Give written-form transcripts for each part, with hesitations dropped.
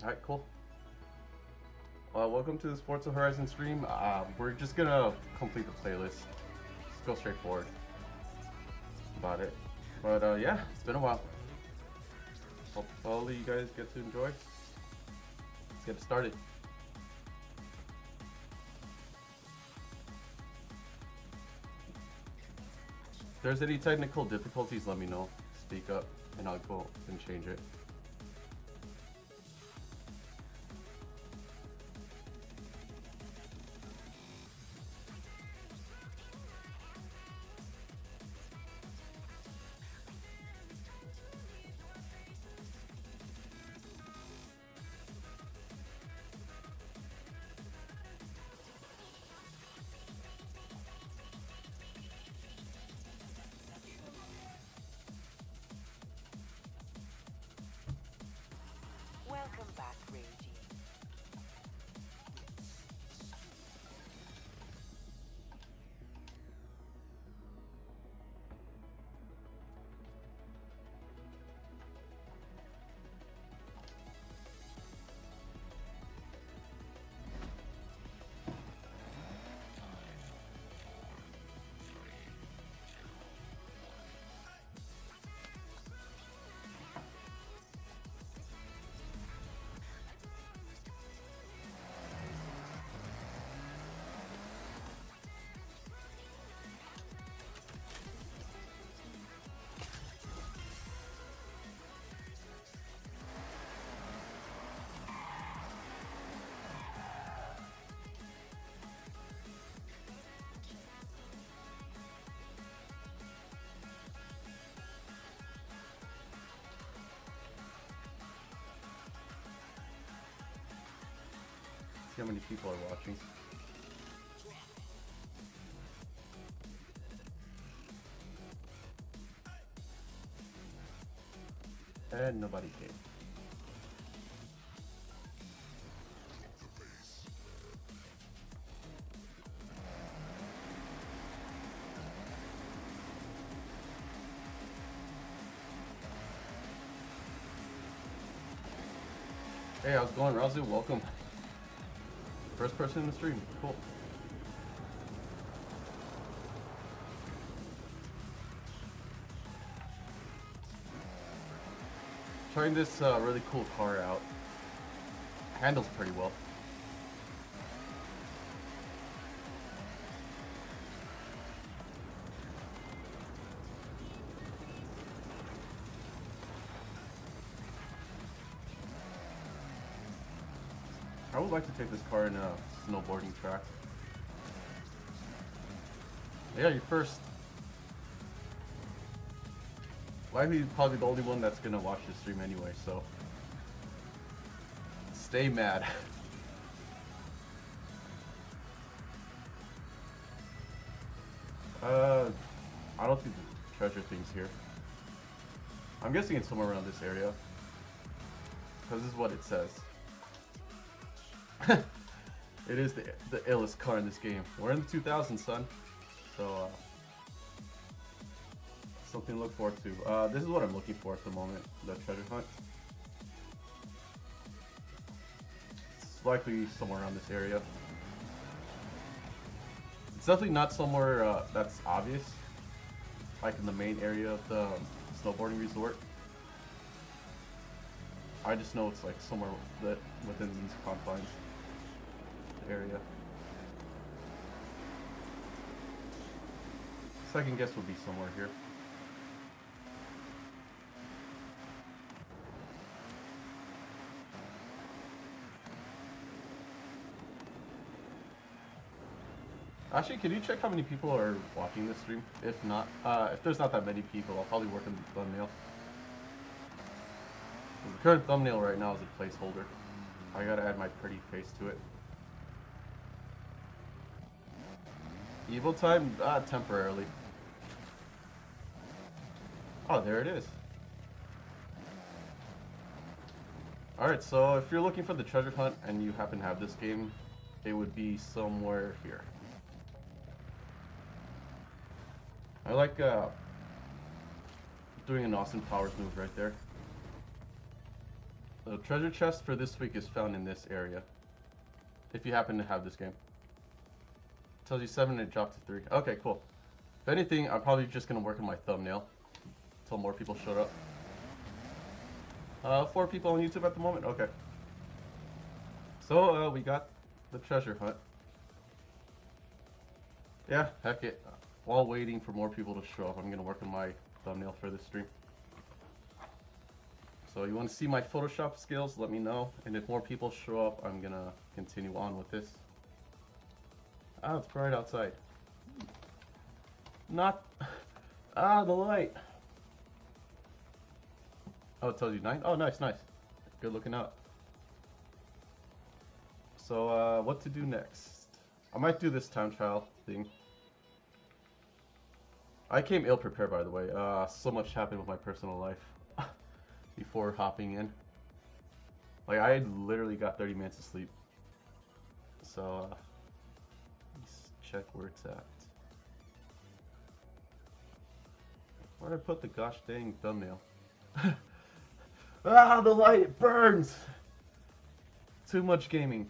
Alright, cool. Welcome to this Forza Horizon stream. We're just gonna complete the playlist. Just go straight forward about it. But yeah, it's been a while. Hopefully you guys get to enjoy. Let's get started. If there's any technical difficulties, let me know. Speak up and I'll go and change it. Welcome back, Reiji. See how many people are watching. And nobody came. Hey, how's it going, Razu? Welcome. First person in the stream. Cool. Trying this really cool car out. Handles pretty well. I would like to take this car in a snowboarding track. Yeah, you're first. Likely probably the only one that's gonna watch this stream anyway, so stay mad. I don't think the treasure thing's here. I'm guessing it's somewhere around this area, because this is what it says. It is the illest car in this game. We're in the 2000s, son. So, something to look forward to. This is what I'm looking for at the moment, the treasure hunt. It's likely somewhere around this area. It's definitely not somewhere that's obvious, like in the main area of the snowboarding resort. I just know it's like somewhere that within these confines area. Second guess would be somewhere here. Actually, can you check how many people are watching this stream? If not, if there's not that many people, I'll probably work on the thumbnail. The current thumbnail right now is a placeholder. I gotta add my pretty face to it. Evil time? Temporarily. Oh, there it is. Alright, so if you're looking for the treasure hunt and you happen to have this game, it would be somewhere here. I like doing an Austin Powers move right there. The treasure chest for this week is found in this area. If you happen to have this game. Tells you 7 and it dropped to 3. Okay, cool. If anything, I'm probably just gonna work on my thumbnail until more people showed up. 4 people on YouTube at the moment? Okay. So, we got the treasure hunt. Yeah, heck it. While waiting for more people to show up, I'm gonna work on my thumbnail for this stream. So you want to see my Photoshop skills, let me know. And if more people show up, I'm gonna continue on with this. Ah, it's bright outside. Not... Ah, the light. Oh, it tells you 9? Oh, nice, nice. Good looking out. So, what to do next? I might do this time trial thing. I came ill prepared, by the way. So much happened with my personal life before hopping in. Like, I literally got 30 minutes of sleep. So, let's check where it's at. Where'd I put the gosh dang thumbnail? Ah, the light, it burns! Too much gaming.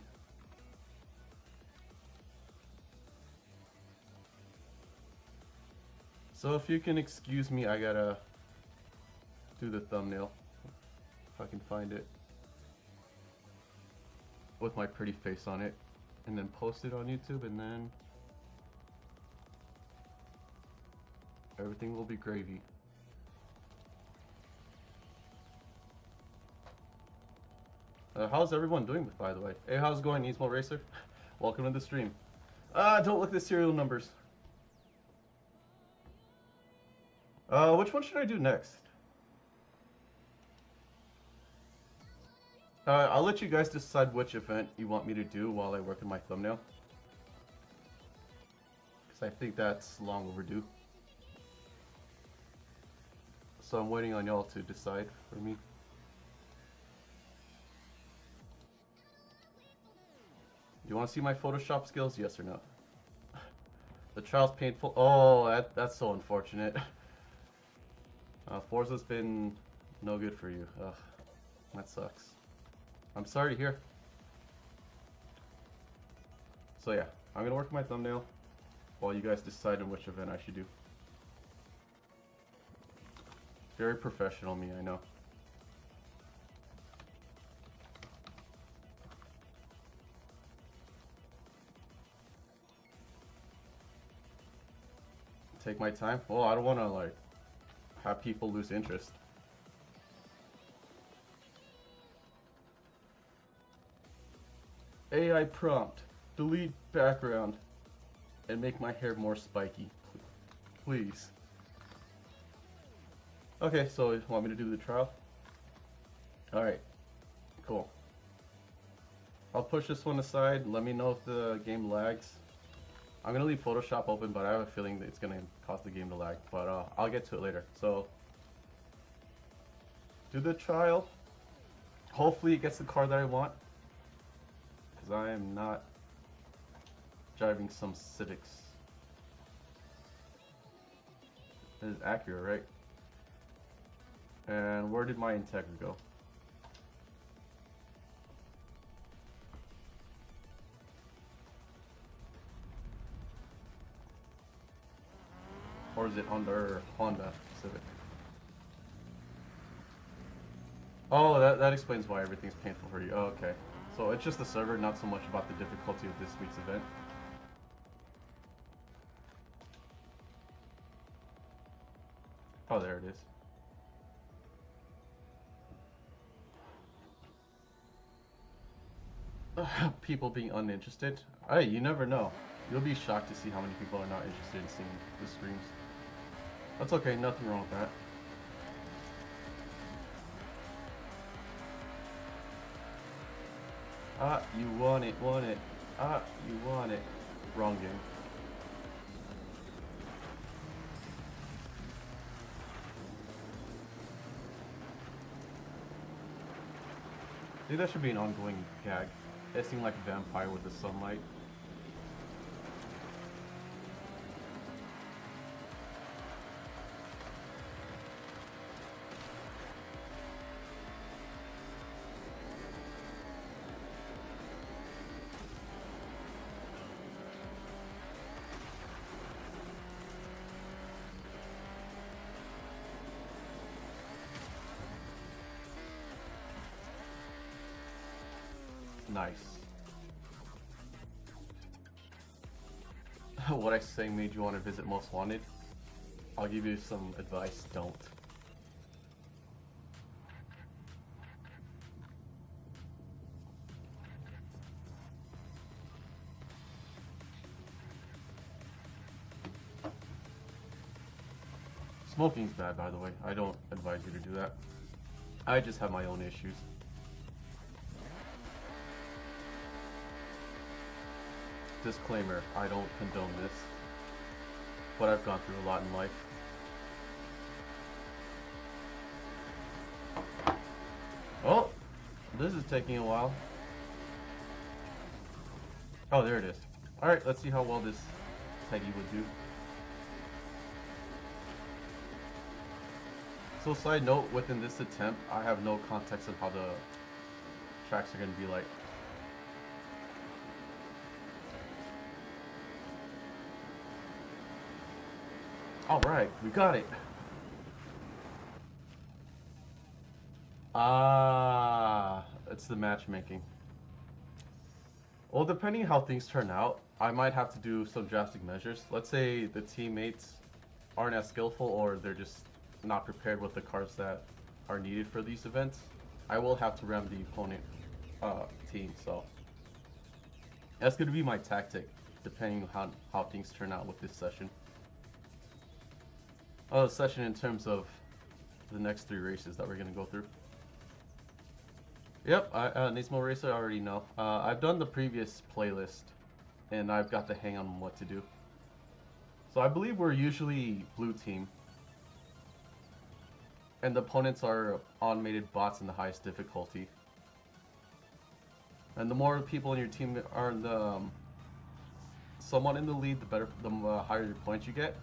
So if you can excuse me, I gotta do the thumbnail. If I can find it. With my pretty face on it. And then post it on YouTube, and then everything will be gravy. How's everyone doing, by the way? Hey, how's it going, Nismo Racer? Welcome to the stream. Don't look at the serial numbers. Which one should I do next? I'll let you guys decide which event you want me to do while I work on my thumbnail. Because I think that's long overdue. So I'm waiting on y'all to decide for me. Do you want to see my Photoshop skills? Yes or no? The trial's painful. Oh, that's so unfortunate. Forza's been no good for you. Ugh, that sucks. I'm sorry to hear. So yeah, I'm gonna work on my thumbnail while you guys decide on which event I should do. Very professional me, I know. Take my time? Well, I don't want to like have people lose interest. AI prompt, delete background, and make my hair more spiky, please. Okay, so you want me to do the trial? Alright, cool. I'll push this one aside, let me know if the game lags. I'm gonna leave Photoshop open, but I have a feeling that it's gonna cause the game to lag, but I'll get to it later. So, do the trial. Hopefully it gets the car that I want, because I am not driving some Civics. It is accurate, right? And where did my Integra go? Or is it under Honda Civic? Oh, that explains why everything's painful for you. Oh, okay. So it's just the server, not so much about the difficulty of this week's event. Oh, there it is. People being uninterested? Hey, you never know. You'll be shocked to see how many people are not interested in seeing the streams. That's okay, nothing wrong with that. Ah, you want it, want it. Ah, you want it. Wrong game. I think that should be an ongoing gag. Hissing like a vampire with the sunlight. Nice. What I say made you want to visit Most Wanted? I'll give you some advice, don't. Smoking's bad, by the way. I don't advise you to do that. I just have my own issues. Disclaimer, I don't condone this, but I've gone through a lot in life. Oh, this is taking a while. Oh, there it is. Alright, let's see how well this Teddy would do. So side note, within this attempt, I have no context of how the tracks are going to be like. Alright, we got it. Ah, it's the matchmaking. Well, depending how things turn out, I might have to do some drastic measures. Let's say the teammates aren't as skillful or they're just not prepared with the cars that are needed for these events. I will have to ram the opponent team, so that's going to be my tactic, depending on how things turn out with this session. Session in terms of the next 3 races that we're going to go through. Yep, Nismo Racer, I already know. I've done the previous playlist, and I've got the hang on what to do. So I believe we're usually blue team. And the opponents are automated bots in the highest difficulty. And the more people in your team are in the, somewhat in the lead, the higher your points you get.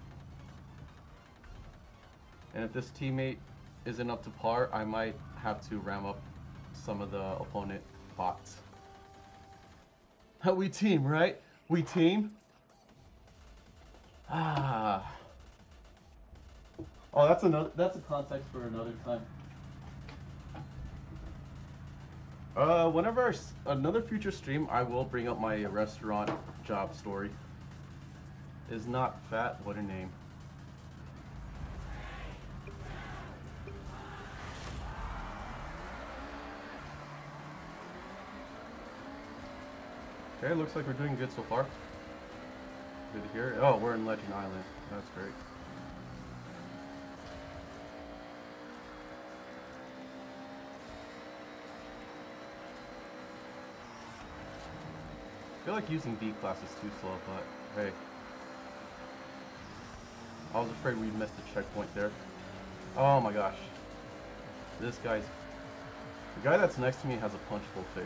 And if this teammate isn't up to par, I might have to ram up some of the opponent bots. We team, right? We team? Ah. Oh, that's a context for another time. Whenever another future stream, I will bring up my restaurant job story. Is not fat, what a name. Okay, looks like we're doing good so far. Good to hear. Oh, we're in Legend Island. That's great. I feel like using D-Class is too slow, but hey. I was afraid we'd miss the checkpoint there. Oh my gosh. The guy that's next to me has a punchable face.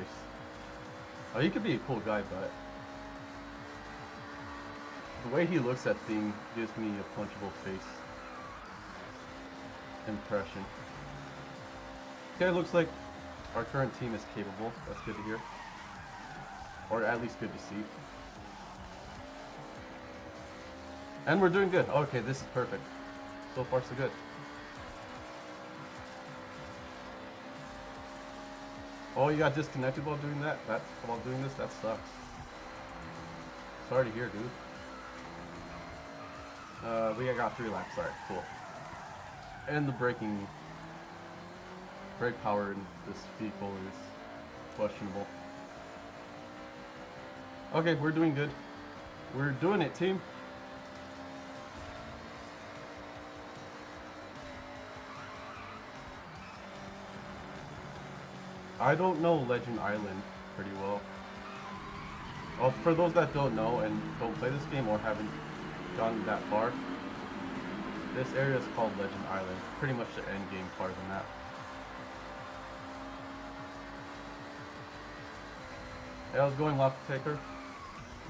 Oh, he could be a cool guy, but the way he looks at things gives me a punchable face impression. Okay, looks like our current team is capable. That's good to hear. Or at least good to see. And we're doing good. Okay, this is perfect. So far, so good. Oh, you got disconnected while doing that? While doing this? That sucks. Sorry to hear, dude. We got 3 laps. Alright, cool. And the brake power in this vehicle is questionable. Okay, we're doing good. We're doing it, team. I don't know Legend Island pretty well. Well, for those that don't know and don't play this game or haven't gotten that far, this area is called Legend Island. Pretty much the end game part of the map. Hey, how's it going, Lock Taker?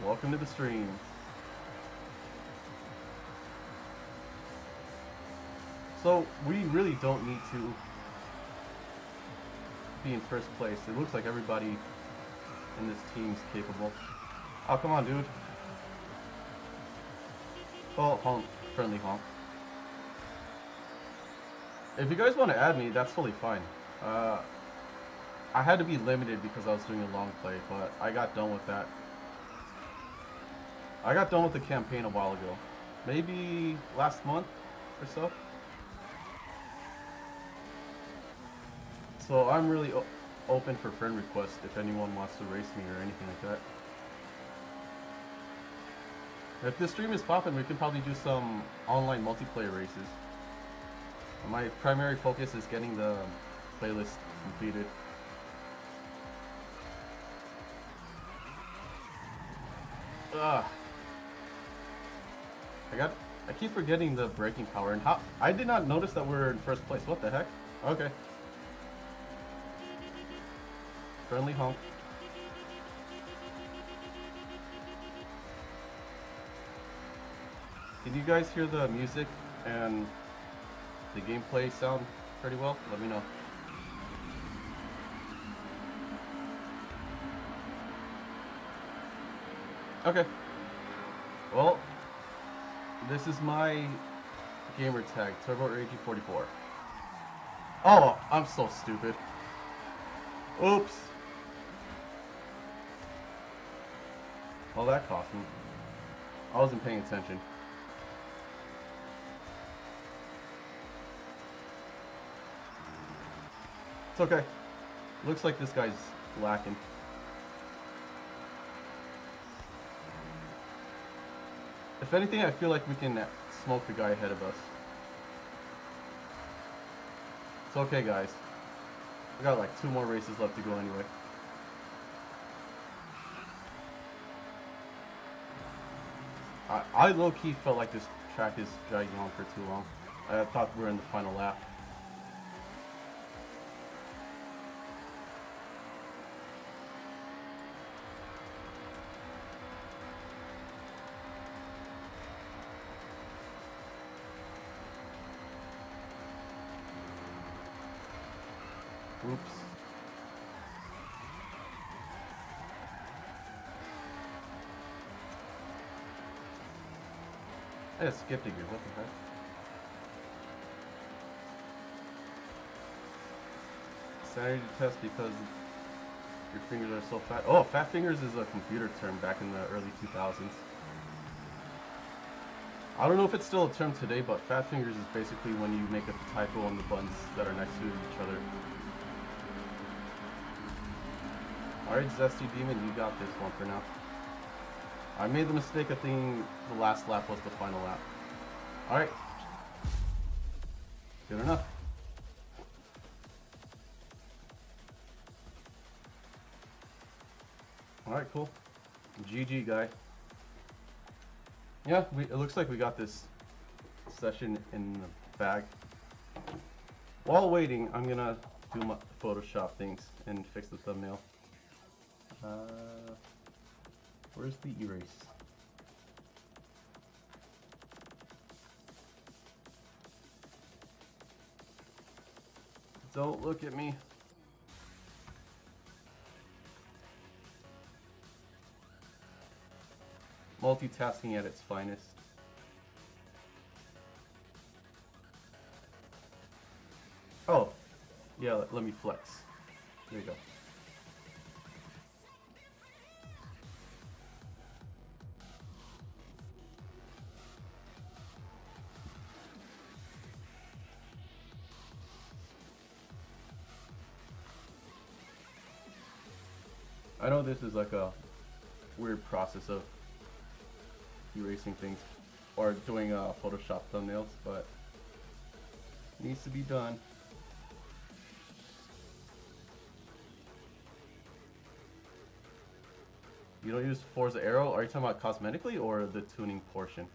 Welcome to the stream. So, we really don't need to be in first place. It looks like everybody in this team is capable. Oh, come on, dude. Oh, honk. Friendly honk. If you guys want to add me, that's totally fine. I had to be limited because I was doing a long play, but I got done with that. I got done with the campaign a while ago. Maybe last month or so. So I'm really open for friend requests if anyone wants to race me or anything like that. If this stream is popping, we can probably do some online multiplayer races. My primary focus is getting the playlist completed. Ugh. I keep forgetting the braking power, and how I did not notice that we're in first place. What the heck? Okay. Friendly honk. Can you guys hear the music and the gameplay sound pretty well? Let me know. Okay. Well, this is my gamer tag, Turbo Reiji 44. Oh, I'm so stupid. Oops. Well, that cost me. I wasn't paying attention. It's okay. Looks like this guy's lacking. If anything, I feel like we can smoke the guy ahead of us. It's okay, guys. We got like 2 more races left to go anyway. I low-key felt like this track is dragging on for too long. I thought we were in the final lap. Oops. I just skipped a gear, what the heck? Sanity test because your fingers are so fat. Oh, fat fingers is a computer term back in the early 2000s. I don't know if it's still a term today, but fat fingers is basically when you make a typo on the buttons that are next to each other. Alright, Zesty Demon, you got this one for now. I made the mistake of thinking the last lap was the final lap. Alright. Good enough. Alright, cool. GG, guy. Yeah, it looks like we got this session in the bag. While waiting, I'm gonna do my Photoshop things and fix the thumbnail. Where's the erase? Don't look at me. Multitasking at its finest. Oh, yeah, let me flex. There you go. I know this is like a weird process of erasing things or doing Photoshop thumbnails, but it needs to be done. You don't use Forza Arrow? Are you talking about cosmetically or the tuning portion?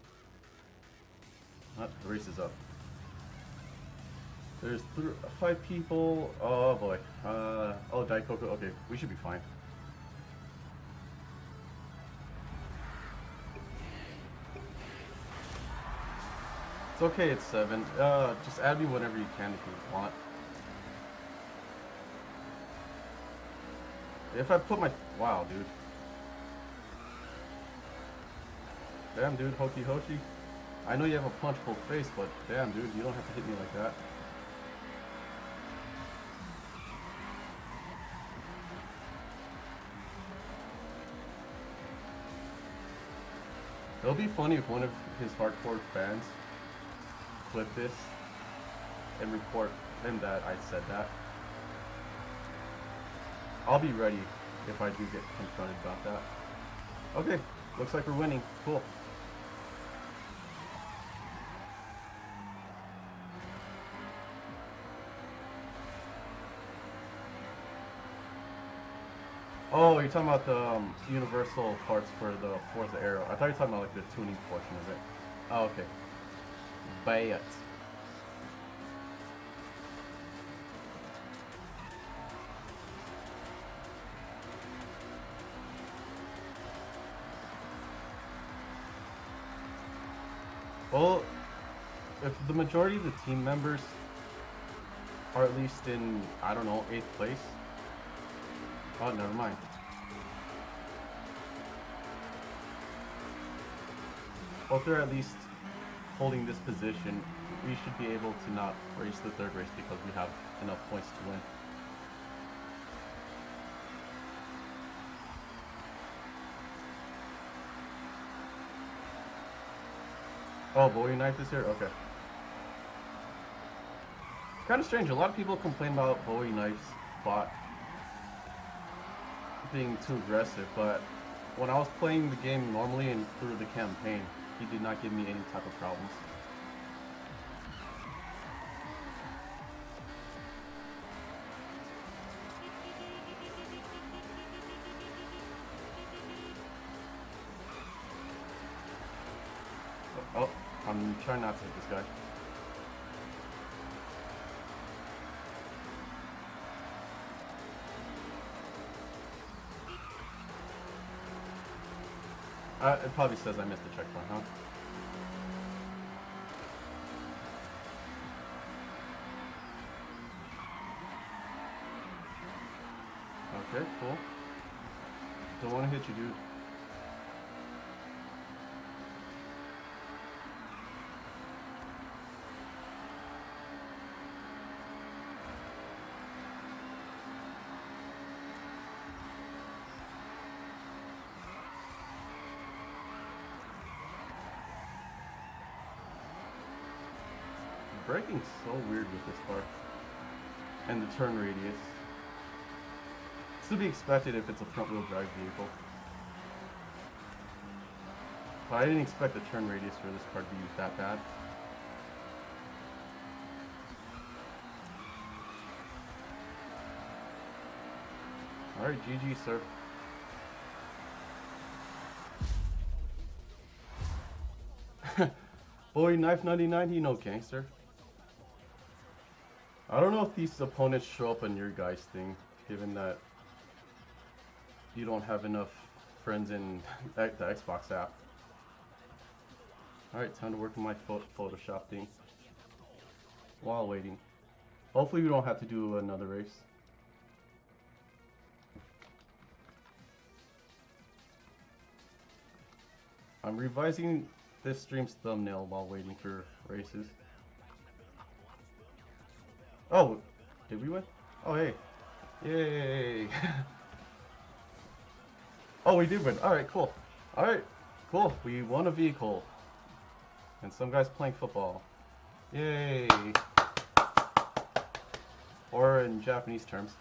The race is up. There's 5 people. Oh boy. Oh, Diet Coco. Okay, we should be fine. It's okay, it's 7. Just add me whenever you can if you want. If I put my... Wow, dude. Damn, dude, Hokey Hoshi. I know you have a punchable face, but damn, dude, you don't have to hit me like that. It'll be funny if one of his hardcore fans clip this and report him that I said that. I'll be ready if I do get confronted about that. Okay, looks like we're winning. Cool. Oh, you're talking about the universal parts for the Forza Arrow. I thought you were talking about like the tuning portion of it. Oh, okay. Bait. Well, if the majority of the team members are at least in, I don't know, 8th place. Oh, never mind. Well, if they're at least holding this position, we should be able to not race the 3rd race because we have enough points to win. Oh, Bowie Knife is here? Okay. Kind of strange. A lot of people complain about Bowie Knife's bot being too aggressive, but when I was playing the game normally and through the campaign, he did not give me any type of problems. Oh, I'm trying not to hit this guy. It probably says I missed the checkpoint, huh? Okay, cool. Don't want to hit you, dude. Braking's so weird with this car. And the turn radius. It's to be expected if it's a front-wheel drive vehicle. But I didn't expect the turn radius for this car to be that bad. Alright, GG, sir. Boy, Knife 99, he no gangster. I don't know if these opponents show up on your guys' thing, given that you don't have enough friends in the Xbox app. Alright, time to work on my Photoshop thing. While waiting. Hopefully we don't have to do another race. I'm revising this stream's thumbnail while waiting for races. Oh, did we win? Oh, hey. Yay. Oh, we did win. Alright, cool. Alright, cool. We won a vehicle. And some guy's playing football. Yay. Or in Japanese terms.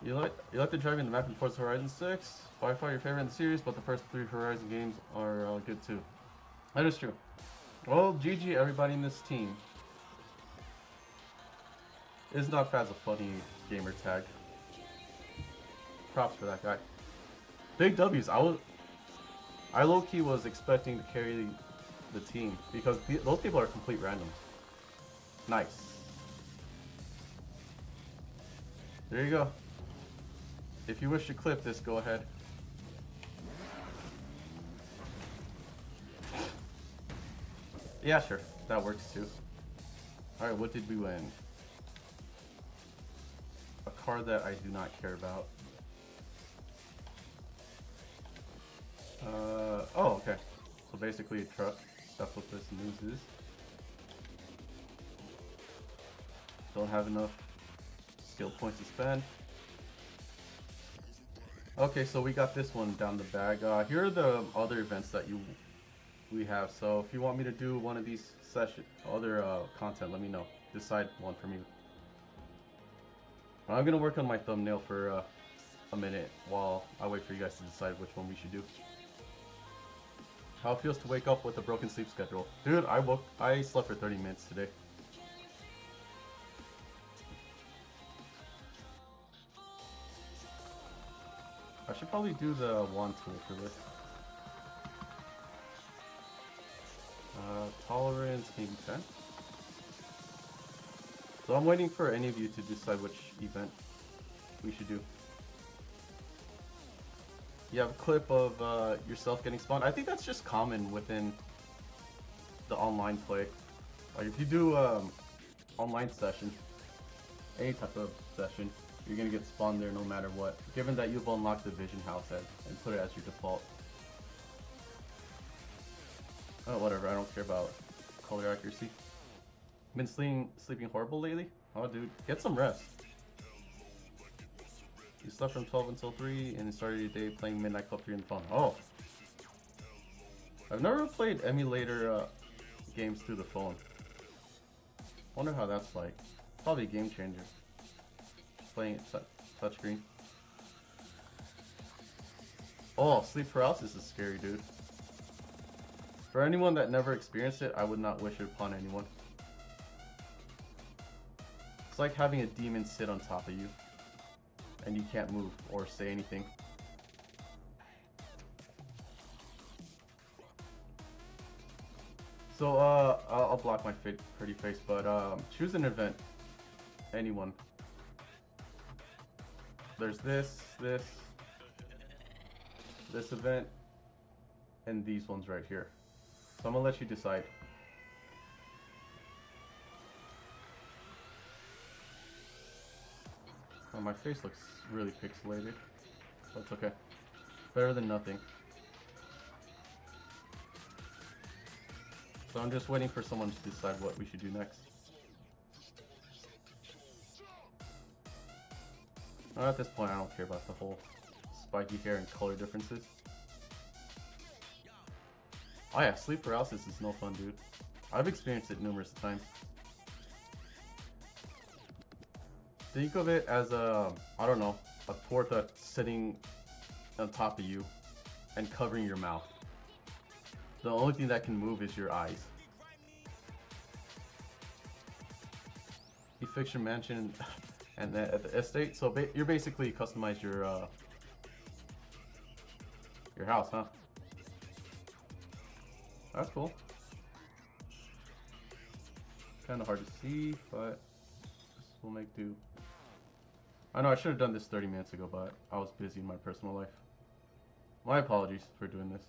You like the driving the map in Forza Horizon 6? By far your favorite in the series, but the first 3 Horizon games are good too. That is true. Well, GG everybody in this team. Is not Faz a funny gamer tag. Props for that guy. Big W's. I low-key was expecting to carry the team because those people are complete randoms. Nice. There you go. If you wish to clip this, go ahead. Yeah, sure. That works too. Alright, what did we win? A car that I do not care about. Oh, okay. So basically a truck. That's what this news is. Don't have enough skill points to spend. Okay, so we got this one down the bag. Here are the other events that we have. So if you want me to do one of these other content, let me know. Decide one for me. I'm gonna work on my thumbnail for a minute while I wait for you guys to decide which one we should do. How it feels to wake up with a broken sleep schedule. Dude, I slept for 30 minutes today. I should probably do the wand tool for this. Tolerance, maybe 10. So I'm waiting for any of you to decide which event we should do. You have a clip of yourself getting spawned. I think that's just common within the online play. Like if you do online session, any type of session, you're gonna get spawned there no matter what. Given that you've unlocked the vision house and put it as your default. Oh, whatever. I don't care about color accuracy. Been sleeping horrible lately? Oh, dude, get some rest. You slept from 12 until 3 and started your day playing Midnight Club 3 on the phone. Oh. I've never played emulator games through the phone. Wonder how that's like. Probably a game changer. Playing it touchscreen. Oh, sleep paralysis is scary, dude. For anyone that never experienced it, I would not wish it upon anyone. It's like having a demon sit on top of you. And you can't move or say anything. So, I'll block my pretty face, but choose an event. Anyone. There's this event, and these ones right here. So I'm gonna let you decide. Oh, my face looks really pixelated. That's okay. Better than nothing. So I'm just waiting for someone to decide what we should do next. At this point, I don't care about the whole spiky hair and color differences. Oh yeah, sleep paralysis is no fun, dude. I've experienced it numerous times. Think of it as a, I don't know, a torta sitting on top of you and covering your mouth. The only thing that can move is your eyes. You fix your mansion and at the estate, so you're basically customize your house, huh? That's cool. Kind of hard to see, but we'll make do. I know I should have done this 30 minutes ago, but I was busy in my personal life. My apologies for doing this.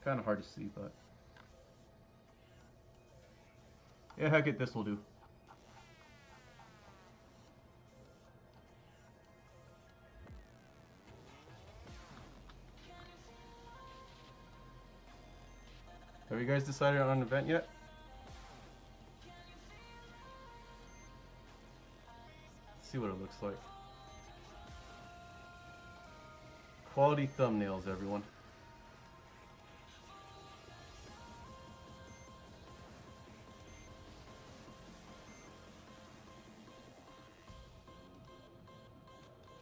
Kind of hard to see, but yeah, heck it, this will do. Have you guys decided on an event yet? Let's see what it looks like. Quality thumbnails, everyone.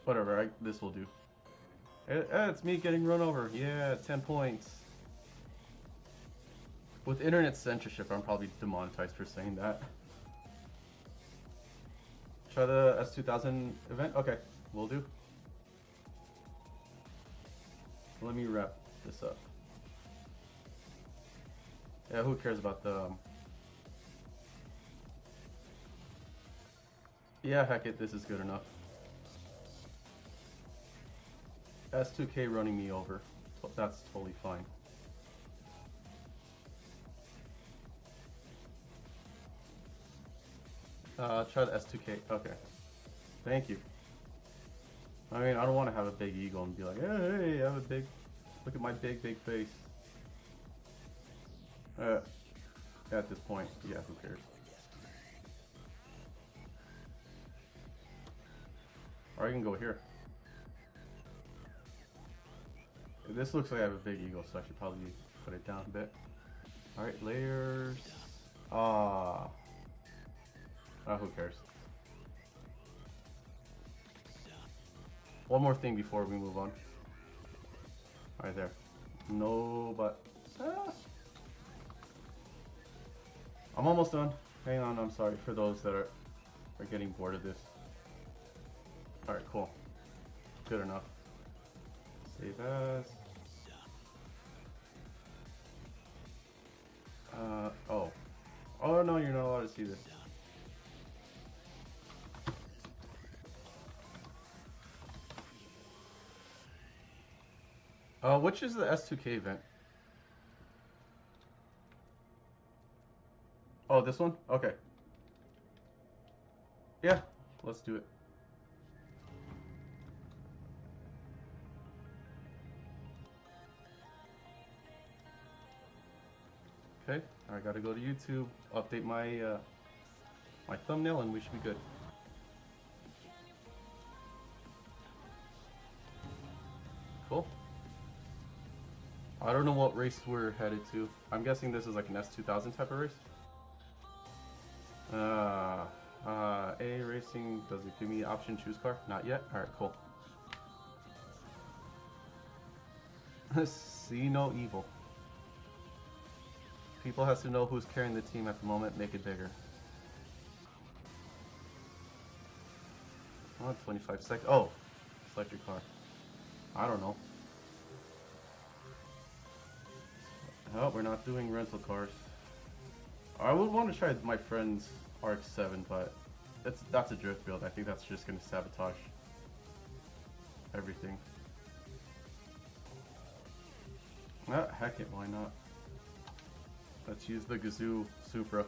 Whatever, this will do. It's me getting run over. Yeah, 10 points. With internet censorship, I'm probably demonetized for saying that. Try the S2000 event? Okay, will do. Let me wrap this up. Yeah, who cares about the... Yeah, heck it, this is good enough. S2K running me over. That's totally fine. Try the S2K. Okay. Thank you. I mean, I don't want to have a big ego and be like, hey, I have a big... Look at my big face. At this point, yeah, who cares? Or I can go here. This looks like I have a big ego, so I should probably put it down a bit. Alright, layers. Ah. Who cares? One more thing before we move on. Right there. No, but... I'm almost done. Hang on, I'm sorry for those that are getting bored of this. Alright, cool. Good enough. Save as. Oh. Oh no, you're not allowed to see this. Which is the S2K event? Oh, this one? Okay. Yeah, let's do it. Okay, I gotta go to YouTube, update my my thumbnail, and we should be good. Cool. I don't know what race we're headed to. I'm guessing this is like an S2000 type of race. A racing, does it give me the option choose car? Not yet. Alright, cool. See no evil. People has to know who's carrying the team at the moment, make it bigger. Oh, 25 seconds. Oh, select your car. I don't know. Oh, we're not doing rental cars. I would want to try my friend's RX-7, but that's a drift build. I think that's just going to sabotage everything. Ah, heck it, why not? Let's use the Gazoo Supra.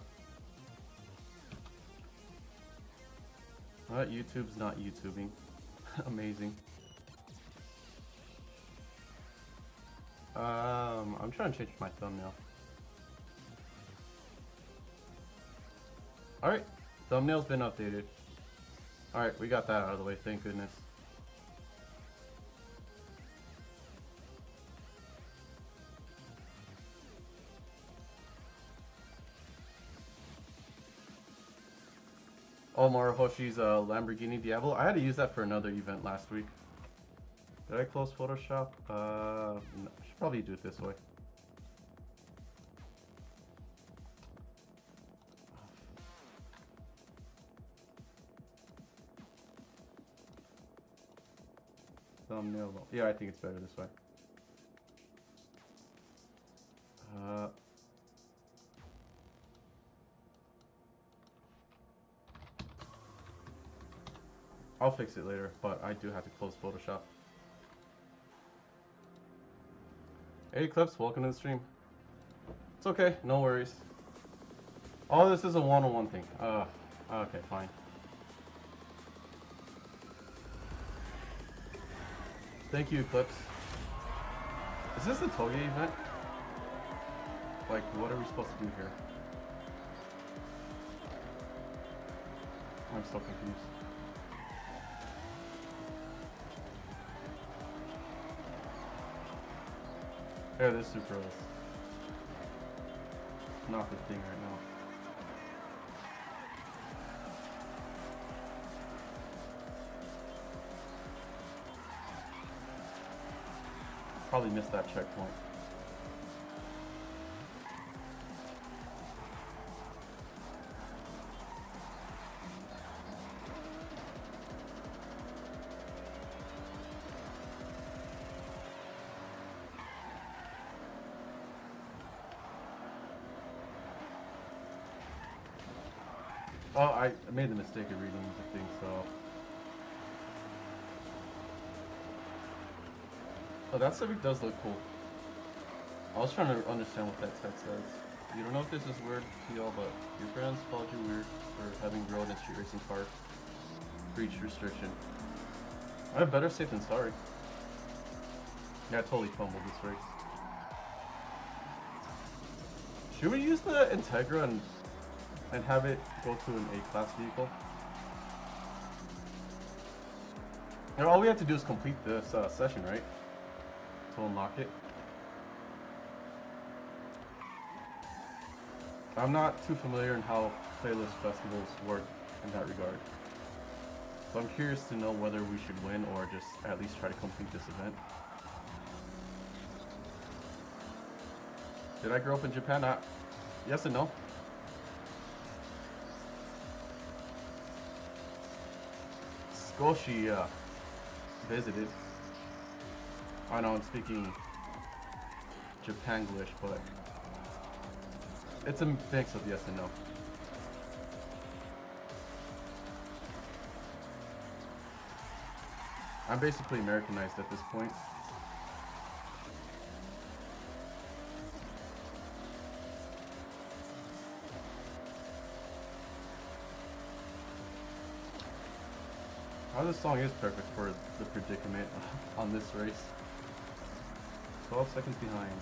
YouTube's not YouTubing. Amazing. I'm trying to change my thumbnail. Alright, thumbnail's been updated. Alright, we got that out of the way, thank goodness. Oh, Maruhoshi's Lamborghini Diablo. I had to use that for another event last week. Did I close Photoshop? No, I should probably do it this way. Thumbnail. Yeah, I think it's better this way. I'll fix it later, but I do have to close Photoshop. Hey Clips, welcome to the stream. It's okay, no worries. Oh, this is a one-on-one thing. Okay, fine. Thank you, Eclipse. Is this the Toge event? Like, what are we supposed to do here? I'm so confused. Yeah, this Supra is not the thing right now. Probably missed that checkpoint. Oh, I made the mistake of reading the thing, so... Oh, that Civic does look cool. I was trying to understand what that text says. You don't know if this is weird to y'all, but your friends called you weird for having road and street racing car breach restriction. I have better safe than sorry. Yeah, I totally fumbled this race. Should we use the Integra and have it go to an A-class vehicle? And all we have to do is complete this session, right? To unlock it. I'm not too familiar in how playlist festivals work in that regard. So I'm curious to know whether we should win or just at least try to complete this event. Did I grow up in Japan? Yes and no. Skoshi visited. I know I'm speaking Japanglish, but it's a mix of yes and no. I'm basically Americanized at this point. Oh, this song is perfect for the predicament on this race. 12 seconds behind.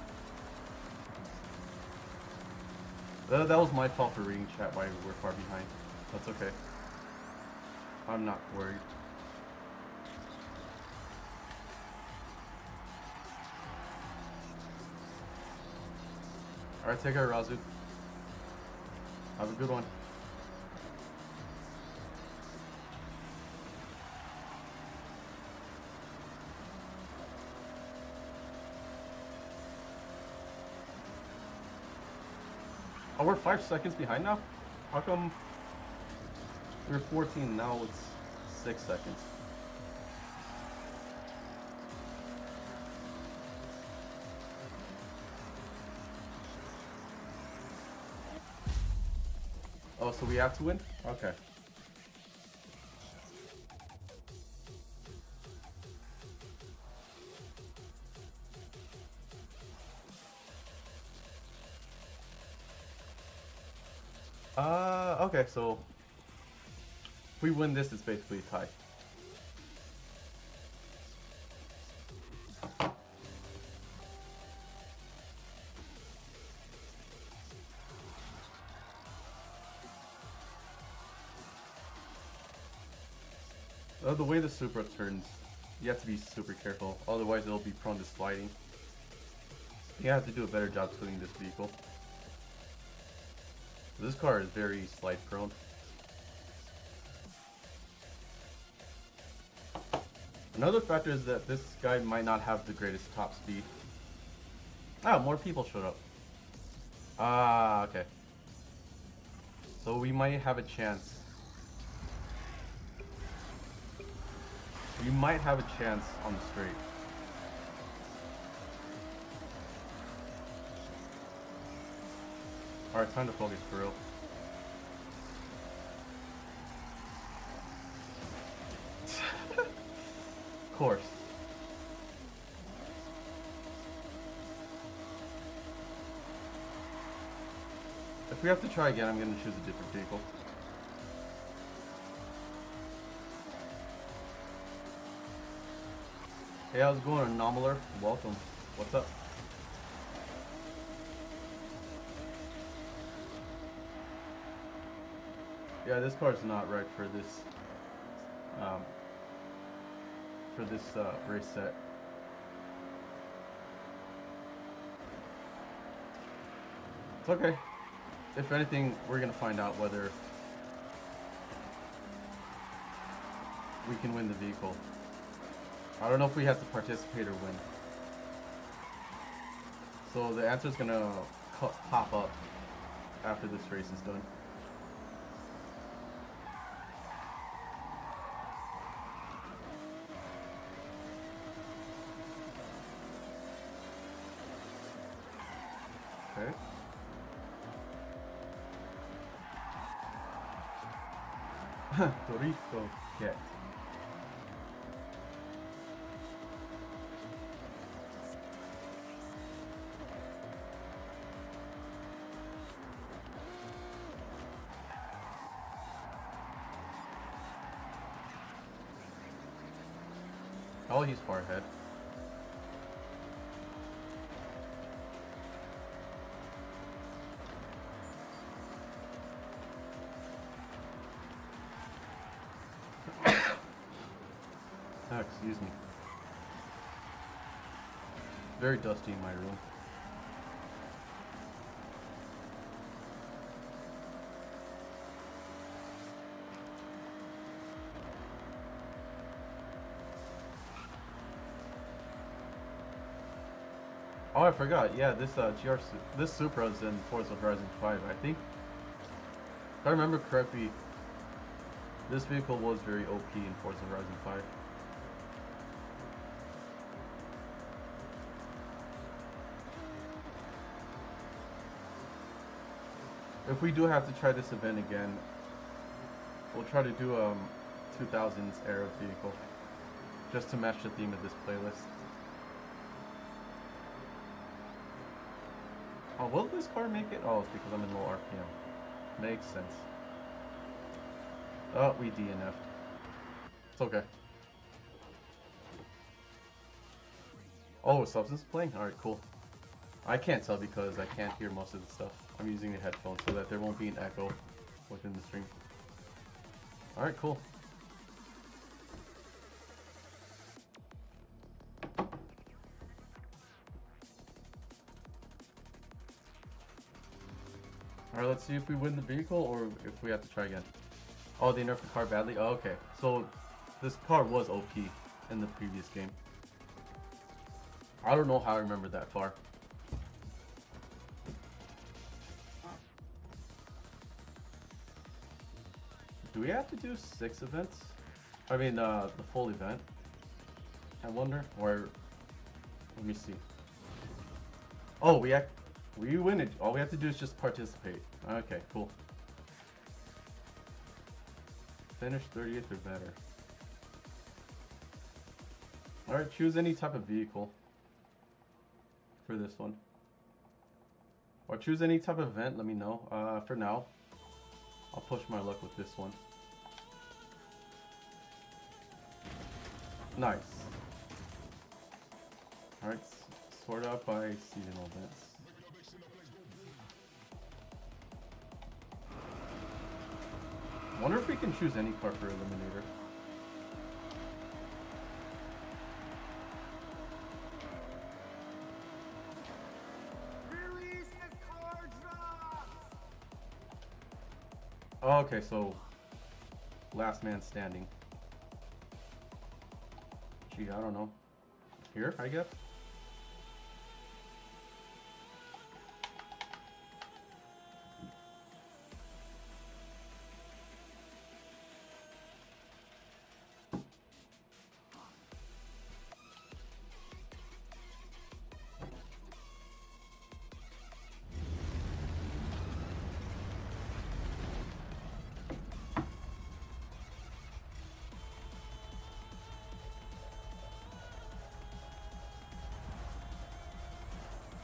That was my fault for reading chat while we're far behind. That's okay. I'm not worried. Alright, take care, Razu. Have a good one. Oh, we're 5 seconds behind now? How come we were 14, now it's 6 seconds? Oh, so we have to win? Okay. Okay, so if we win this, it's basically a tie. The way the Supra turns, you have to be super careful, otherwise it'll be prone to sliding. You have to do a better job tuning this vehicle. This car is very slide prone. Another factor is that this guy might not have the greatest top speed. Ah, more people showed up. Ah, okay. So we might have a chance. We might have a chance on the straight. Alright, time to focus for real. Of course. If we have to try again, I'm going to choose a different vehicle. Hey, how's it going, Anomaler? Welcome. What's up? Yeah, this car's not right for this race set. It's okay. If anything, we're gonna find out whether we can win the vehicle. I don't know if we have to participate or win. So the answer is gonna pop up after this race is done. Okay. Dorito get. Oh, he's far ahead. Very dusty in my room. Oh, I forgot. Yeah, this this Supra is in Forza Horizon 5. I think, if I remember correctly, this vehicle was very OP in Forza Horizon 5. If we do have to try this event again, we'll try to do 2000s era vehicle, just to match the theme of this playlist. Oh, will this car make it? Oh, it's because I'm in low RPM. Makes sense. Oh, we DNF'd. It's okay. Oh, Substance playing? Alright, cool. I can't tell because I can't hear most of the stuff. I'm using the headphones so that there won't be an echo within the stream. Alright, cool. Alright, let's see if we win the vehicle or if we have to try again. Oh, they nerfed the car badly? Oh, okay. So, this car was OP in the previous game. I don't know how I remember that far. Do we have to do 6 events? I mean, the full event? I wonder. Or, let me see. Oh, we win it. All we have to do is just participate. Okay, cool. Finish 30th or better. Alright, choose any type of vehicle for this one. Or choose any type of event, let me know. For now, I'll push my luck with this one. Nice. Alright, sort out by seasonal events. Wonder if we can choose any car for Eliminator. Oh, okay, so last man standing. Gee, I don't know. Here, I guess?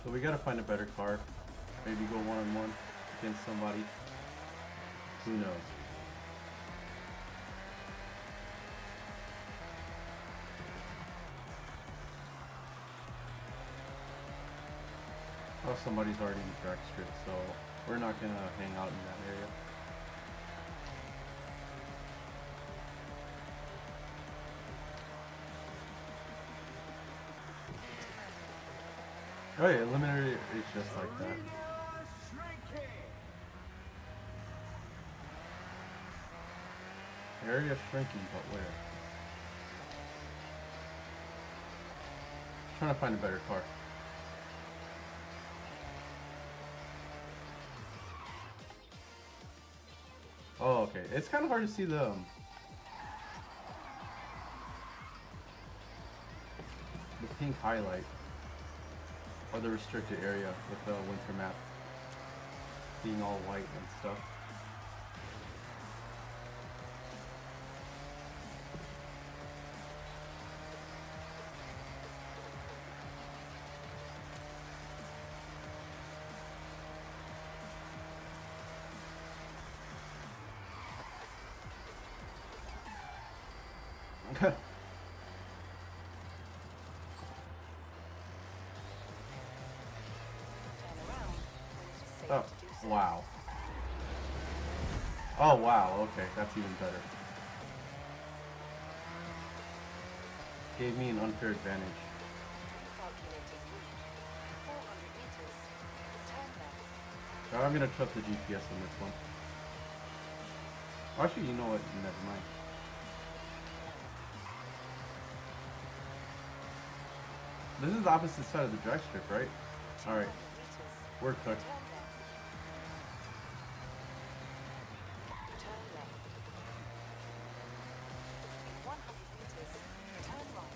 So we gotta find a better car. Maybe go one-on-one against somebody. Who knows? Oh, somebody's already in the track strip, so we're not gonna hang out in that area. Oh yeah, Eliminator is just like that. Area shrinking, but where? Trying to find a better car. Oh, okay. It's kind of hard to see the pink highlight. Or the restricted area with the winter map being all white and stuff. Oh, wow. Oh, wow, okay, that's even better. Gave me an unfair advantage. I'm gonna trust the GPS on this one. Actually, you know what? Never mind. This is the opposite side of the drag strip, right? Alright. We're cooked. Turn left. In 100 meters, turn right.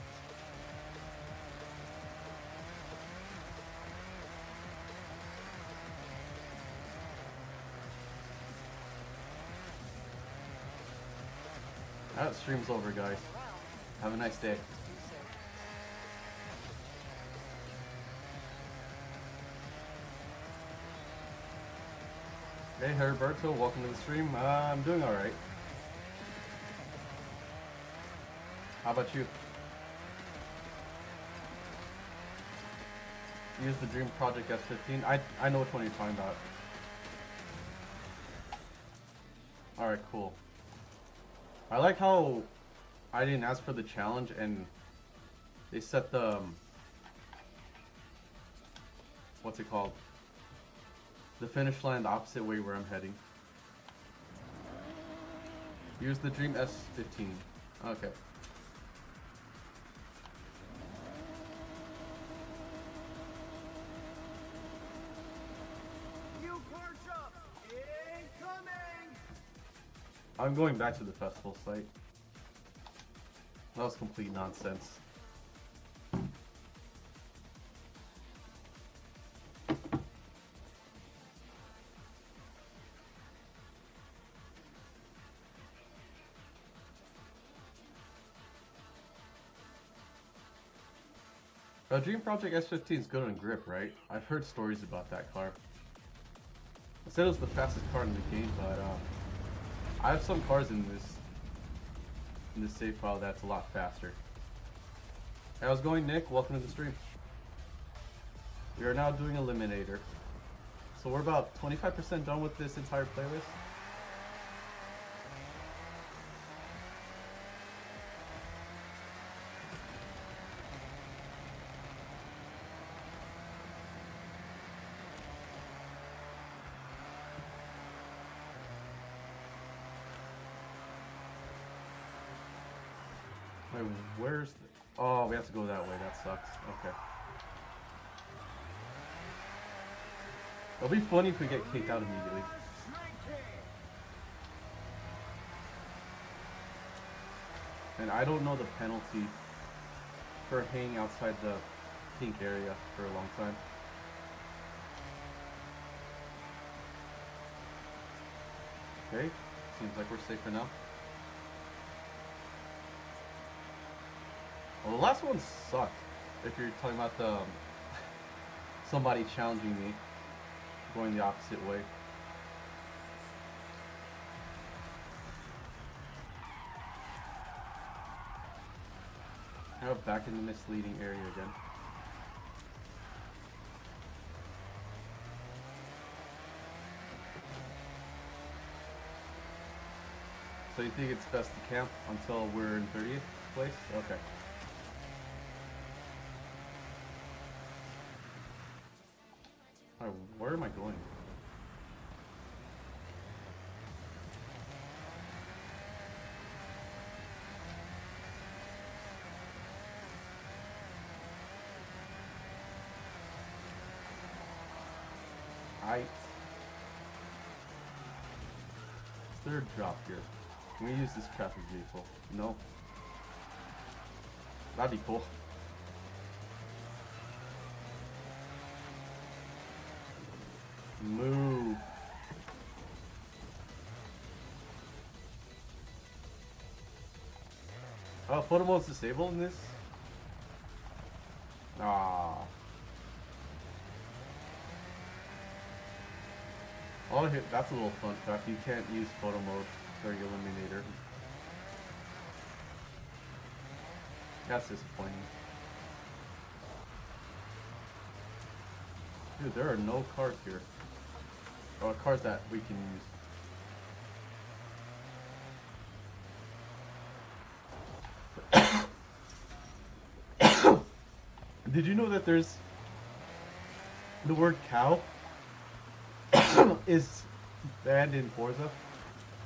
That stream's over, guys. Have a nice day. Hey Herberto, welcome to the stream. I'm doing alright. How about you? Use the Dream Project S15. I know which one you're talking about. Alright, cool. I like how I didn't ask for the challenge and they set the what's it called? The finish line the opposite way where I'm heading. Use the Dream S15. Okay. New car shop incoming. I'm going back to the festival site. That was complete nonsense. Dream Project S15 is good on grip, right? I've heard stories about that car. I said it was the fastest car in the game, but I have some cars in this save file that's a lot faster. Hey, how's it going, Nick? Welcome to the stream. We are now doing Eliminator. So we're about 25% done with this entire playlist. Wait, where's the... Oh, we have to go that way. That sucks. Okay. It'll be funny if we get kicked out immediately. And I don't know the penalty for hanging outside the pink area for a long time. Okay, seems like we're safe for now. Well, the last one sucked. If you're talking about the somebody challenging me going the opposite way. Now back in the misleading area again. So you think it's best to camp until we're in 30th place? Okay. Alright, where am I going? Is there a drop here? Can we use this traffic vehicle? No. That'd be cool. Move. Oh, photo mode's disabled in this? Ah. Oh, that's a little fun fact. You can't use photo mode during Eliminator. That's disappointing. Dude, there are no cars here. Or cars that we can use. Did you know that there's the word cow is banned in Forza.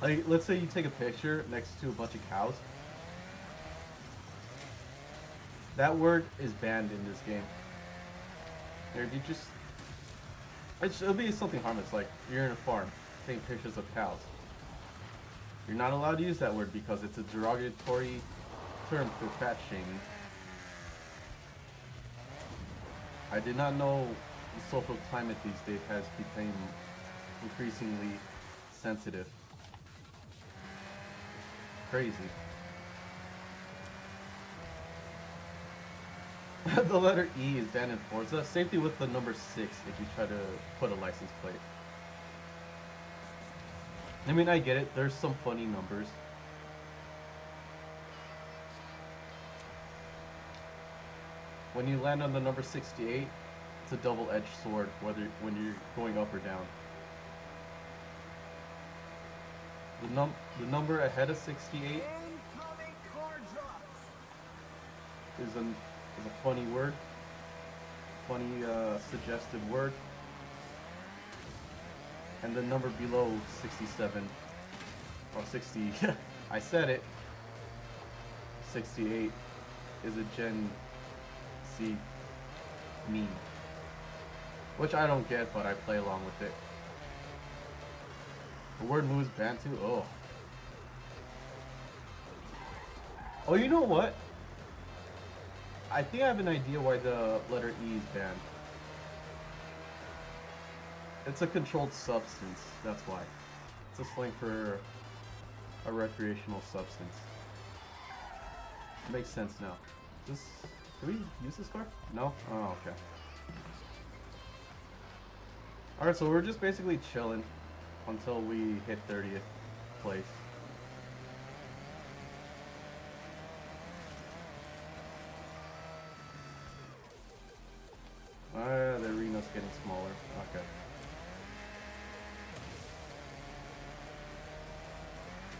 Like, let's say you take a picture next to a bunch of cows. That word is banned in this game. Or you just... It'll be something harmless, like you're in a farm, taking pictures of cows. You're not allowed to use that word because it's a derogatory term for fat shaming. I did not know the social climate these days has become increasingly sensitive. Crazy. The letter E is banned in Forza. Safety with the number 6 if you try to put a license plate. I mean, I get it. There's some funny numbers. When you land on the number 68, it's a double-edged sword, whether when you're going up or down. The number ahead of 68 Incoming car drops. is a funny word, funny suggestive word, and the number below 67 or 60. I said it. 68 is a Gen Z meme, which I don't get, but I play along with it. The word moves Bantu. Oh, you know what? I think I have an idea why the letter E is banned. It's a controlled substance, that's why. It's a slang for a recreational substance. Makes sense now. Do we use this car? No? Oh, okay. Alright, so we're just basically chilling until we hit 30th place. The arena's getting smaller. Okay.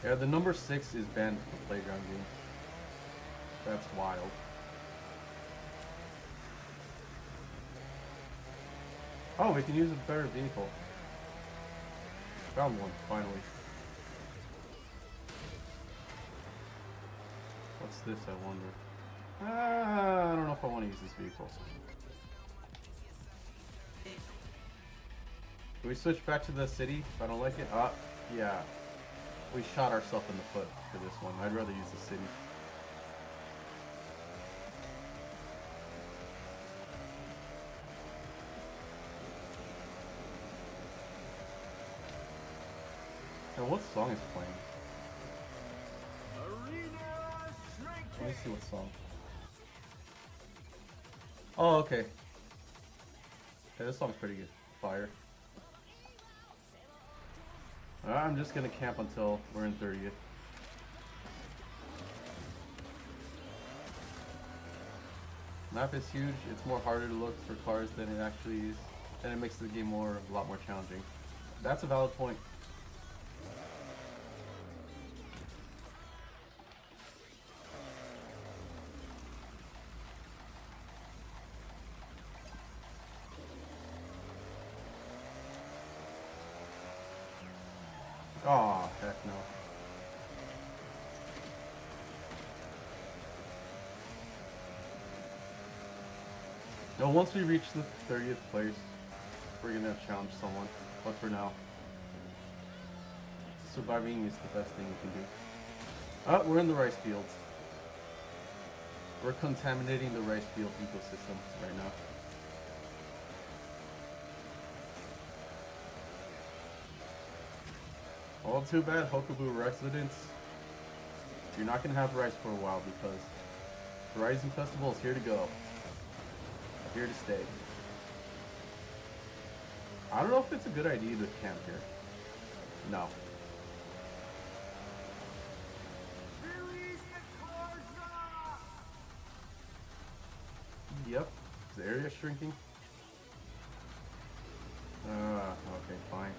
Yeah, the number 6 is banned for playground games. That's wild. Oh, we can use a better vehicle. Found one, finally. What's this, I wonder? I don't know if I want to use this vehicle. Do we switch back to the city if I don't like it? Yeah. We shot ourselves in the foot for this one. I'd rather use the city. And what song is playing? Arena shrinking. Let me see what song. Oh, okay. Yeah, this song's pretty good. Fire. I'm just gonna camp until we're in 30th. Map is huge. It's more harder to look for cars than it actually is, and it makes the game a lot more challenging. That's a valid point. Aw, heck no. No, once we reach the 30th place, we're gonna challenge someone. But for now, surviving is the best thing we can do. Oh, we're in the rice fields. We're contaminating the rice field ecosystem right now. Well, too bad, Hokubu residents. You're not gonna have rice for a while because the Rising Festival is here to go. Here to stay. I don't know if it's a good idea to camp here. No. Release the car drops. Yep. Is the area shrinking? Okay, fine.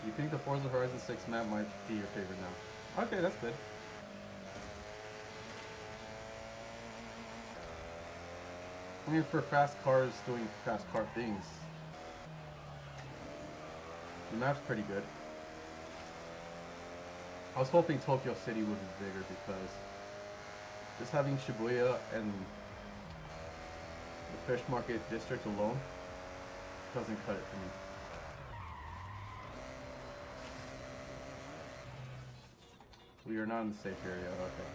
You think the Forza Horizon 6 map might be your favorite now? Okay, that's good. I mean, for fast cars doing fast car things, the map's pretty good. I was hoping Tokyo City would be bigger because just having Shibuya and the Fish Market District alone doesn't cut it for me. We are not in the safe area, okay.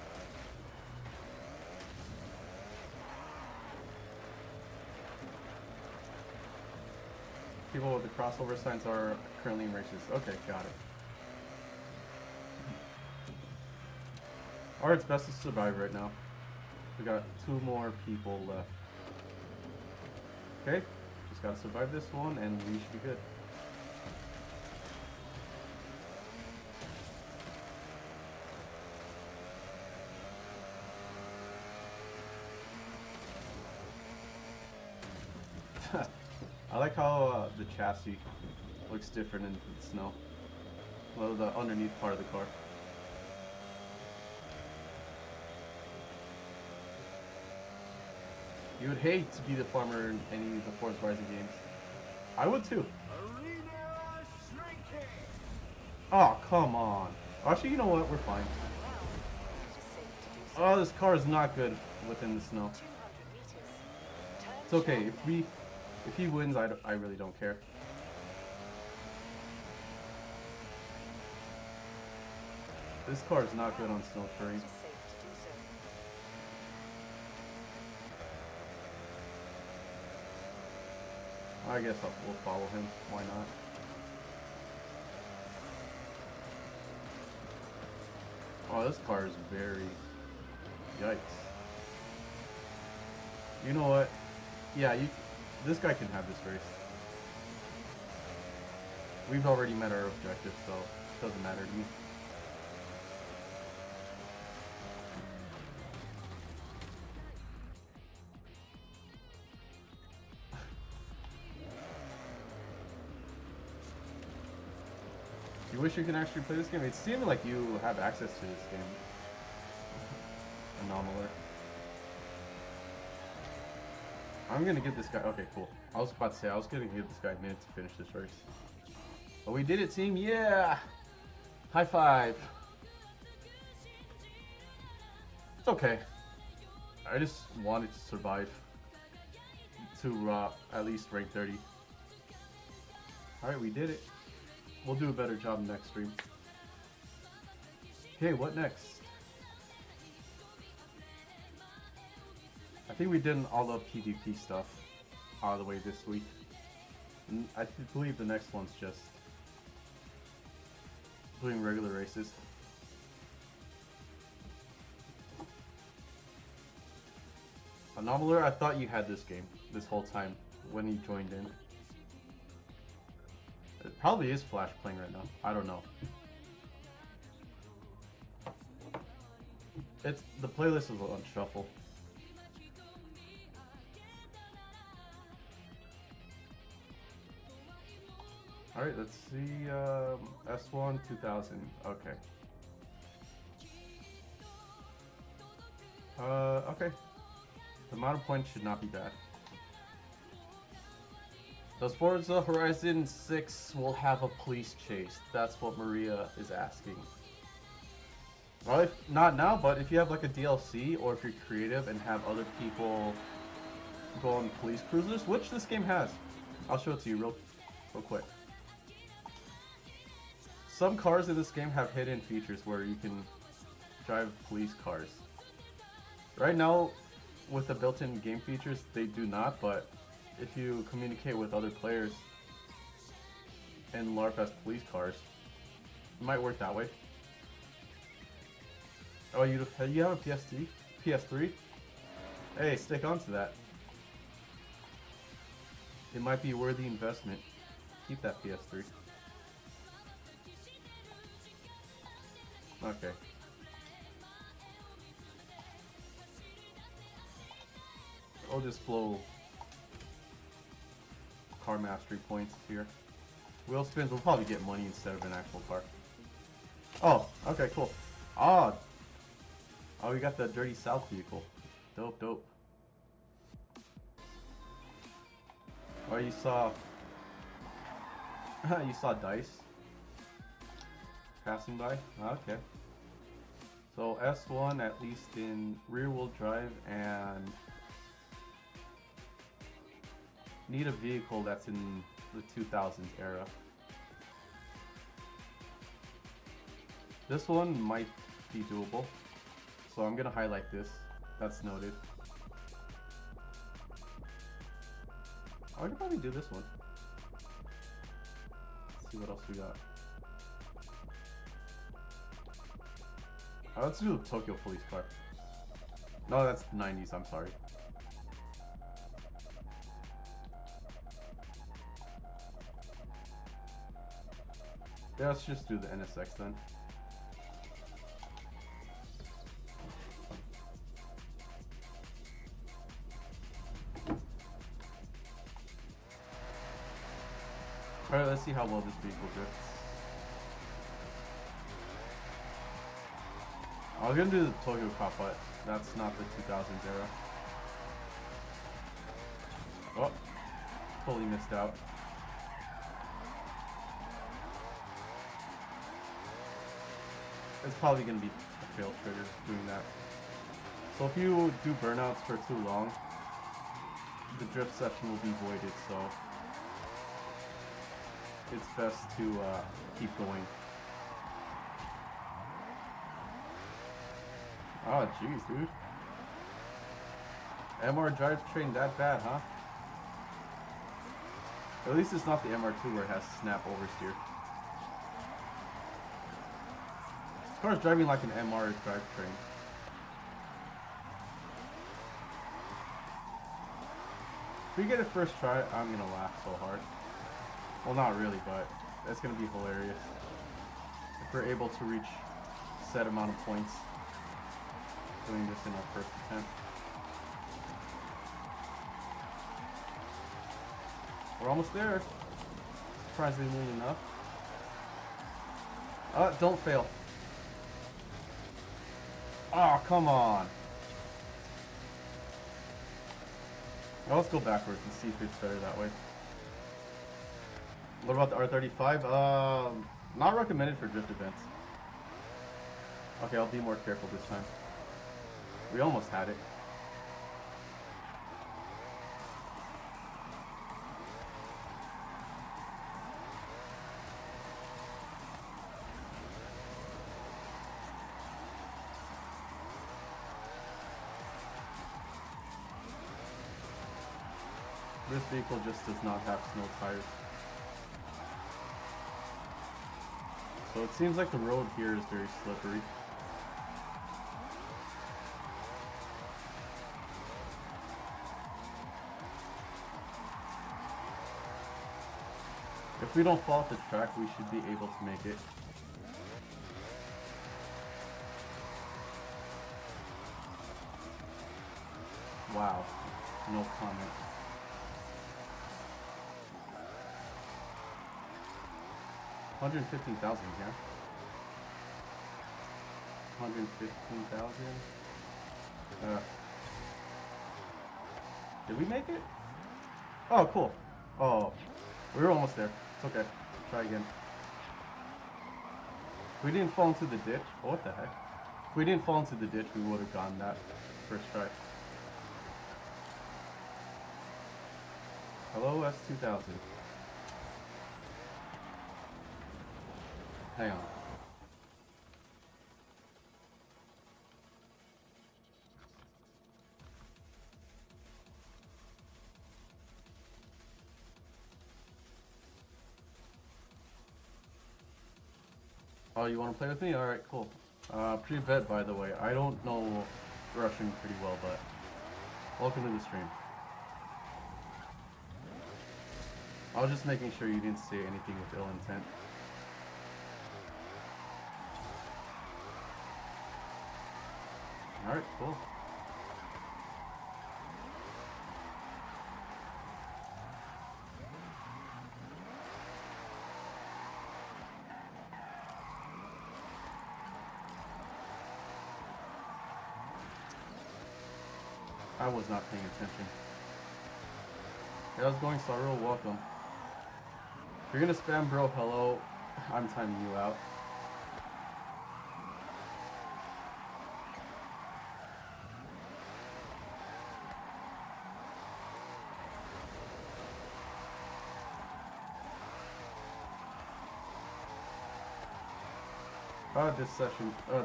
People with the crossover signs are currently in races. Okay, got it. Alright, it's best to survive right now. We got 2 more people left. Okay, just gotta survive this one and we should be good. I like how the chassis looks different in the snow. Well, the underneath part of the car. You would hate to be the farmer in any of the Forza Horizon games. I would too. Arena shrinking. Oh, come on. Actually, you know what? We're fine. Oh, this car is not good within the snow. It's okay. If he wins, I really don't care. This car is not good on snow terrain. I guess we'll follow him. Why not? Oh, this car is very... Yikes. You know what? Yeah, this guy can have this race. We've already met our objective, so it doesn't matter to me. You wish you could actually play this game? It seemed like you have access to this game. Anomaler. I'm gonna give this guy... Okay, cool. I was about to say, I was gonna give this guy a minute to finish this race. But we did it, team! Yeah! High five! It's okay. I just wanted to survive to at least rank 30. Alright, we did it. We'll do a better job next stream. Okay, what next? I think we did all the PvP stuff out of the way this week. And I believe the next one's just doing regular races. Anomaler, I thought you had this game this whole time when you joined in. It probably is Flash playing right now. I don't know. The playlist is on shuffle. Alright, let's see, S1 2000, okay. Okay. The amount of points should not be bad. Does Forza Horizon 6 will have a police chase? That's what Maria is asking. Well, if not now, but if you have like a DLC, or if you're creative and have other people go on police cruisers, which this game has. I'll show it to you real quick. Some cars in this game have hidden features where you can drive police cars. Right now, with the built-in game features, they do not, but if you communicate with other players and LARP as police cars, it might work that way. Oh, you have a PS3? PS3? Hey, stick onto that. It might be a worthy investment. Keep that PS3. Okay. I'll just blow car mastery points here. Wheel spins, we'll probably get money instead of an actual car. Oh, okay, cool. Ah! Oh, we got the Dirty South vehicle. Dope, dope. Oh, you saw... you saw dice passing by? Okay. So S1 at least in rear wheel drive, and need a vehicle that's in the 2000s era. This one might be doable, so I'm gonna highlight this. That's noted. I could probably do this one. Let's see what else we got. Let's do the Tokyo police car. No, that's 90s, I'm sorry. Yeah, let's just do the NSX then. Alright, let's see how well this vehicle drifts. I was gonna do the Tokyo Cop, but that's not the 2000s era. Oh, totally missed out. It's probably gonna be a fail trigger doing that. So if you do burnouts for too long, the drift session will be voided, so it's best to keep going. Oh jeez, dude. MR drivetrain that bad, huh? At least it's not the MR2 where it has snap oversteer. This car's driving like an MR drivetrain. If we get it first try, I'm gonna laugh so hard. Well, not really, but that's gonna be hilarious. If we're able to reach a set amount of points doing this in our first attempt. We're almost there. Surprisingly enough. Don't fail. Oh, come on. Well, let's go backwards and see if it's better that way. What about the R35? Not recommended for drift events. Okay, I'll be more careful this time. We almost had it. This vehicle just does not have snow tires. So it seems like the road here is very slippery. If we don't fall off the track, we should be able to make it. Wow. No comment. $115,000 here. 115,000. Did we make it? Oh, cool. Oh, we were almost there. It's okay. Try again. If we didn't fall into the ditch. Oh, what the heck? If we didn't fall into the ditch, we would have gotten that first try. Hello, S2000. Hang on. Oh, you want to play with me? Alright, cool. Pre-vet, by the way. I don't know Russian pretty well, but welcome to the stream. I was just making sure you didn't say anything with ill intent. Alright, cool. I was not paying attention. Hey, how's it going, Starro? Welcome. If you're gonna spam bro hello, I'm timing you out.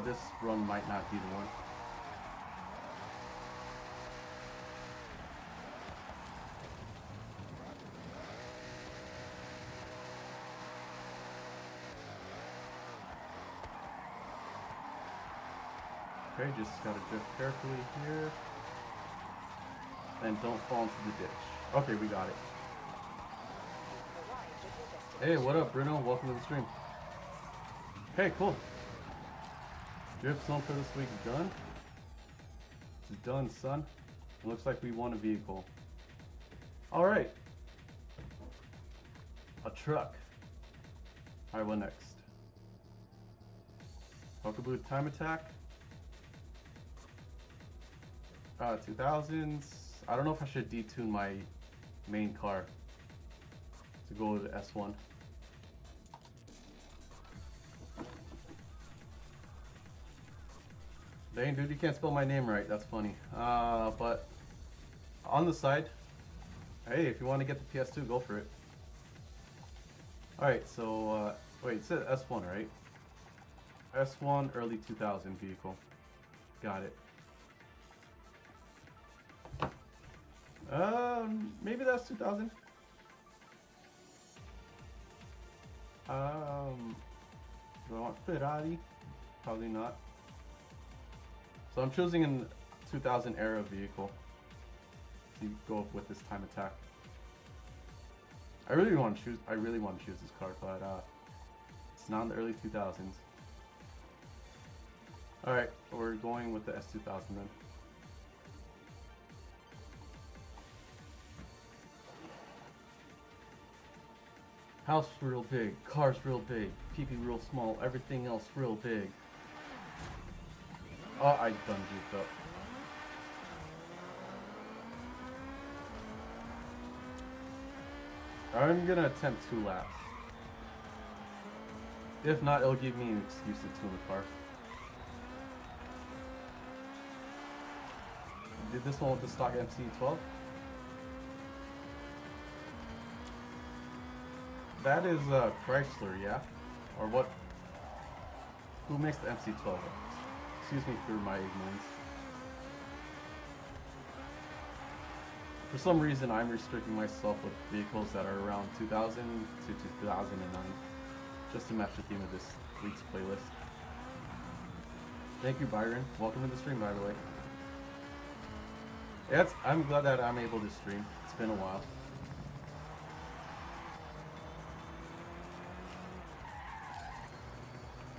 This run might not be the one. Okay, just gotta drift carefully here. And don't fall into the ditch. Okay, we got it. Hey, what up, Bruno? Welcome to the stream. Hey, cool. Drift zone for this week done. It's done, son. It looks like we won a vehicle. Alright. A truck. Alright, what next? Hokubu time attack. 2000s. I don't know if I should detune my main car to go with the S1. Dang, dude, you can't spell my name right. That's funny. But on the side, hey, if you want to get the PS2, go for it. Alright, so, wait, it said S1, right? S1 early 2000 vehicle. Got it. Maybe that's 2000. Do I want Ferrari? Probably not. So I'm choosing a 2000 era vehicle to go with this time attack. I really want to choose this car, but it's not in the early 2000s. All right, we're going with the S2000 then. House real big, cars real big, PP real small, everything else real big. Oh, I done juked up. I'm gonna attempt 2 laps. If not, it'll give me an excuse to tune the car. Did this one with the stock MC12? That is Chrysler, yeah? Or what? Who makes the MC12? Excuse me for my ignorance. For some reason, I'm restricting myself with vehicles that are around 2000 to 2009, just to match the theme of this week's playlist. Thank you, Byron. Welcome to the stream, by the way. Yeah, I'm glad that I'm able to stream. It's been a while.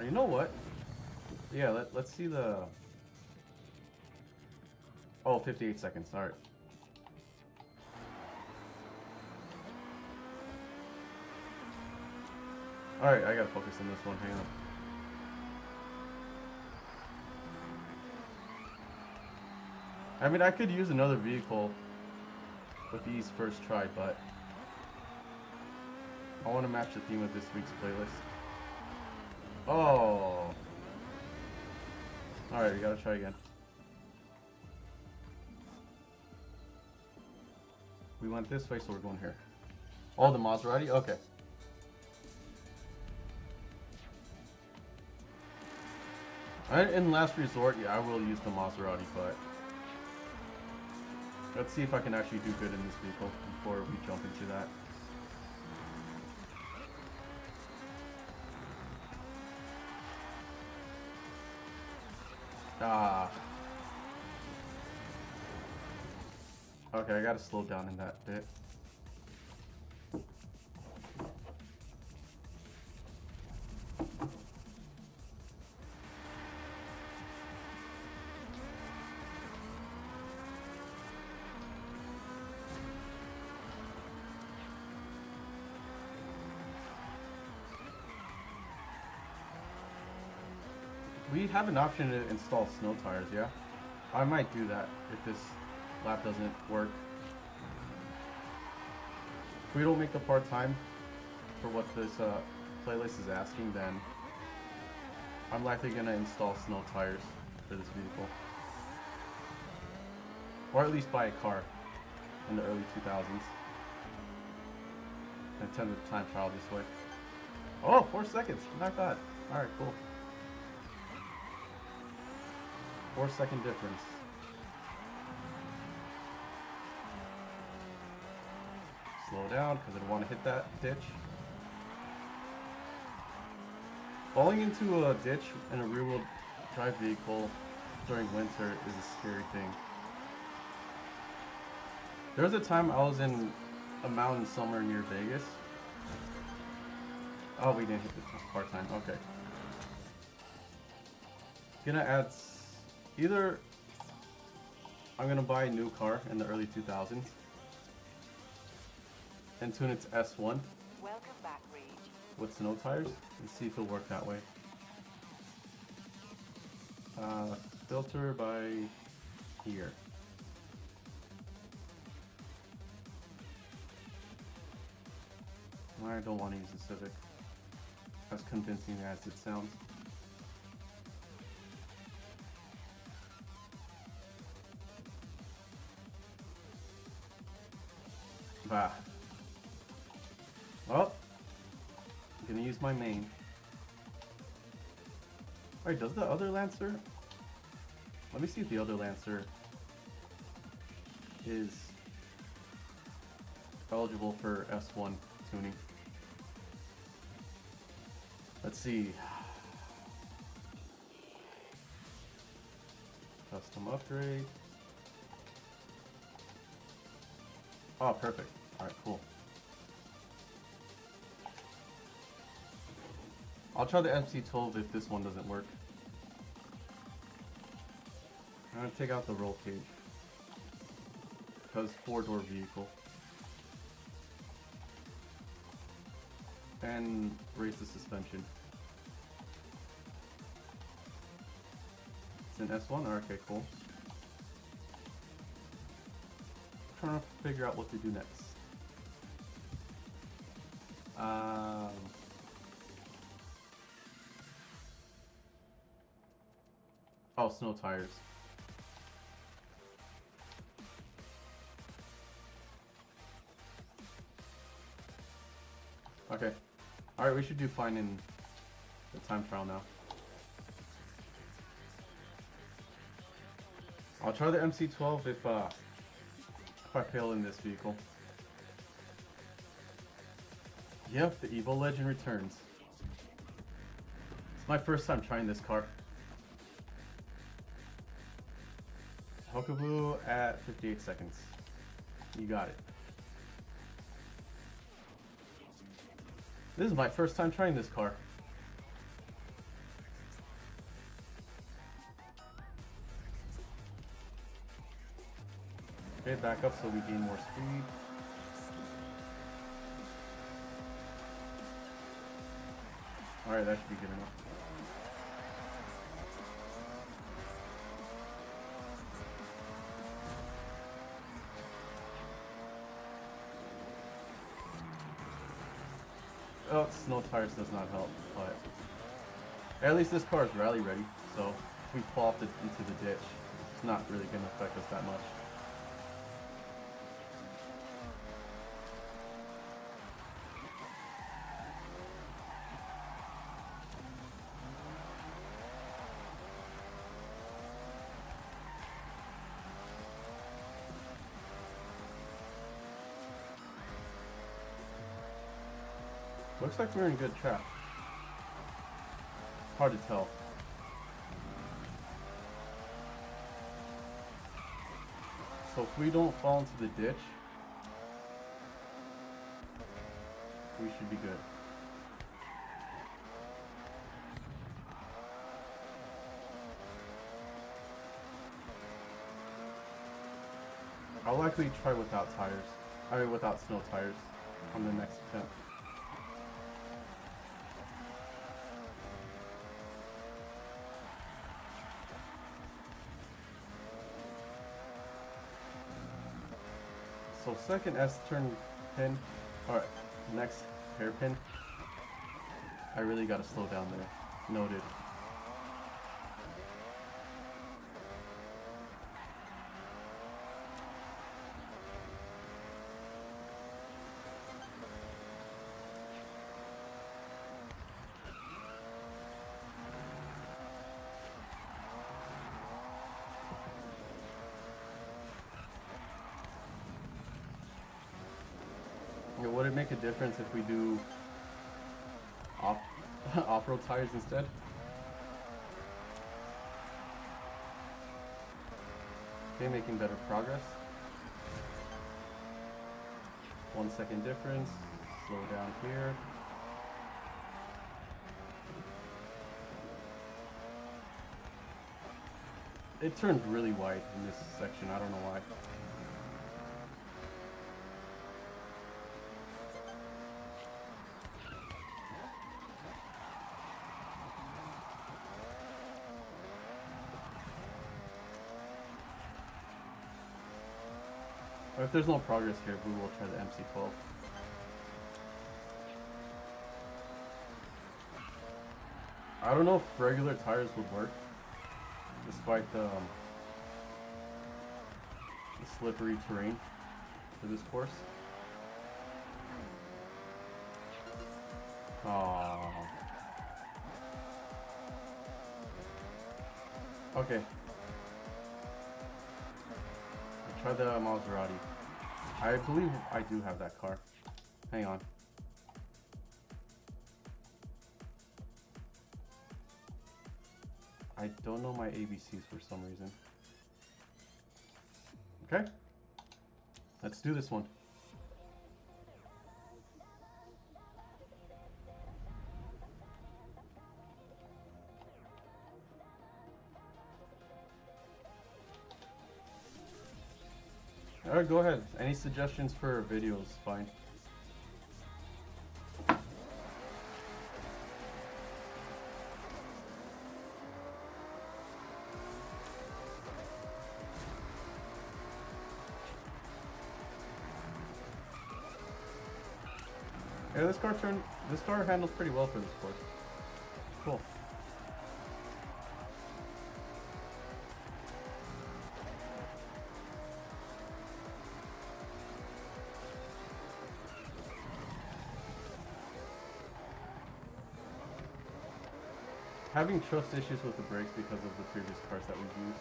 You know what? Yeah, let's see the... Oh, 58 seconds. Alright. Alright, I gotta focus on this one. Hang on. I mean, I could use another vehicle with these first try, but I want to match the theme of this week's playlist. Oh. Alright, we gotta try again. We went this way, so we're going here. Oh, the Maserati? Okay. In last resort, yeah, I will use the Maserati, but let's see if I can actually do good in this vehicle before we jump into that. Ah. Okay, I gotta slow down in that bit. We have an option to install snow tires, yeah? I might do that if this lap doesn't work. If we don't make the part-time for what this playlist is asking, then I'm likely going to install snow tires for this vehicle. Or at least buy a car in the early 2000s. And attend the time trial this way. Oh, 4 seconds. Not bad. Alright, cool. 4-second difference. Slow down because I don't want to hit that ditch. Falling into a ditch in a rear-wheel drive vehicle during winter is a scary thing. There was a time I was in a mountain somewhere near Vegas. Oh, we didn't hit the part-time. Okay. Gonna add either I'm gonna buy a new car in the early 2000s and tune it to S1 Welcome back, Reiji. with snow tires and see if it'll work that way. Filter by here. I don't want to use the Civic. As convincing as it sounds. Bah. Well, I'm gonna use my main. Alright, does the other Lancer? Let me see if the other Lancer is eligible for S1 tuning. Let's see. Custom upgrade. Oh, perfect. Alright, cool. I'll try the MC12 if this one doesn't work. I'm gonna take out the roll cage. Because 4-door vehicle. And raise the suspension. It's an S1? Okay, cool. I'm trying to figure out what to do next. Oh, snow tires. Okay. Alright, we should do fine in the time trial now. I'll try the MC12 if I fail in this vehicle. Yep, the Evo Legend returns. It's my first time trying this car. Hokubu at 58 seconds. You got it. This is my first time trying this car. Okay, back up so we gain more speed. Alright, that should be good enough. Oh, snow tires does not help, but at least this car is rally ready, so if we fall off into the ditch, it's not really going to affect us that much. Looks like we're in good track. Hard to tell. So if we don't fall into the ditch, we should be good. I'll likely try without tires. I mean without snow tires on the next attempt. So second S turn pin Alright, next hairpin. I really gotta slow down there. Noted. Would it make a difference if we do off-road tires instead? Okay, making better progress. 1 second difference. Slow down here. It turned really wide in this section. I don't know why. Or if there's no progress here, we will try the MC12. I don't know if regular tires would work, despite the slippery terrain for this course. Aww. Okay. Try the Maserati. I believe I do have that car. Hang on. I don't know my ABCs for some reason. Okay. Let's do this one. Alright, go ahead. Any suggestions for videos? Fine. Yeah, this car handles pretty well for this course. Cool. Having trust issues with the brakes because of the previous cars that we've used.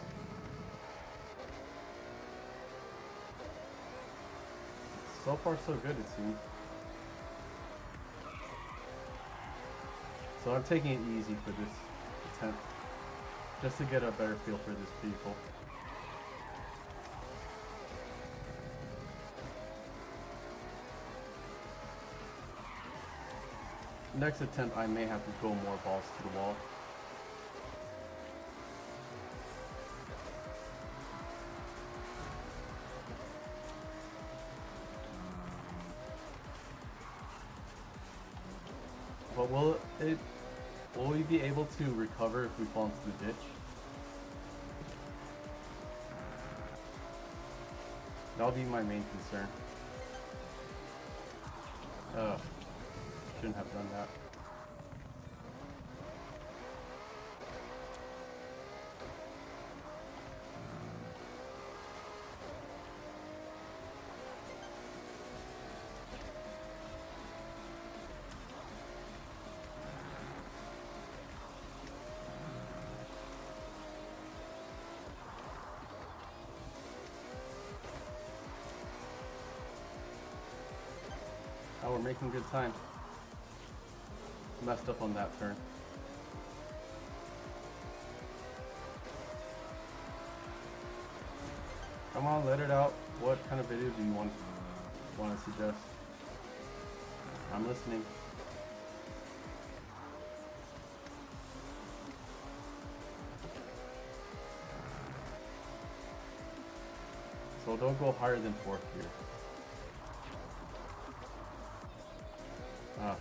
So far so good, it seems. So I'm taking it easy for this attempt, just to get a better feel for this vehicle. Next attempt, I may have to go more balls to the wall. But will we be able to recover if we fall into the ditch? That'll be my main concern. Shouldn't have done that. Oh, we're making good time. Messed up on that turn. Come on, let it out. What kind of video do you want to suggest? I'm listening. So don't go higher than 4th gear. Ah.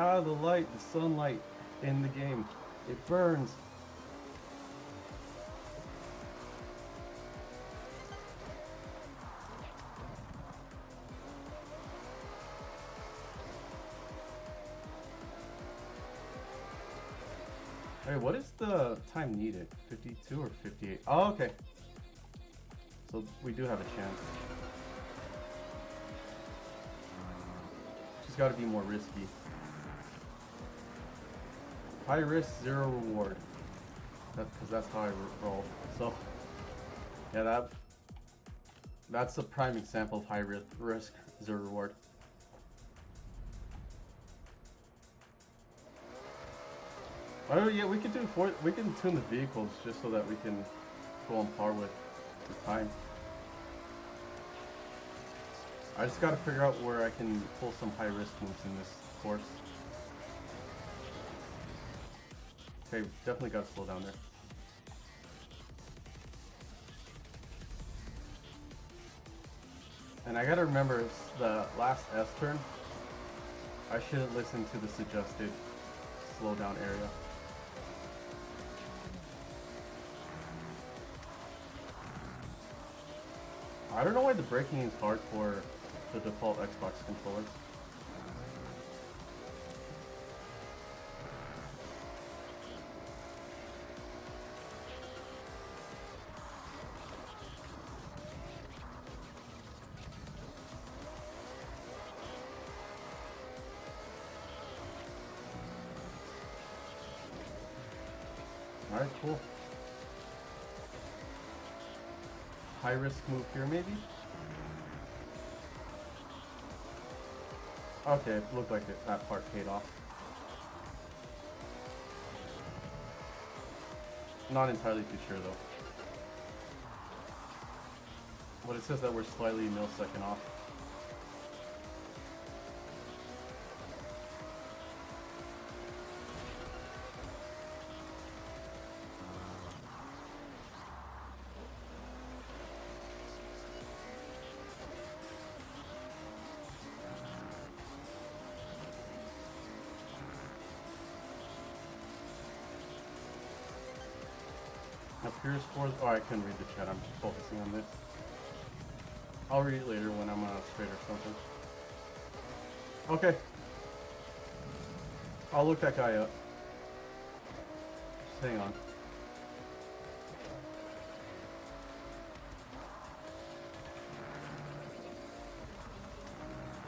Ah, the light, the sunlight in the game. It burns. Hey, what is the time needed? 52 or 58? Oh, okay. So we do have a chance. Just gotta be more risky. High risk, zero reward. Because that's how I roll. So, yeah, that's a prime example of high risk, zero reward. Oh yeah, we can tune the vehicles just so that we can go on par with the time. I just gotta figure out where I can pull some high risk moves in this course. Okay, definitely gotta slow down there. And I gotta remember the last S turn, I shouldn't listen to the suggested slow down area. I don't know why the braking is hard for the default Xbox controller. Alright, cool. High risk move here, maybe? Okay, it looked like that part paid off. Not entirely too sure though. But it says that we're slightly millisecond off. Appears for. Oh, I couldn't read the chat. I'm focusing on this. I'll read it later when I'm straight or something. Okay. I'll look that guy up. Just hang on.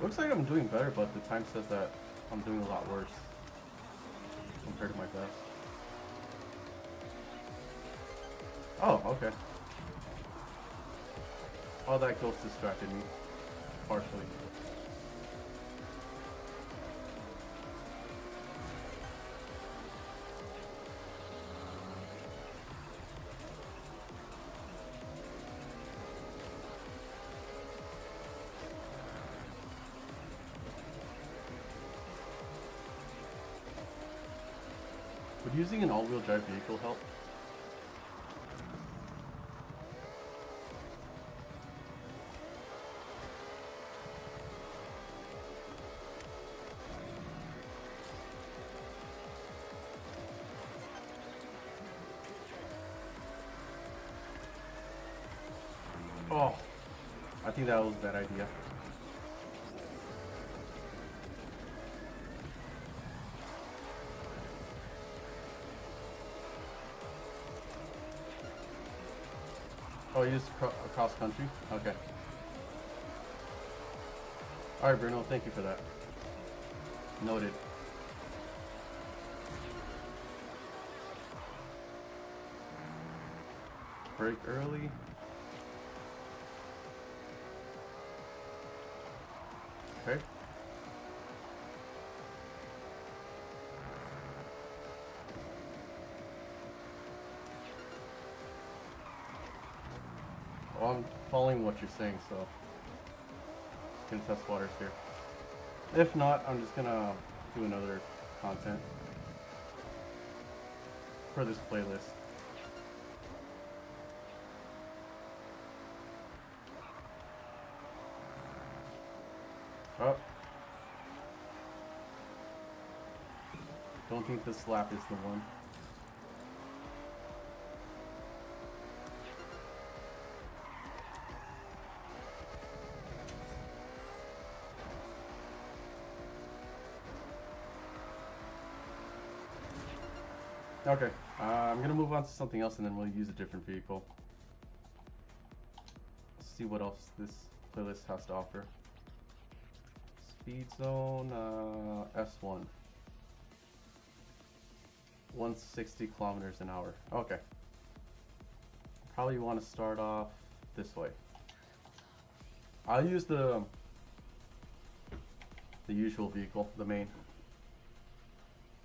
Looks like I'm doing better, but the time says that I'm doing a lot worse compared to my best. Oh, okay. Oh, that ghost distracted me. Partially. Would using an all-wheel drive vehicle help? Oh, I think that was a bad idea. Oh, you used cross country? Okay. Alright, Bruno, thank you for that. Noted. Brake early. Okay. Well, I'm following what you're saying, so can test waters here. If not, I'm just gonna do another content for this playlist. Oh. Don't think this lap is the one. Okay, I'm gonna move on to something else and then we'll use a different vehicle. Let's see what else this playlist has to offer. Speed zone, S1. 160 kilometers an hour. Okay. Probably want to start off this way. I'll use the usual vehicle, the main,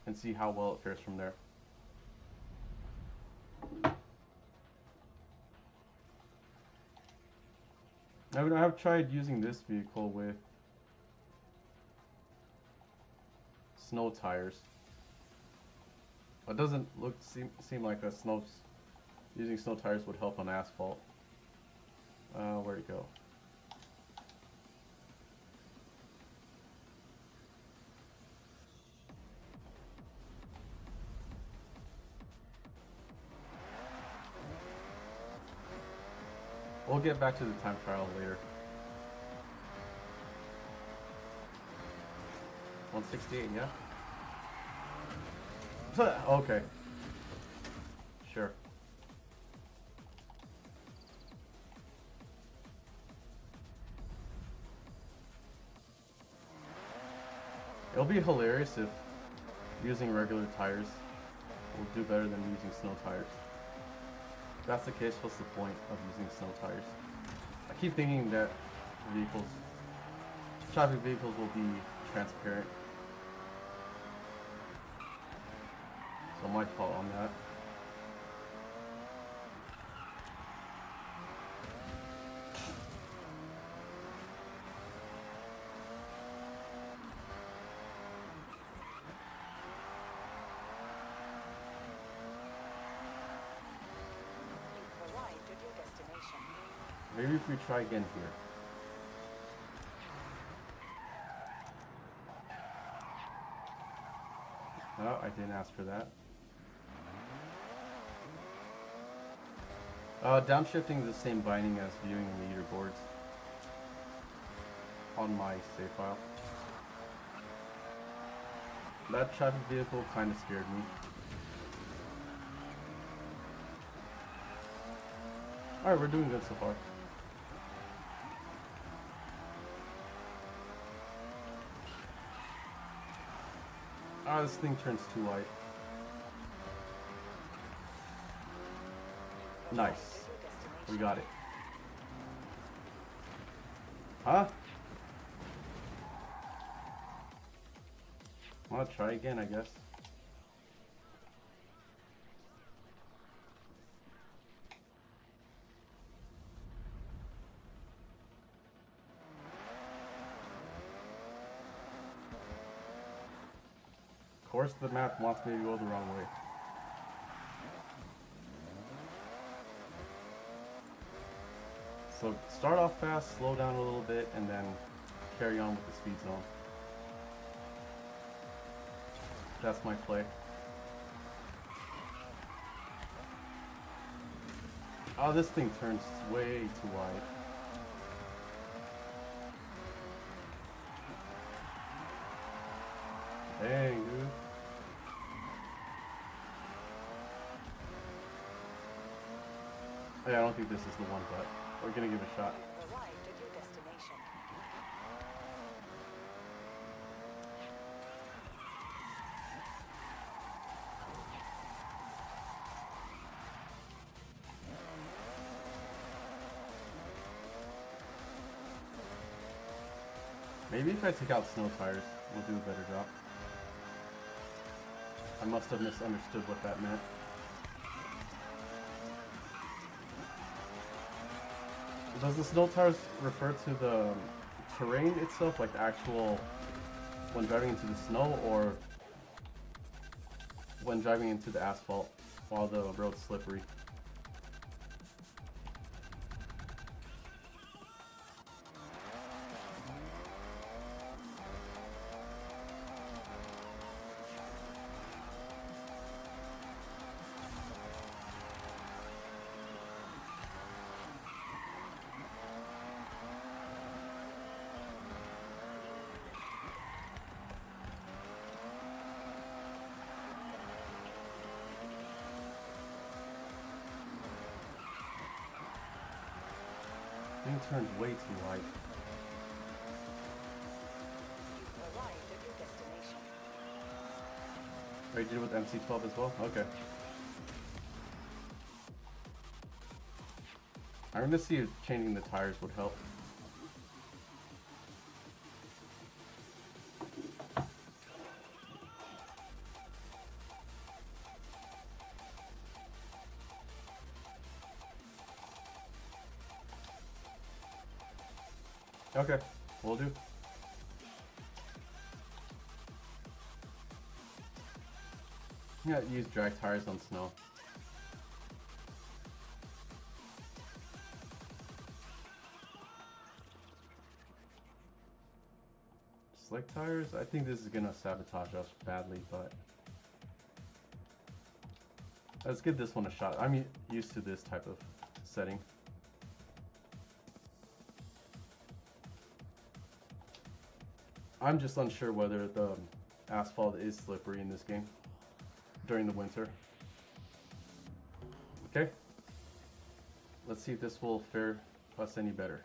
and see how well it fares from there. I have tried using this vehicle with snow tires. It doesn't seem like using snow tires would help on asphalt. Where'd it go? We'll get back to the time trial later. 168, yeah? Okay. Sure. It'll be hilarious if using regular tires will do better than using snow tires. If that's the case, what's the point of using snow tires? I keep thinking that traffic vehicles will be transparent. So my fault on that. Arrived at your destination. Maybe if we try again here. No, I didn't ask for that. Downshifting is the same binding as viewing leaderboards on my save file. That traffic vehicle kind of scared me. Alright, we're doing good so far. Ah, this thing turns too light. Nice. We got it. Huh? I'll try again, I guess. Of course the map wants me to go the wrong way. So start off fast, slow down a little bit, and then carry on with the speed zone. That's my play. Oh, this thing turns way too wide. Dang, dude. Yeah, I don't think this is the one, but we're gonna give it a shot. Arrived at your destination. Maybe if I take out snow tires, we'll do a better job. I must have misunderstood what that meant. Does the snow tires refer to the terrain itself, like the actual when driving into the snow, or when driving into the asphalt while the road's slippery? Thing turns way too wide. You've arrived at your destination. Are you did it with MC12 as well? Okay. I'm gonna see if changing the tires would help. Okay, will do. Yeah, use drag tires on snow. Slick tires? I think this is gonna sabotage us badly, but let's give this one a shot. I'm used to this type of setting. I'm just unsure whether the asphalt is slippery in this game during the winter. Okay. Let's see if this will fare us any better.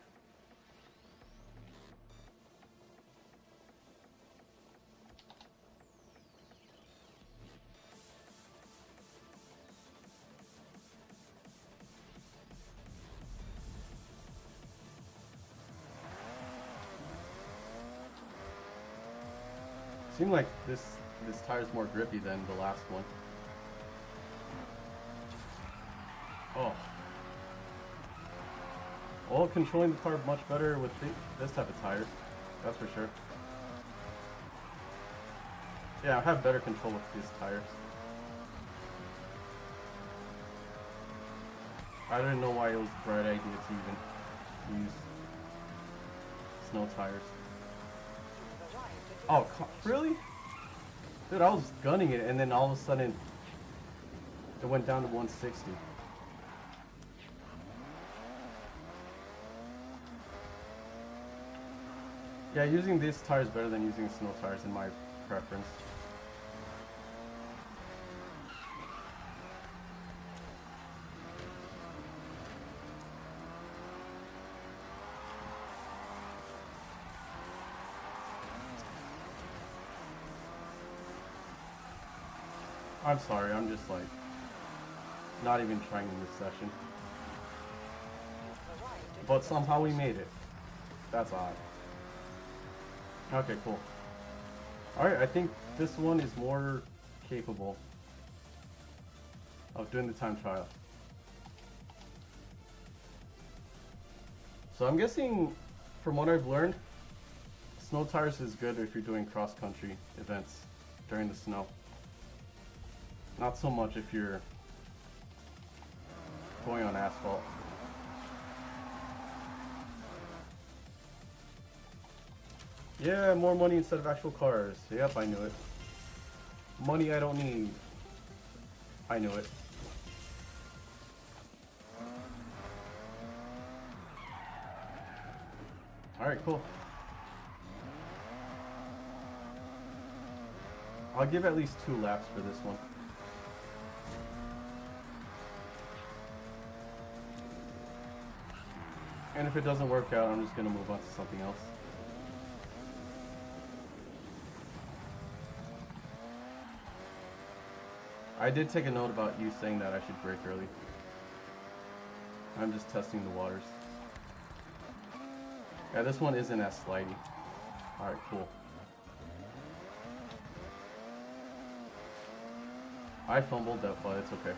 Seems like this tire's more grippy than the last one. Oh. Well, controlling the car much better with this type of tire. That's for sure. Yeah, I have better control with these tires. I didn't know why it was a bright idea to even use snow tires. Oh, really? Dude, I was gunning it and then all of a sudden it went down to 160. Yeah, using these tires better than using snow tires in my preference. I'm sorry, I'm just like not even trying in this session. But somehow we made it. That's odd. Okay, cool. Alright, I think this one is more capable of doing the time trial. So I'm guessing, from what I've learned, snow tires is good if you're doing cross-country events during the snow. Not so much if you're going on asphalt. Yeah, more money instead of actual cars. Yep, I knew it. Money I don't need. I knew it. Alright, cool. I'll give at least 2 laps for this one. And if it doesn't work out, I'm just gonna move on to something else. I did take a note about you saying that I should brake early. I'm just testing the waters. Yeah, this one isn't as slidey. Alright, cool. I fumbled that, but it's okay.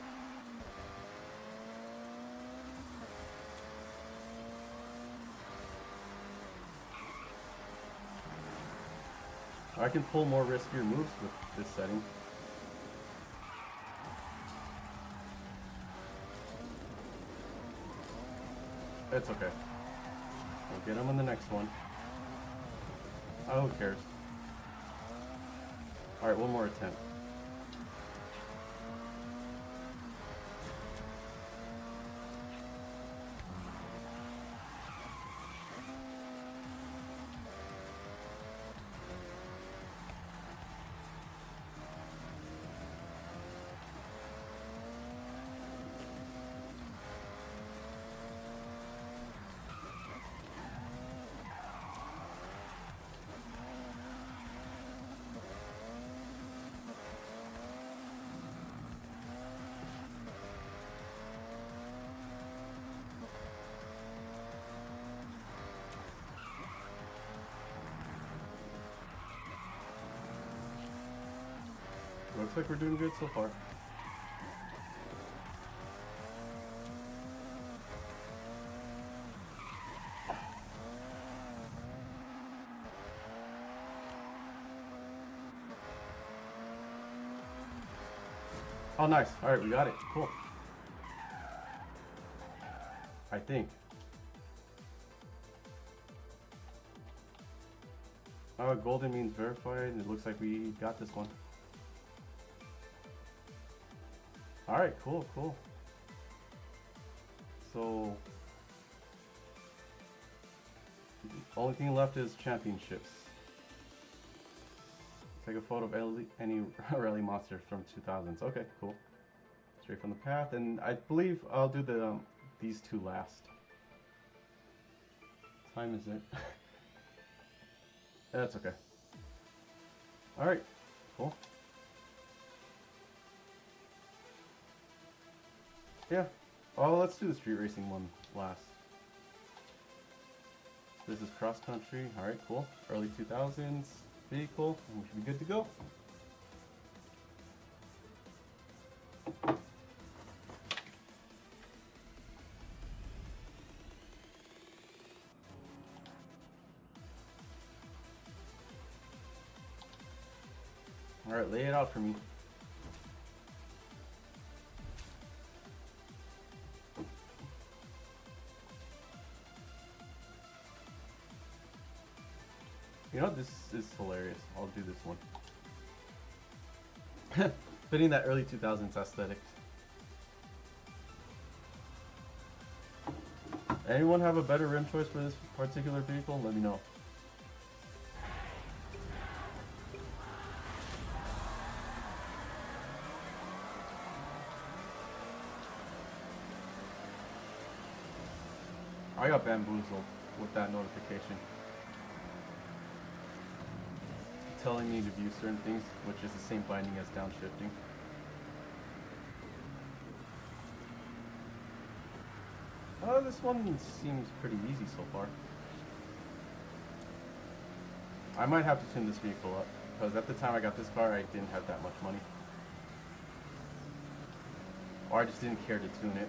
I can pull more riskier moves with this setting. It's okay. We'll get him on the next one. Oh, who cares? Alright, one more attempt. looks like we're doing good so far. Oh, nice. Alright, we got it. Cool. I think. Golden means verified. It looks like we got this one. Alright, cool, cool. So, the only thing left is championships. Take a photo of any rally monster from 2000s. Okay, cool. Straight from the path, and I believe I'll do the these two last. What time is it? That's okay. Alright, cool. Yeah. Oh, let's do the street racing one last. This is cross country. Alright, cool. Early 2000s vehicle. And we should be good to go. Alright, lay it out for me. You know, this is hilarious. I'll do this one. Fitting that early 2000s aesthetic. Anyone have a better rim choice for this particular vehicle? Let me know. I got bamboozled with that notification. Telling me to view certain things, which is the same binding as downshifting. This one seems pretty easy so far. I might have to tune this vehicle up, because at the time I got this car, I didn't have that much money. Or I just didn't care to tune it.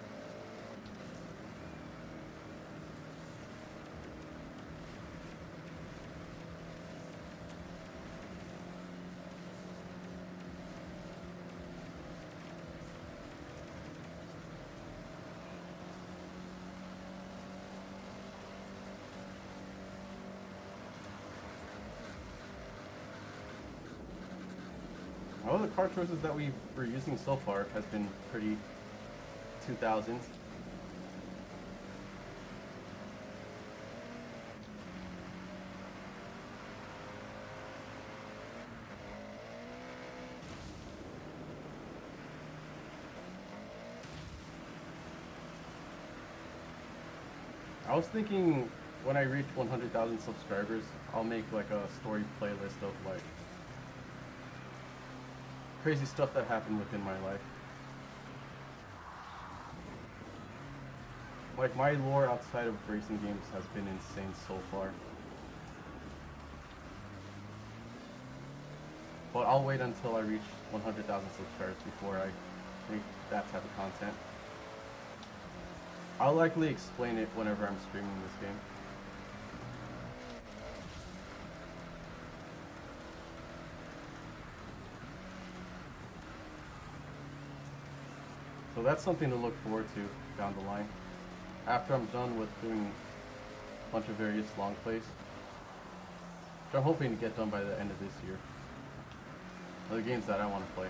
All the car choices that we were using so far has been pretty 2000s. I was thinking when I reach 100,000 subscribers, I'll make like a story playlist of like crazy stuff that happened within my life. Like, my lore outside of racing games has been insane so far. But I'll wait until I reach 100,000 subscribers before I make that type of content. I'll likely explain it whenever I'm streaming this game. So that's something to look forward to down the line. After I'm done with doing a bunch of various long plays, which I'm hoping to get done by the end of this year. Other games that I want to play.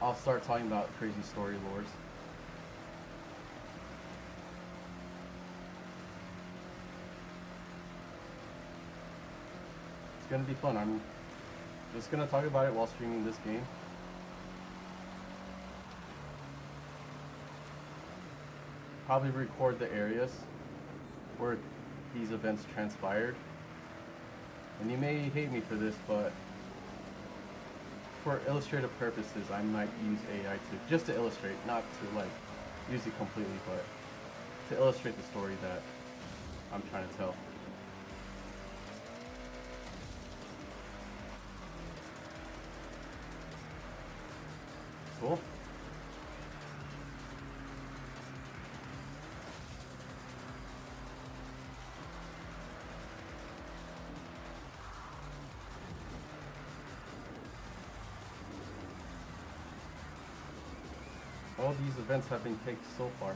I'll start talking about crazy story lores. It's gonna be fun. I'm just gonna talk about it while streaming this game. Probably record the areas where these events transpired. And you may hate me for this, but for illustrative purposes, I might use AI just to illustrate, not to like use it completely, but to illustrate the story that I'm trying to tell. Cool. All these events have been caked so far.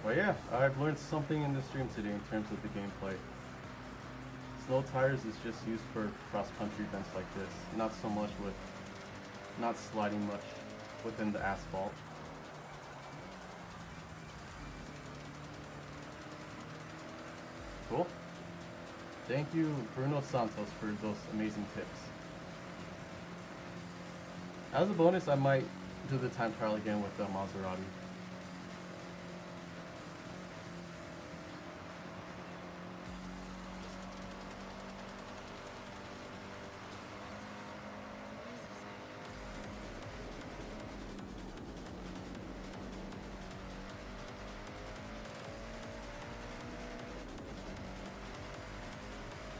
But yeah, I've learned something in this stream today in terms of the gameplay. Snow tires is just used for cross-country events like this, not so much with, not sliding much within the asphalt. Cool. Thank you, Bruno Santos, for those amazing tips. As a bonus, I might do the time trial again with the Maserati.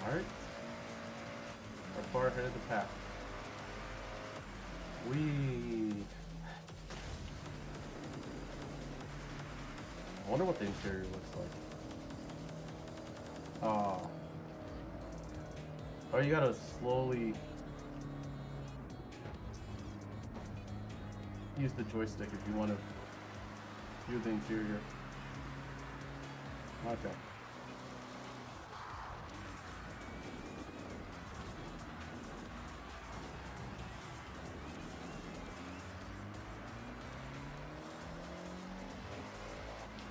Alright. We're far ahead of the pack. I wonder what the interior looks like. Oh, you gotta slowly use the joystick if you want to view the interior. Okay.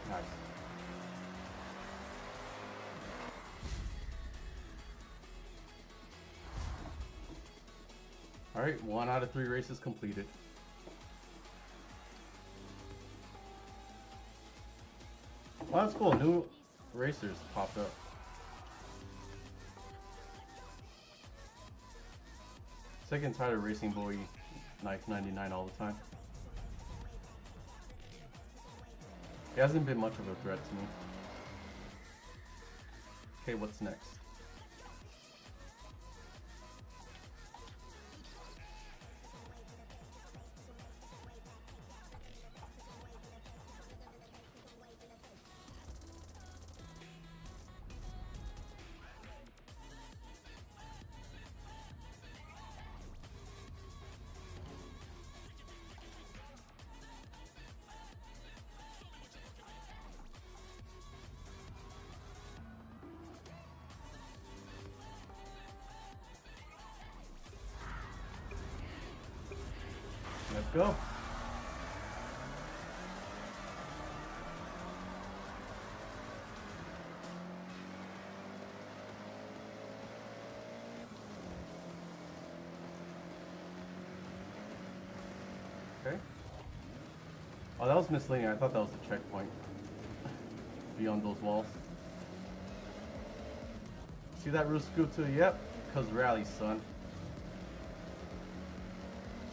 Nice. Alright, 1 out of 3 races completed. Well, that's cool. New racers popped up. Sick and tired of Racing Boy Knife 99 all the time. He hasn't been much of a threat to me. Okay, what's next? Let's go. Okay. Oh, that was misleading. I thought that was a checkpoint. Beyond those walls. See that roof scoop too? Yep. Cause rally, son.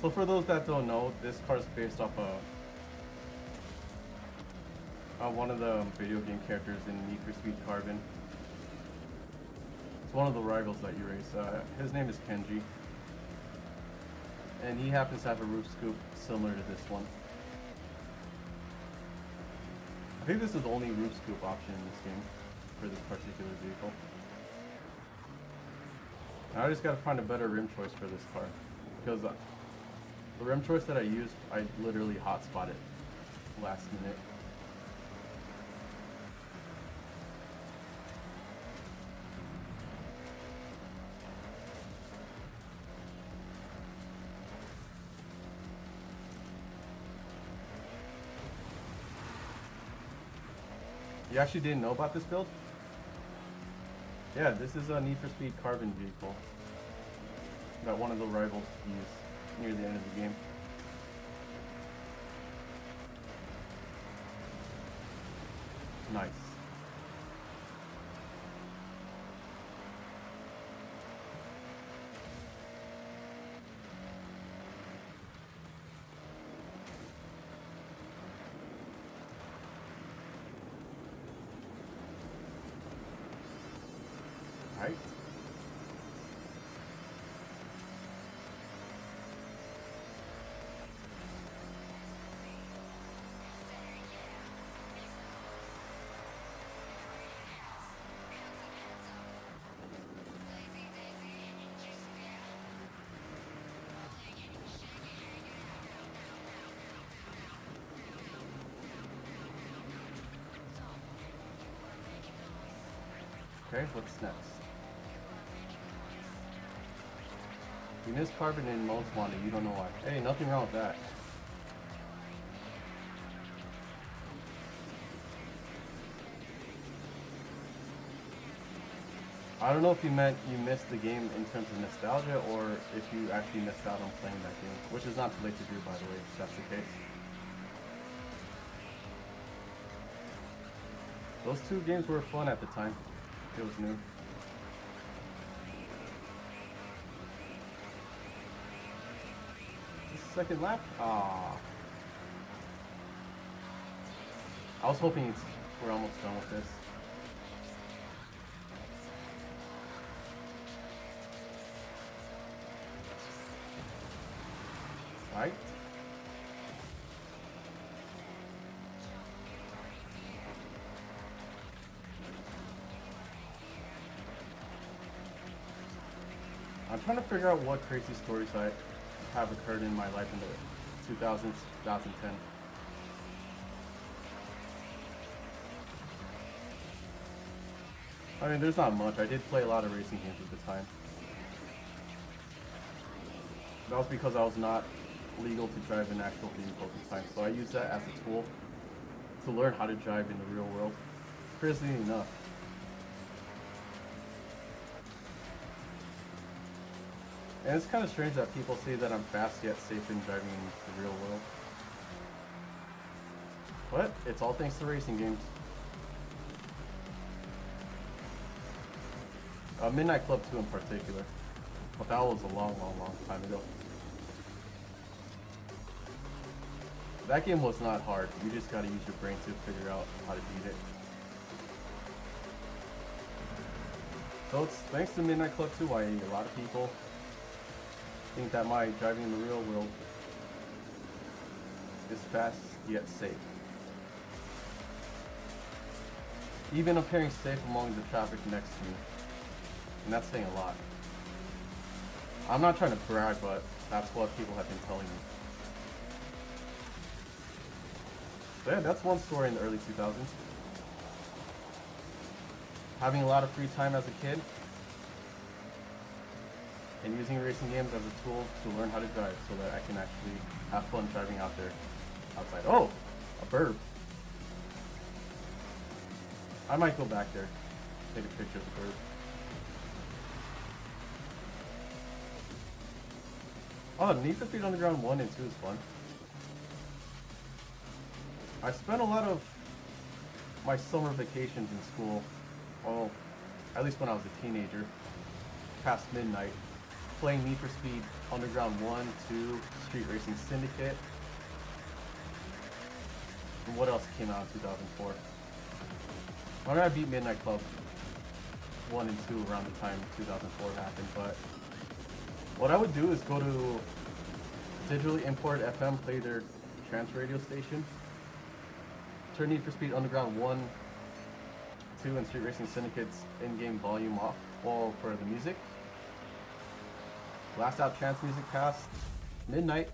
So for those that don't know, this car is based off one of the video game characters in Need for Speed Carbon. It's one of the rivals that you race. His name is Kenji. And he happens to have a roof scoop similar to this one. I think this is the only roof scoop option in this game for this particular vehicle. Now I just gotta find a better rim choice for this car. Because the rim choice that I used, I literally hotspotted last minute. You actually didn't know about this build? Yeah, this is a Need for Speed Carbon vehicle that one of the rivals used near the end of the game. Nice. Okay, what's next? You miss carbon in most wanted, you don't know why. Hey, nothing wrong with that. I don't know if you meant you missed the game in terms of nostalgia or if you actually missed out on playing that game, which is not too late to do, by the way, if that's the case. Those two games were fun at the time. It was new. Second lap? Ah. I was hoping we're almost done with this. Right? I'm trying to figure out what crazy stories I have occurred in my life in the 2000s, 2010. I mean, there's not much. I did play a lot of racing games at the time. That was because I was not legal to drive an actual vehicle at the time, so I used that as a tool to learn how to drive in the real world. Crazy enough. And it's kind of strange that people say that I'm fast yet safe in driving in the real world. But it's all thanks to racing games. Midnight Club 2 in particular. But that was a long time ago. That game was not hard. You just gotta use your brain to figure out how to beat it. So it's thanks to Midnight Club 2 why a lot of people think that my driving in the real world is fast yet safe. Even appearing safe among the traffic next to me. And that's saying a lot. I'm not trying to brag, but that's what people have been telling me. So yeah, that's one story in the early 2000s. Having a lot of free time as a kid and using racing games as a tool to learn how to drive so that I can actually have fun driving out there outside. Oh, a bird. I might go back there, take a picture of the bird. Oh, Need for Speed Underground 1 and 2 is fun. I spent a lot of my summer vacations in school, well, at least when I was a teenager, past midnight, playing Need for Speed Underground 1, 2, Street Racing Syndicate, and what else came out in 2004? I mean, I beat Midnight Club 1 and 2 around the time 2004 happened, but what I would do is go to digitally import FM, play their trance radio station, turn Need for Speed Underground 1, 2, and Street Racing Syndicate's in-game volume off, all for the music. Blast out trance music past midnight,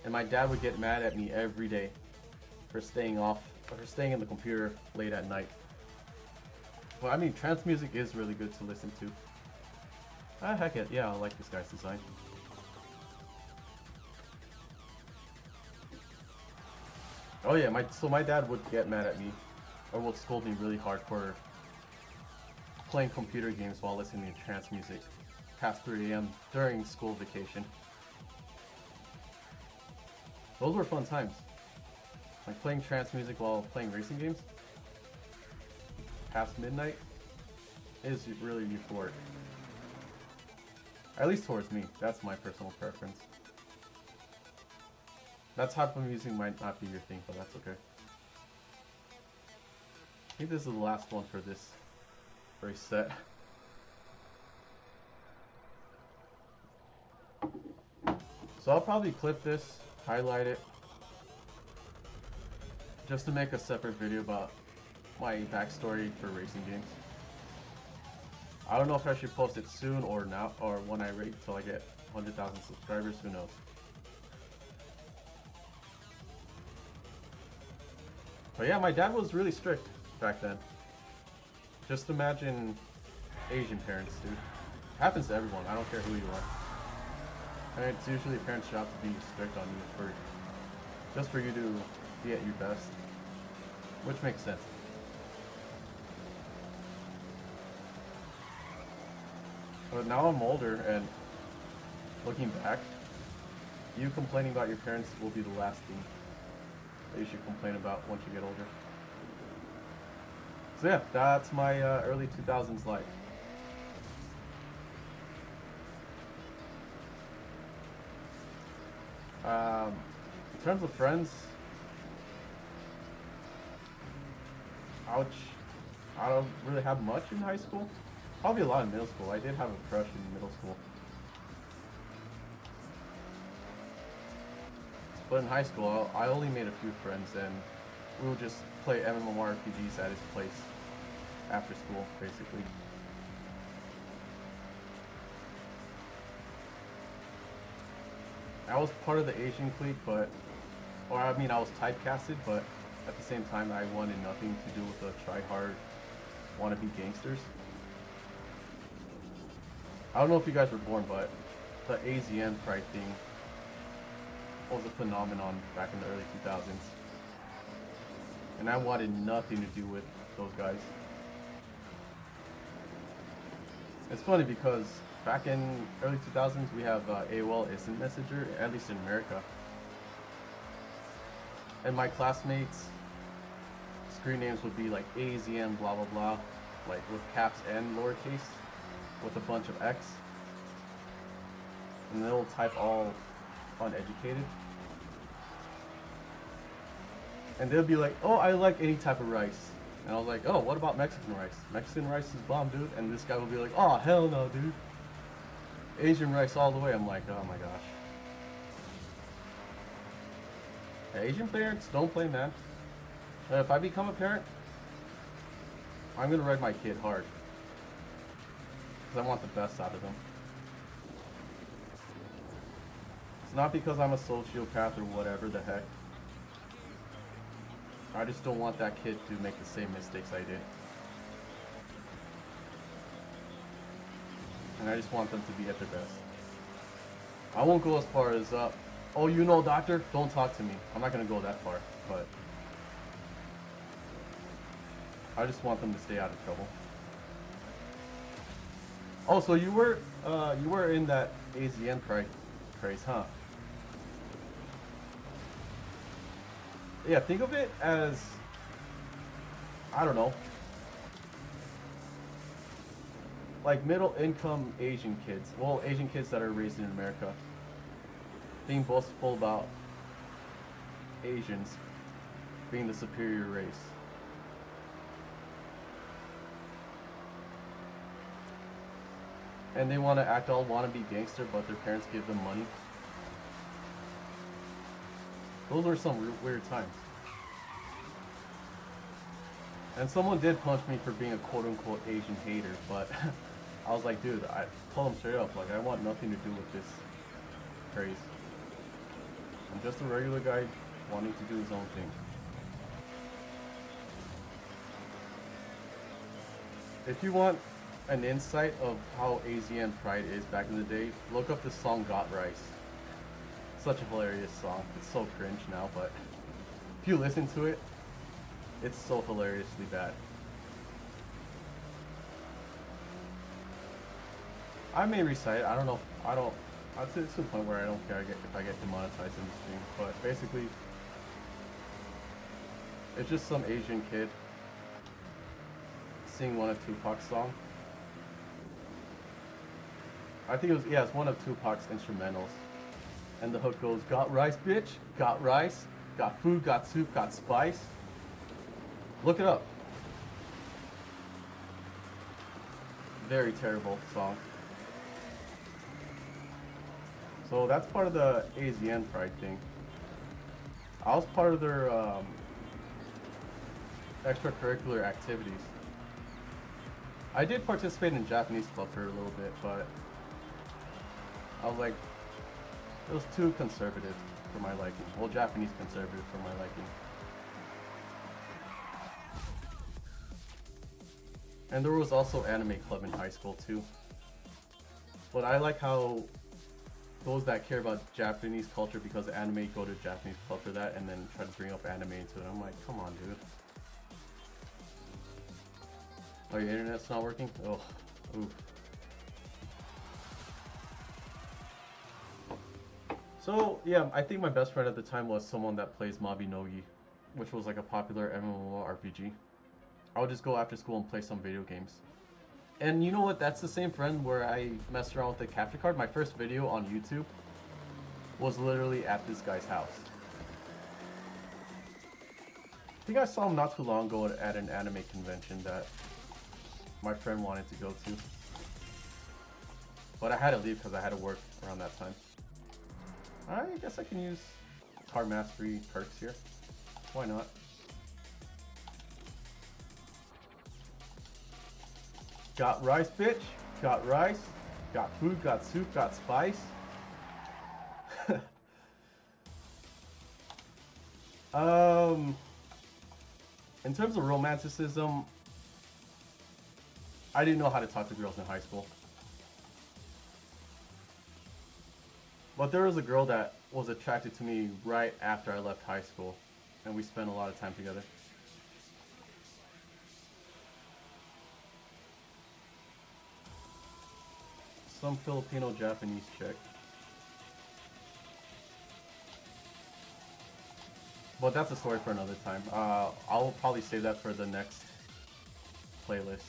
and my dad would get mad at me every day for staying in the computer late at night. Well, I mean, trance music is really good to listen to. Ah, heck it, yeah, I like this guy's design. Oh yeah, my dad would get mad at me, or would scold me really hard for playing computer games while listening to trance music past 3 AM during school vacation. Those were fun times. Like playing trance music while playing racing games past midnight is really euphoric. At least towards me. That's my personal preference. That type of music might not be your thing, but that's okay. I think this is the last one for this race set. So I'll probably clip this, highlight it, just to make a separate video about my backstory for racing games. I don't know if I should post it soon or now, or when I wait till I get 100,000 subscribers, who knows. But yeah, my dad was really strict back then. Just imagine Asian parents, dude. Happens to everyone. I don't care who you are. And it's usually a parent's job to be strict on you for just for you to be at your best, which makes sense. But now I'm older, and looking back, you complaining about your parents will be the last thing that you should complain about once you get older. So yeah, that's my early 2000s life. In terms of friends, ouch, I don't really have much in high school. Probably a lot in middle school. I did have a crush in middle school. But in high school, I only made a few friends, and we would just play MMORPGs at his place after school, basically. I was part of the Asian clique, but, or I mean, I was typecasted, but at the same time, I wanted nothing to do with the try-hard wannabe gangsters. I don't know if you guys were born, but the AZN pride thing was a phenomenon back in the early 2000s. And I wanted nothing to do with those guys. It's funny because back in early 2000s, we have AOL Instant Messenger, at least in America. And my classmates' screen names would be like AZN blah blah blah, like with caps and lowercase, with a bunch of X. And they'll type all uneducated. And they'll be like, oh, I like any type of rice. And I was like, oh, what about Mexican rice? Mexican rice is bomb, dude. And this guy will be like, oh, hell no, dude. Asian rice all the way. I'm like, oh my gosh. Asian parents, don't play, man. If I become a parent, I'm gonna ride my kid hard. Because I want the best out of them. It's not because I'm a sociopath or whatever the heck. I just don't want that kid to make the same mistakes I did. And I just want them to be at their best. I won't go as far as, oh, you know, doctor, don't talk to me. I'm not going to go that far, but I just want them to stay out of trouble. Oh, so you were in that AZN craze, huh? Yeah, think of it as, I don't know, like middle income Asian kids, well, Asian kids that are raised in America, being boastful about Asians being the superior race. And they want to act all wannabe gangster, but their parents give them money. Those were some weird times. And someone did punch me for being a quote-unquote Asian hater, but I was like, dude, I told him straight up, like, I want nothing to do with this craze. I'm just a regular guy wanting to do his own thing. If you want an insight of how AZN pride is back in the day, look up the song Got Rice. Such a hilarious song. It's so cringe now, but if you listen to it, it's so hilariously bad. I may recite it. I don't know. It's to the point where I don't care if I get demonetized in the stream. But basically, it's just some Asian kid singing one of Tupac's songs. I think it was, yeah, it's one of Tupac's instrumentals. And the hook goes, got rice, bitch, got rice, got food, got soup, got spice. Look it up. Very terrible song. So that's part of the AZN pride thing. I was part of their extracurricular activities. I did participate in Japanese club for a little bit, but I was like, it was too conservative for my liking. Well, Japanese conservative for my liking. And there was also anime club in high school too. But I like how those that care about Japanese culture because anime go to Japanese club for that and then try to bring up anime into it. I'm like, come on, dude. Oh, your internet's not working? Oh, oof. So, yeah, I think my best friend at the time was someone that plays Mabinogi, which was like a popular MMORPG. I would just go after school and play some video games. And you know what? That's the same friend where I messed around with the capture card. My first video on YouTube was literally at this guy's house. I think I saw him not too long ago at an anime convention that my friend wanted to go to. But I had to leave because I had to work around that time. I guess I can use car mastery perks here. Why not? Got rice, bitch. Got rice. Got food, got soup, got spice. In terms of romanticism, I didn't know how to talk to girls in high school. But there was a girl that was attracted to me right after I left high school, and we spent a lot of time together. Some Filipino Japanese chick. But that's a story for another time. I'll probably save that for the next playlist.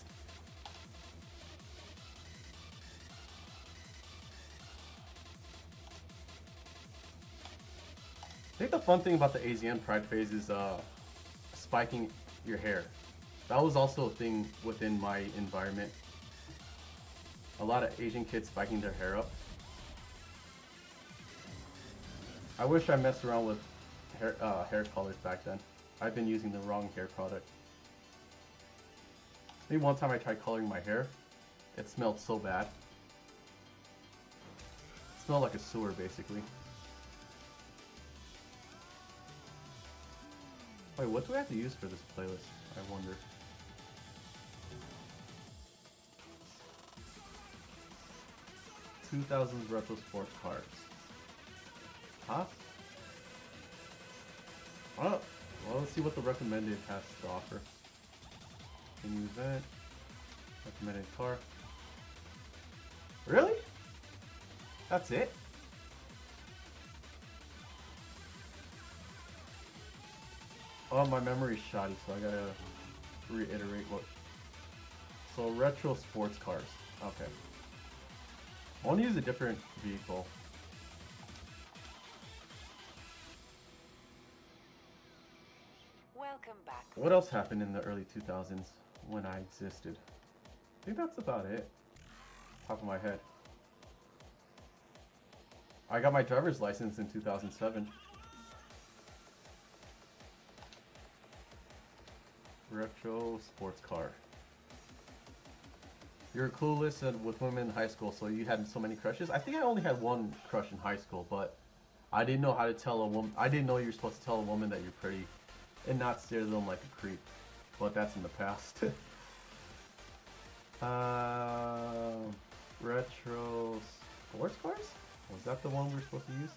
I think the fun thing about the AZN Pride phase is spiking your hair. That was also a thing within my environment. A lot of Asian kids spiking their hair up. I wish I messed around with hair colors back then. I've been using the wrong hair product. Maybe one time I tried coloring my hair. It smelled so bad. It smelled like a sewer, basically. Wait, what do I have to use for this playlist? I wonder. "2000s retro sports cars." Huh? Oh, well, let's see what the recommended has to offer. New event. Recommended car. Really? That's it? Oh, my memory's shoddy, so I gotta reiterate what. So, retro sports cars. Okay. I want to use a different vehicle. Welcome back. What else happened in the early 2000s when I existed? I think that's about it. Top of my head. I got my driver's license in 2007. Retro sports car. You're clueless and with women in high school, so you had so many crushes. I think I only had one crush in high school, but I didn't know how to tell a woman. I didn't know you're supposed to tell a woman that you're pretty and not stare at them like a creep. But that's in the past. Retro sports cars? Was that the one we were supposed to use?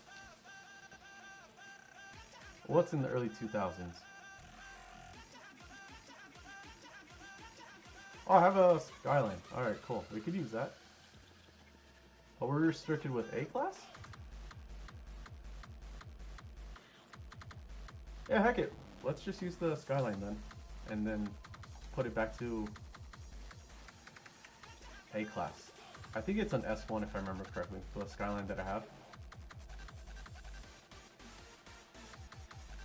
What's in the early 2000s? Oh, I have a Skyline. Alright, cool. We could use that. But we're restricted with A-Class? Yeah, heck it. Let's just use the Skyline then. And then put it back to A-Class. I think it's an S1 if I remember correctly, the Skyline that I have.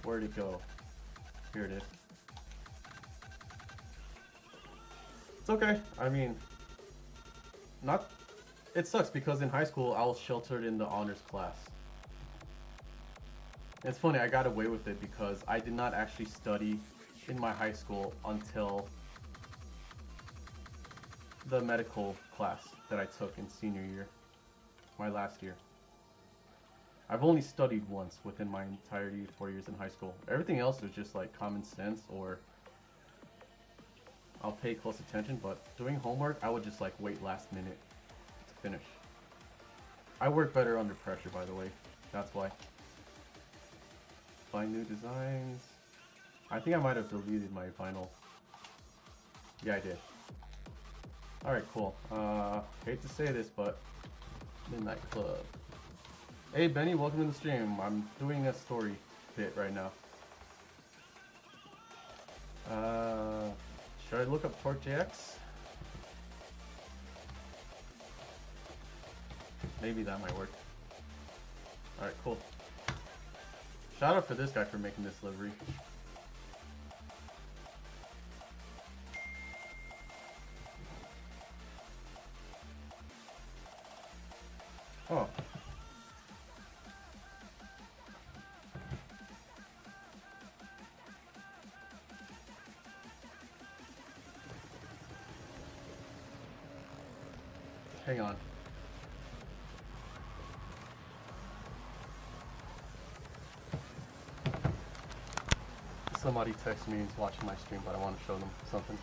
Where'd it go? Here it is. It's okay. I mean, not. It sucks because in high school I was sheltered in the honors class. It's funny, I got away with it because I did not actually study in my high school until the medical class that I took in senior year, my last year. I've only studied once within my entirety 4 years in high school. Everything else was just like common sense or I'll pay close attention, but doing homework, I would just like wait last minute to finish. I work better under pressure, by the way. That's why. Find new designs. I think I might have deleted my final. Yeah, I did. Alright, cool. Hate to say this, but Midnight Club. Hey Benny, welcome to the stream. I'm doing a story bit right now. Should I look up Torque JX? Maybe that might work. Alright, cool. Shout out for this guy for making this livery. Oh. Hang on. Somebody texted me, he's watching my stream, but I want to show them something.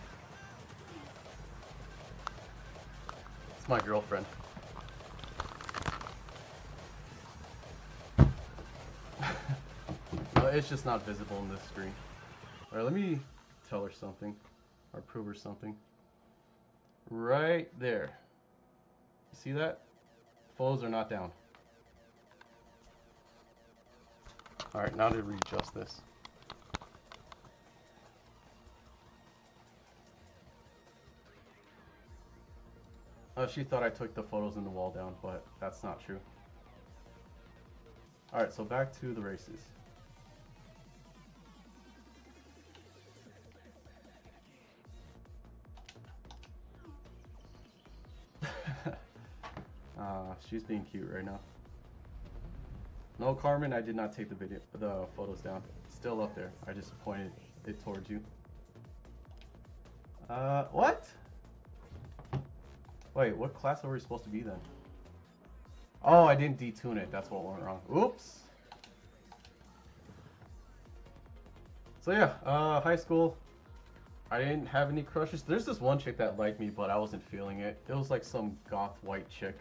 It's my girlfriend. It's just not visible in this screen. Alright, let me tell her something. Or prove her something. Right there. You see that? Photos are not down. Alright, now to readjust this. She thought I took the photos in the wall down, but that's not true. Alright, so back to the races. She's being cute right now. No, Carmen, I did not take the photos down. It's still up there. I just pointed it towards you. What? Wait, what class are we supposed to be then? Oh, I didn't detune it. That's what went wrong. Oops. So yeah, high school. I didn't have any crushes. There's this one chick that liked me, but I wasn't feeling it. It was like some goth white chick.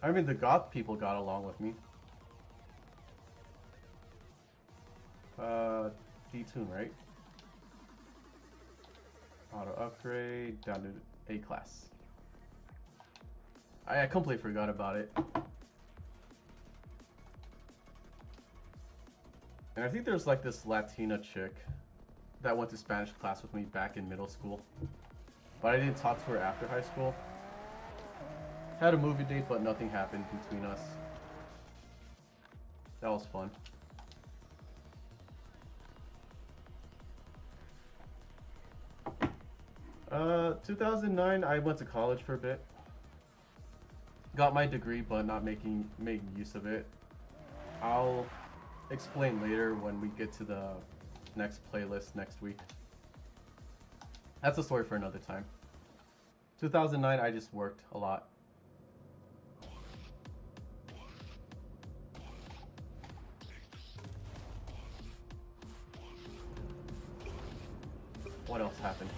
I mean, the goth people got along with me. Detune, right? Auto upgrade, down to A class. I completely forgot about it. And I think there's like this Latina chick that went to Spanish class with me back in middle school. But I didn't talk to her after high school. Had a movie date, but nothing happened between us. That was fun. 2009, I went to college for a bit. Got my degree, but not making use of it. I'll explain later when we get to the next playlist next week. That's a story for another time. 2009, I just worked a lot. What else happened?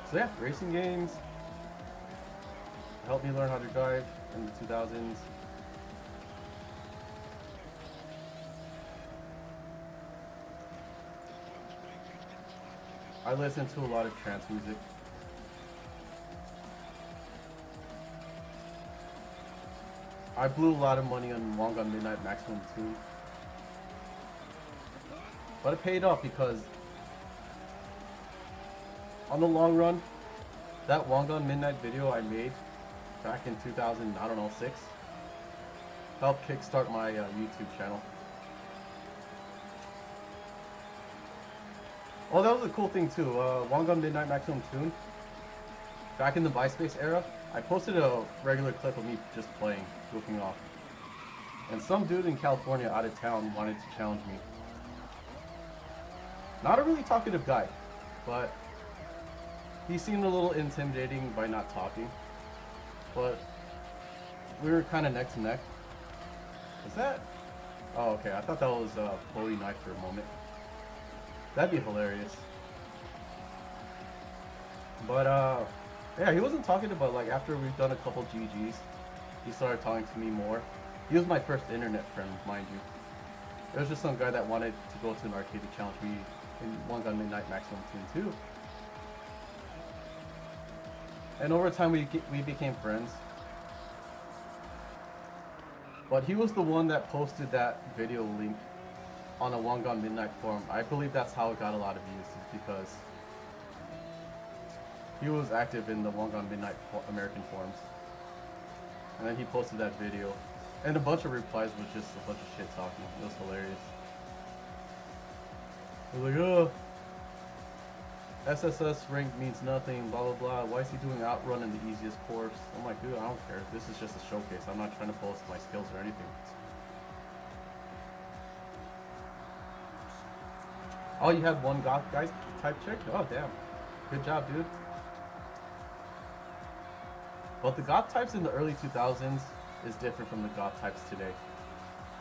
So yeah, racing games helped me learn how to drive in the 2000s. I listened to a lot of trance music. I blew a lot of money on Long Gone Midnight Maximum Tune. But it paid off because on the long run, that Long Gone Midnight video I made back in 2000, I don't know, 6, helped kickstart my YouTube channel. Oh, that was a cool thing too. Long Gone Midnight Maximum Tune. Back in the MySpace era, I posted a regular clip of me just playing, goofing off. And some dude in California out of town wanted to challenge me. Not a really talkative guy, but he seemed a little intimidating by not talking. But we were kind of neck to neck. Is that Oh, okay. I thought that was Bowie Knife for a moment. That'd be hilarious. But yeah, he wasn't talking about like after we've done a couple GGs, he started talking to me more. He was my first internet friend, mind you. It was just some guy that wanted to go to an arcade to challenge me in One Gun Midnight Maximum 2 and 2. And over time we became friends. But he was the one that posted that video link on a One Gun Midnight forum. I believe that's how it got a lot of views, is because he was active in the One Gun Midnight American forums. And then he posted that video. And a bunch of replies was just a bunch of shit talking. It was hilarious. He was like, oh, SSS rank means nothing, blah blah blah. Why is he doing outrun in the easiest course? I'm like, dude, I don't care. This is just a showcase. I'm not trying to boast my skills or anything. Oh, you had one goth guy type chick? Oh, damn. Good job, dude. But the goth types in the early 2000s is different from the goth types today.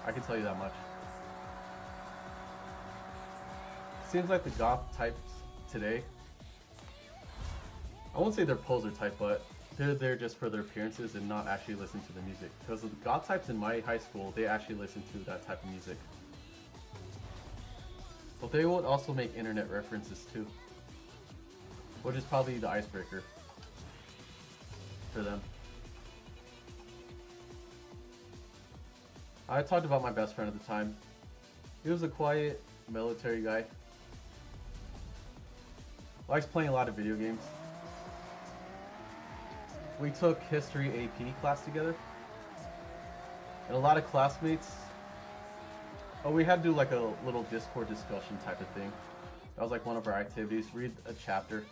I can tell you that much. Seems like the goth types today, I won't say they're poser type, but they're there just for their appearances and not actually listen to the music. Because the goth types in my high school, they actually listen to that type of music. But they would also make internet references too, which is probably the icebreaker for them. I talked about my best friend at the time. He was a quiet military guy. Likes playing a lot of video games. We took history AP class together. And a lot of classmates, we had to do like a little Discord discussion type of thing. That was like one of our activities. Read a chapter.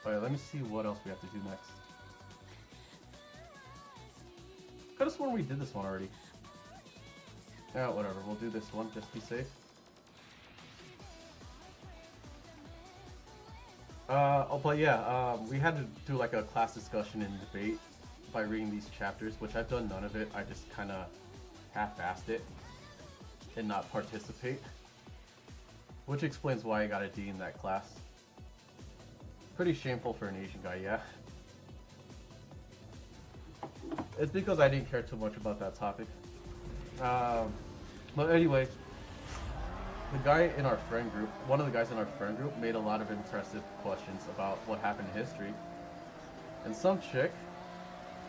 Alright, let me see what else we have to do next. Could have sworn we did this one already. Yeah, whatever. We'll do this one. Just be safe. But yeah, we had to do like a class discussion and debate by reading these chapters, which I've done none of it. I just kind of half-assed it and not participate, which explains why I got a D in that class. Pretty shameful for an Asian guy, yeah. It's because I didn't care too much about that topic. But anyway, the guy in our friend group, one of the guys in our friend group made a lot of impressive questions about what happened in history. And some chick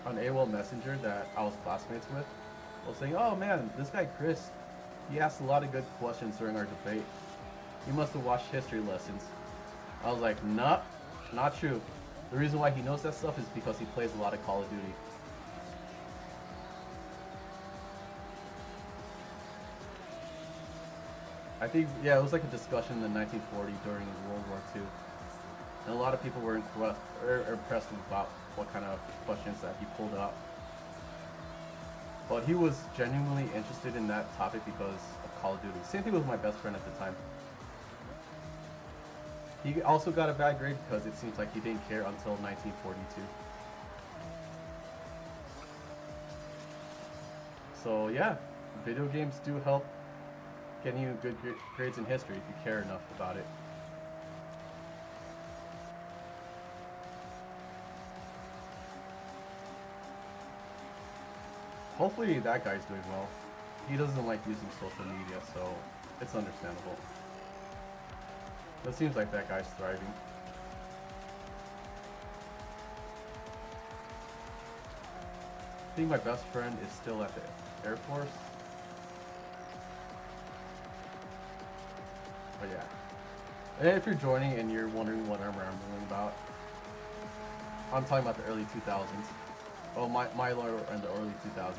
on AOL Messenger that I was classmates with was saying, oh man, this guy Chris, he asked a lot of good questions during our debate. You must have watched history lessons. I was like, nah, not true. The reason why he knows that stuff is because he plays a lot of Call of Duty. I think, yeah, it was like a discussion in 1940 during World War II. And a lot of people were impressed about what kind of questions that he pulled up. But he was genuinely interested in that topic because of Call of Duty. Same thing with my best friend at the time. He also got a bad grade because it seems like he didn't care until 1942. So yeah, video games do help getting you good grades in history if you care enough about it. Hopefully that guy's doing well. He doesn't like using social media, so it's understandable. It seems like that guy's thriving. I think my best friend is still at the Air Force. But yeah. And if you're joining and you're wondering what I'm rambling about, I'm talking about the early 2000s. Oh, my lore in the early 2000s.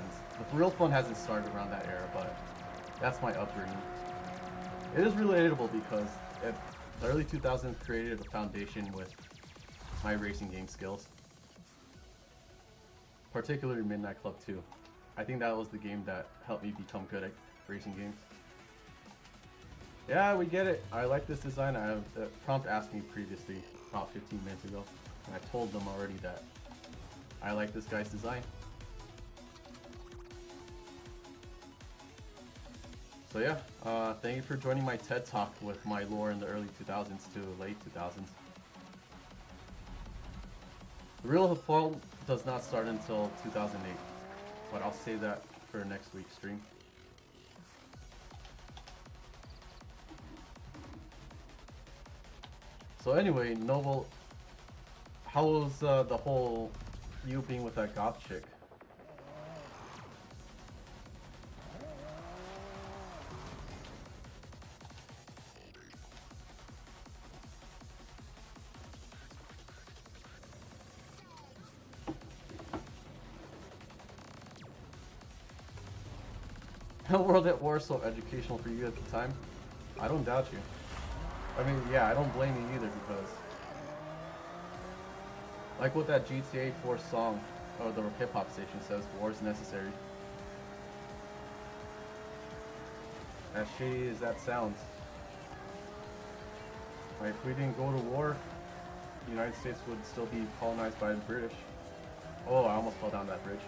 The real fun hasn't started around that era, but that's my upbringing. It is relatable because the early 2000s created a foundation with my racing game skills. Particularly Midnight Club 2. I think that was the game that helped me become good at racing games. Yeah, we get it. I like this design. The prompt asked me previously, about 15 minutes ago, and I told them already that I like this guy's design. So yeah, thank you for joining my TED Talk with my lore in the early 2000s to late 2000s. The real fall does not start until 2008, but I'll save that for next week's stream. So anyway, Noble, how was the whole you being with that goth chick? World at War so educational for you at the time? I don't doubt you. I mean, yeah, I don't blame you either because, like what that GTA 4 song, or the hip hop station says, war is necessary. As shady as that sounds. Like, if we didn't go to war, the United States would still be colonized by the British. Oh, I almost fell down that bridge.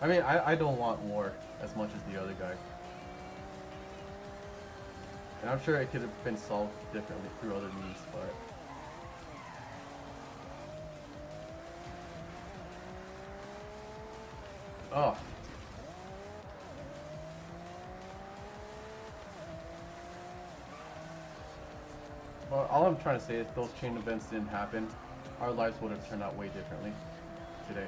I mean, I don't want war as much as the other guy. And I'm sure it could have been solved differently through other means, but... Oh. Well, all I'm trying to say is if those chain events didn't happen, our lives would have turned out way differently today.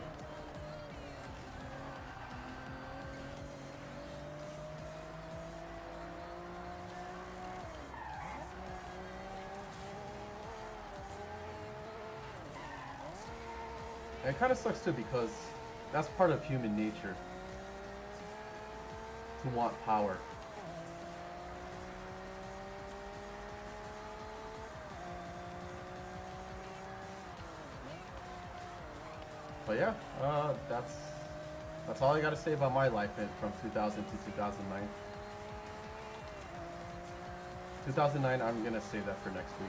And it kind of sucks too because that's part of human nature to want power. But yeah, that's all I gotta say about my life from 2000 to 2009. 2009, I'm gonna save that for next week.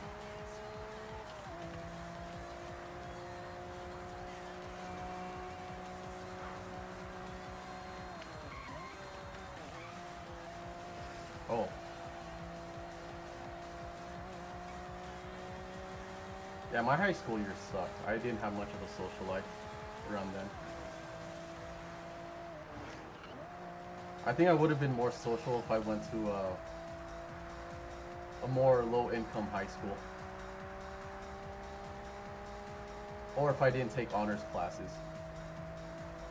Oh. Yeah, my high school years sucked. I didn't have much of a social life around then. I think I would have been more social if I went to a more low-income high school. Or if I didn't take honors classes.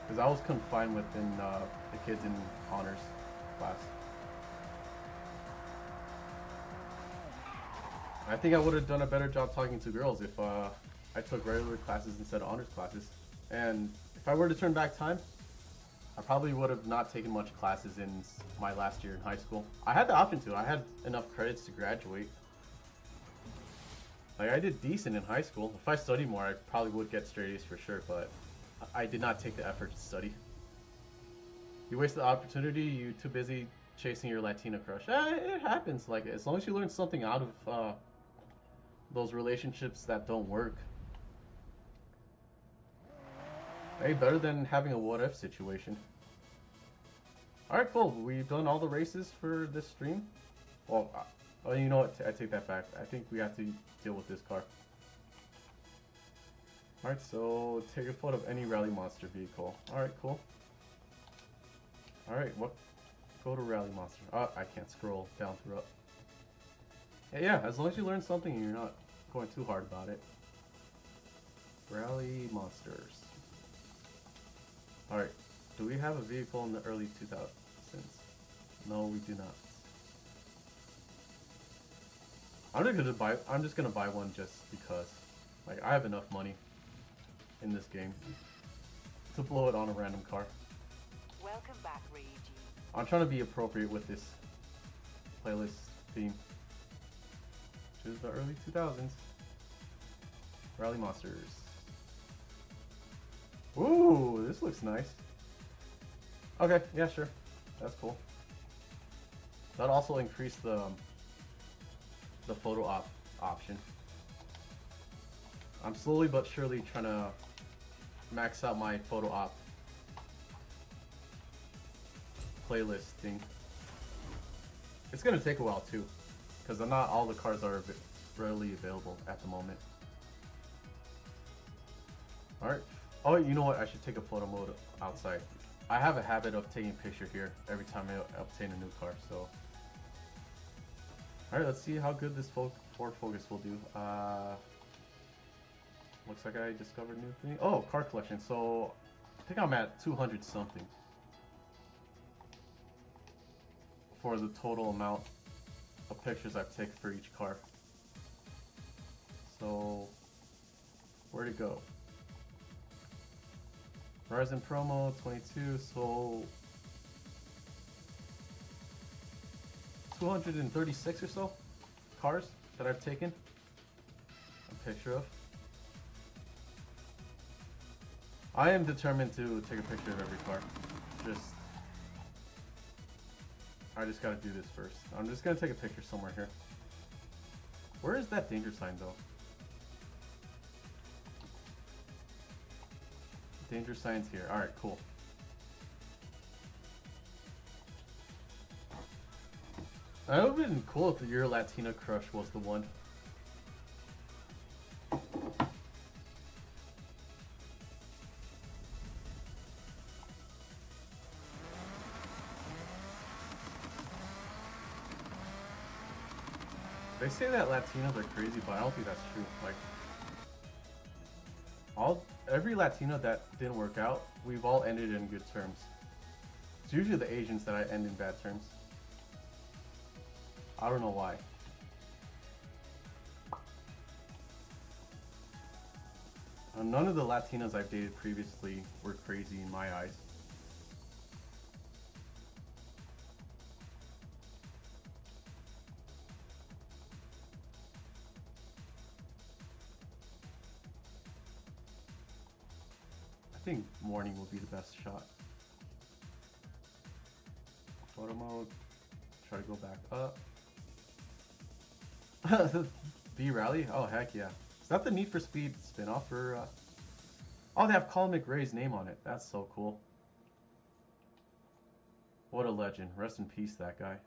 Because I was confined within the kids in honors class. I think I would have done a better job talking to girls if I took regular classes instead of honors classes. And if I were to turn back time, I probably would have not taken much classes in my last year in high school. I had the option to. I had enough credits to graduate. Like, I did decent in high school. If I studied more, I probably would get straight A's for sure, but I did not take the effort to study. You wasted the opportunity, you too busy chasing your Latina crush. It happens. Like, as long as you learn something out of those relationships that don't work. Hey, better than having a what-if situation. Alright, cool. We've done all the races for this stream. Well, oh, you know what? I take that back. I think we have to deal with this car. Alright, so take a photo of any Rally Monster vehicle. Alright, cool. Alright, what? Go to Rally Monster. Oh, I can't scroll down through up. Yeah, as long as you learn something and you're not going too hard about it. Rally Monsters. Alright, do we have a vehicle in the early 2000s? No, we do not. I'm just gonna buy one just because. Like, I have enough money in this game to blow it on a random car. Welcome back, Reiji. I'm trying to be appropriate with this playlist theme. Which is the early 2000s. Rally Monsters. Ooh, this looks nice. Okay, yeah, sure. That's cool. That also increased the photo op option. I'm slowly but surely trying to max out my photo op playlist thing. It's gonna take a while too, because not all the cars are readily available at the moment. Alright. Oh, you know what? I should take a photo mode outside. I have a habit of taking a picture here every time I obtain a new car, so. Alright, let's see how good this Ford Focus will do. Looks like I discovered a new thing. Oh, car collection. So, I think I'm at 200 something. For the total amount of pictures I've taken for each car. So, where'd it go? Verizon promo 22, so 236 or so cars that I've taken a picture of. I am determined to take a picture of every car. I just gotta do this first. I'm just gonna take a picture somewhere here. Where is that danger sign though? Danger sign's here. Alright, cool. That would have been cool if your Latina crush was the one. They say that Latinos are crazy, but I don't think that's true. Like, every Latino that didn't work out, we've all ended in good terms. It's usually the Asians that I end in bad terms. I don't know why. None of the Latinas I've dated previously were crazy in my eyes. I think morning will be the best shot. Photo mode. Try to go back up. B-Rally? Oh, heck yeah. Is that the Need for Speed spin-off for... Oh, they have Colin McRae's name on it. That's so cool. What a legend. Rest in peace, that guy.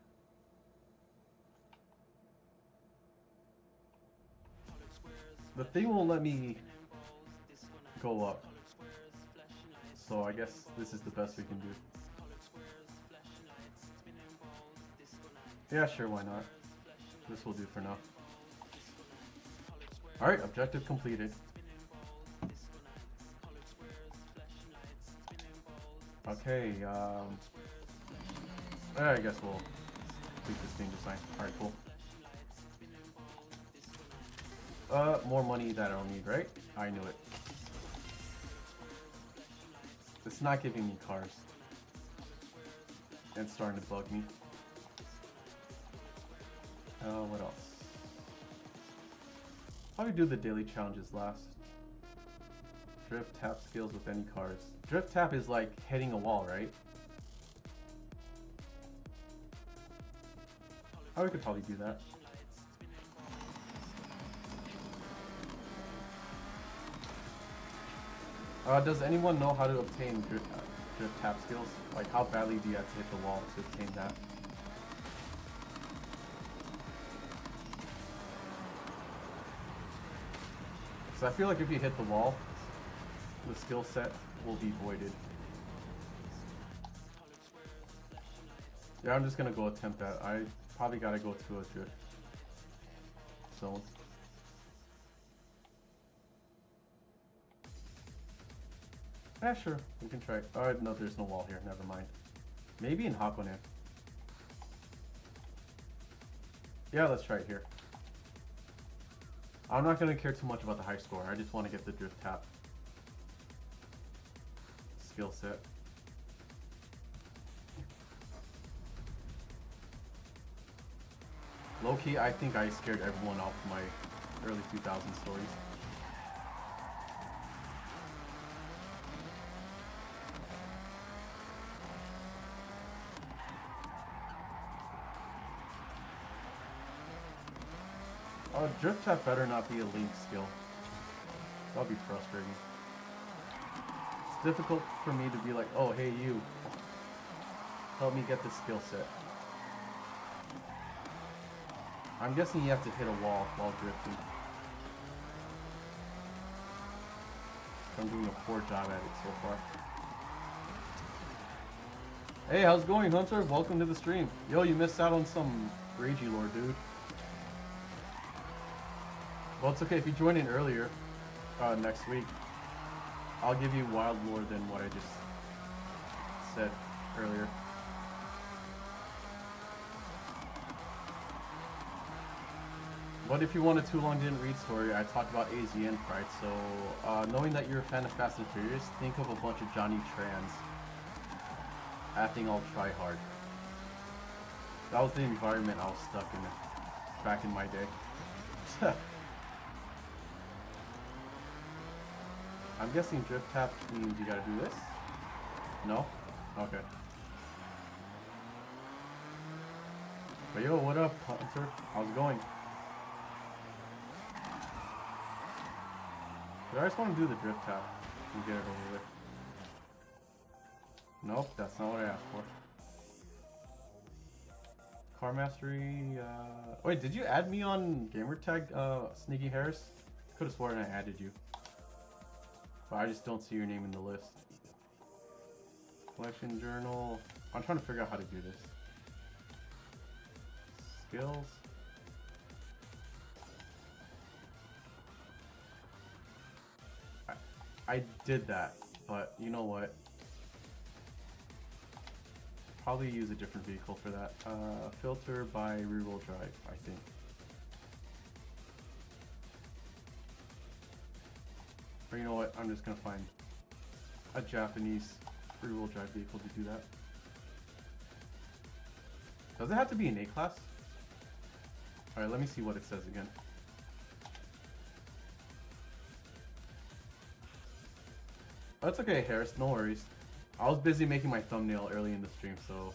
The thing won't let me go up. So I guess this is the best we can do. Yeah, sure, why not? This will do for now. Alright, objective completed. Okay, I guess we'll complete this danger sign. Alright, cool. More money that I don't need, right? I knew it. It's not giving me cars. And it's starting to bug me. What else? Probably do the daily challenges last. Drift tap skills with any cars. Drift tap is like hitting a wall, right? Oh, we could probably do that. Does anyone know how to obtain drift tap skills? Like, how badly do you have to hit the wall to obtain that? So I feel like if you hit the wall, the skill set will be voided. Yeah, I'm just gonna go attempt that. I probably gotta go to a drift zone. Yeah, sure, we can try. Alright, no, there's no wall here, never mind. Maybe in Hakone. Yeah, let's try it here. I'm not going to care too much about the high score, I just want to get the drift tap skill set. Low-key, I think I scared everyone off my early 2000s stories. Drift tap better not be a Link skill. That'll be frustrating. It's difficult for me to be like, oh, hey, you. help me get this skill set. I'm guessing you have to hit a wall while drifting. I'm doing a poor job at it so far. Hey, how's it going, Hunter? Welcome to the stream. Yo, you missed out on some Reiji lore, dude. Well, it's okay if you join in earlier, next week. I'll give you wild lore than what I just said earlier. But if you wanted too long didn't read story, I talked about AZN Pride. So knowing that you're a fan of Fast and Furious, think of a bunch of Johnny Trans acting all try hard. That was the environment I was stuck in back in my day. I'm guessing drift tap means you gotta do this? No? Okay. But yo, what up, Hunter? How's it going? I just want to do the drift tap and get it over with. Nope, that's not what I asked for. Car mastery, wait, did you add me on gamertag, Sneaky Harris? Could have sworn I added you. But I just don't see your name in the list. Collection journal. I'm trying to figure out how to do this. Skills. I did that, but you know what? Probably use a different vehicle for that. Filter by rear-wheel drive, I think. Or you know what? I'm just gonna find a Japanese rear-wheel drive vehicle to do that. Does it have to be an A-class? Alright, let me see what it says again. That's okay, Harris, no worries. I was busy making my thumbnail early in the stream, so...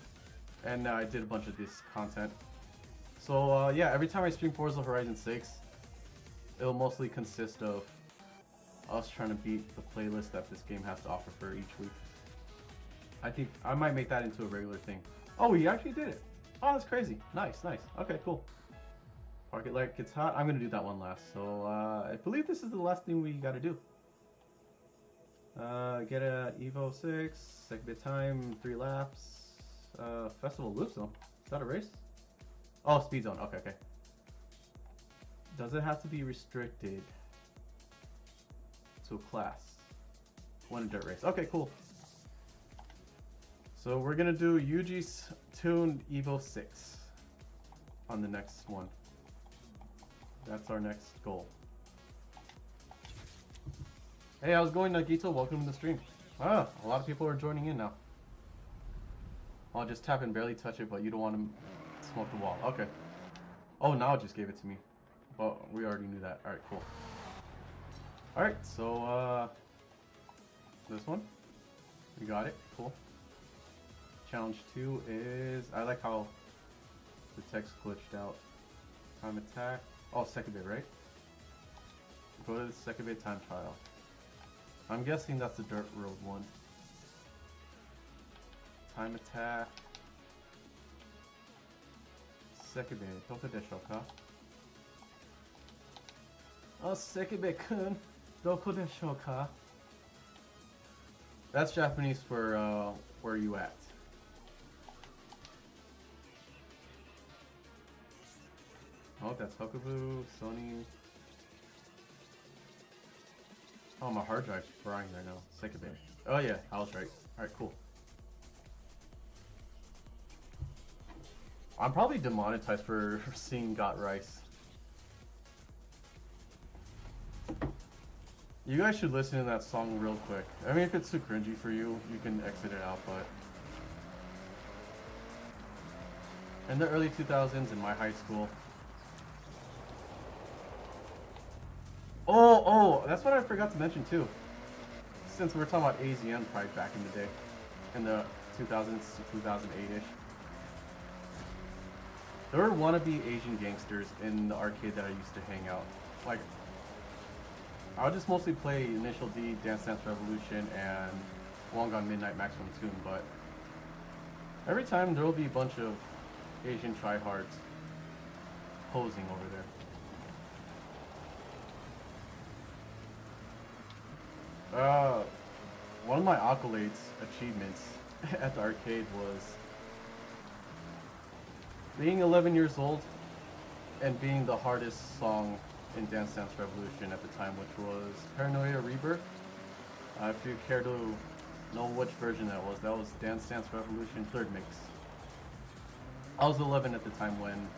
And I did a bunch of this content. So, yeah, every time I stream Forza Horizon 6, it'll mostly consist of us trying to beat the playlist that this game has to offer for each week. I think I might make that into a regular thing. Oh, we actually did it! Oh, that's crazy. Nice, nice. Okay, cool. Park it like it's hot. I'm gonna do that one last. So, I believe this is the last thing we gotta do. Get a Evo 6, second bit time, 3 laps. Festival loop zone. Is that a race? Oh, speed zone. Okay, okay. Does it have to be restricted to a class? One dirt race. Okay, cool. So we're gonna do Yuji's tuned Evo 6 on the next one. That's our next goal. Hey, how's it going, Nagito? Welcome to the stream. Ah, a lot of people are joining in now. I'll just tap and barely touch it, but you don't want to smoke the wall. Okay. Oh, now it just gave it to me. But we already knew that. Alright, cool. Alright, so, this one. We got it. Cool. Challenge 2 is... I like how the text glitched out. Time attack. Oh, second bit, right? Go to the second bit time trial. I'm guessing that's the dirt road one. Time attack. Second bit. Doko desho ka? Oh, second bit kun. Doko desho ka? That's Japanese for where you at. Oh, that's Hokubu, Sony. Oh, my hard drive's frying right now. Second bit. Oh yeah, I was right. Alright, cool. I'm probably demonetized for seeing Got Rice. You guys should listen to that song real quick. I mean, if it's too cringy for you, you can exit it out, but... In the early 2000s in my high school... Oh, that's what I forgot to mention too. Since we're talking about AZN Pride back in the day. In the 2000s to 2008-ish. There were wannabe Asian gangsters in the arcade that I used to hang out. Like, I would just mostly play Initial D, Dance Dance Revolution, and Long Gone Midnight Maximum Tune, but Every time there will be a bunch of Asian tryhards posing over there. One of my accolades achievements at the arcade was being 11 years old and being the hardest song in Dance Dance Revolution at the time, which was Paranoia Rebirth. If you care to know which version that was Dance Dance Revolution 3rd Mix. I was 11 at the time when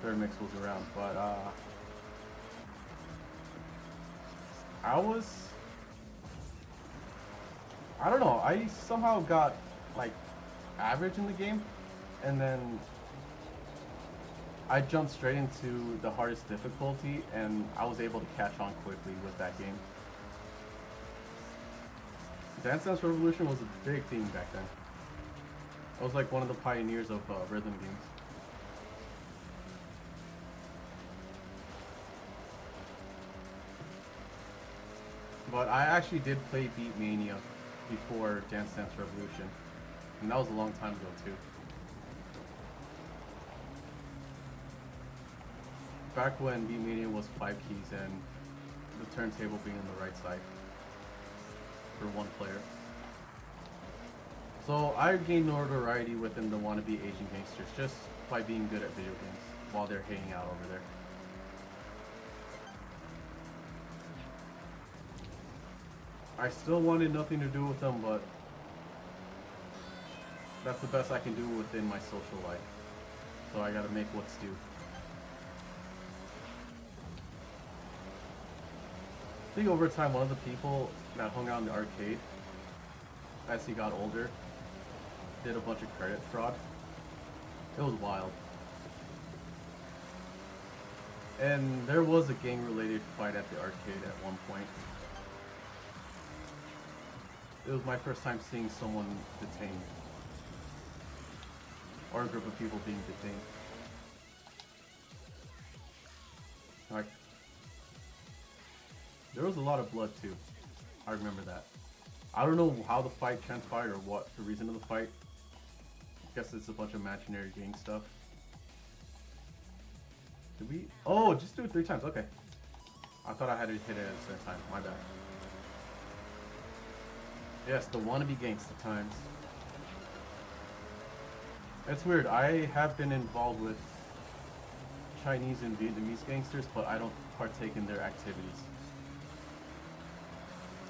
3rd Mix was around, but I don't know, I somehow got like average in the game, and then I jumped straight into the hardest difficulty, and I was able to catch on quickly with that game. Dance Dance Revolution was a big thing back then. I was like one of the pioneers of rhythm games. But I actually did play Beat Mania before Dance Dance Revolution, and that was a long time ago too. Back when Beat Mania was 5 keys and the turntable being on the right side for one player. So I gained notoriety within the wannabe Asian gangsters just by being good at video games while they're hanging out over there. I still wanted nothing to do with them, but that's the best I can do within my social life. So I gotta make what's due. I think over time, one of the people that hung out in the arcade, as he got older, did a bunch of credit fraud. It was wild. And there was a gang-related fight at the arcade at one point. It was my first time seeing someone detained. Or a group of people being detained. Like, there was a lot of blood too. I remember that. I don't know how the fight transpired or what the reason of the fight. I guess it's a bunch of imaginary gang stuff. Did we? Oh, just do it 3 times. Okay. I thought I had to hit it at a certain time. My bad. Yes, the wannabe gangster times. It's weird. I have been involved with Chinese and Vietnamese gangsters, but I don't partake in their activities.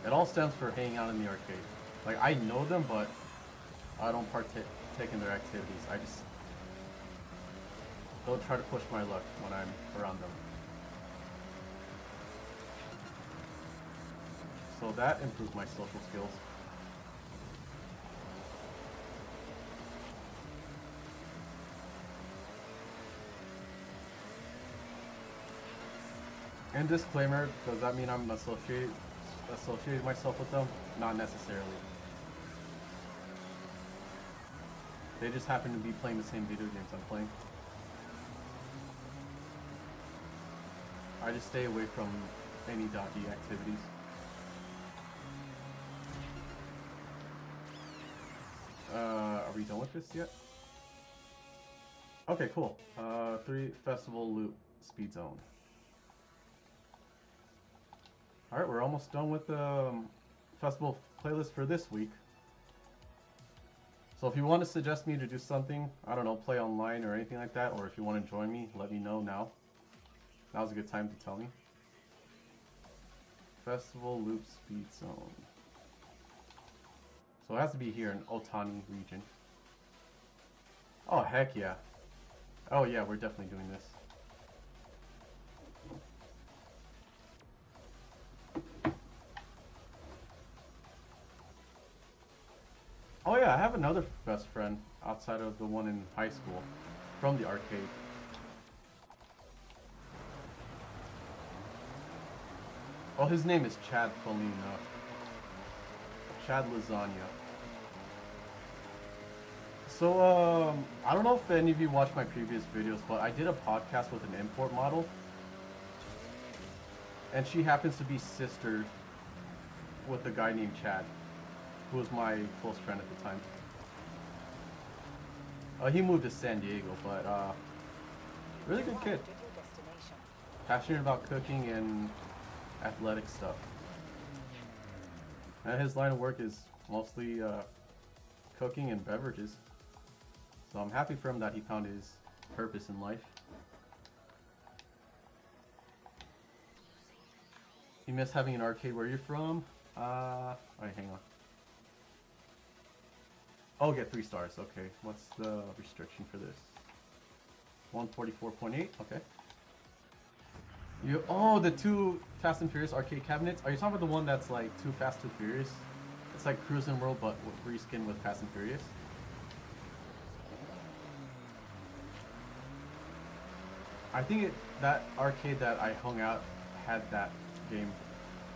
It all stems for hanging out in the arcade. Like, I know them, but I don't partake in their activities. I just don't try to push my luck when I'm around them. So that improved my social skills. And disclaimer, does that mean I'm associated myself with them? Not necessarily. They just happen to be playing the same video games I'm playing. I just stay away from any dodgy activities. Are we done with this yet? Okay, cool. 3 Festival Loop Speed Zone. Alright, we're almost done with the festival playlist for this week. So if you want to suggest me to do something, I don't know, play online or anything like that, or if you want to join me, let me know now. Now's a good time to tell me. Festival Loop Speed Zone. So it has to be here in Otani region. Oh, heck yeah. Oh yeah, we're definitely doing this. Oh yeah, I have another best friend outside of the one in high school from the arcade. Oh, his name is Chad, funnily enough. Chad Lasagna. So, I don't know if any of you watched my previous videos, but I did a podcast with an import model. And she happens to be sister with a guy named Chad, who was my close friend at the time. He moved to San Diego, but really good kid. Arrived at your destination. Passionate about cooking and athletic stuff. And his line of work is mostly cooking and beverages. So I'm happy for him that he found his purpose in life. You miss having an arcade where you're from? Alright, hang on. I'll get 3 stars, okay. What's the restriction for this? 144.8, okay. Oh, the 2 Fast and Furious arcade cabinets? Are you talking about the one that's like Too Fast, Too Furious? It's like Cruising World, but reskin with Fast and Furious? I think that arcade that I hung out had that game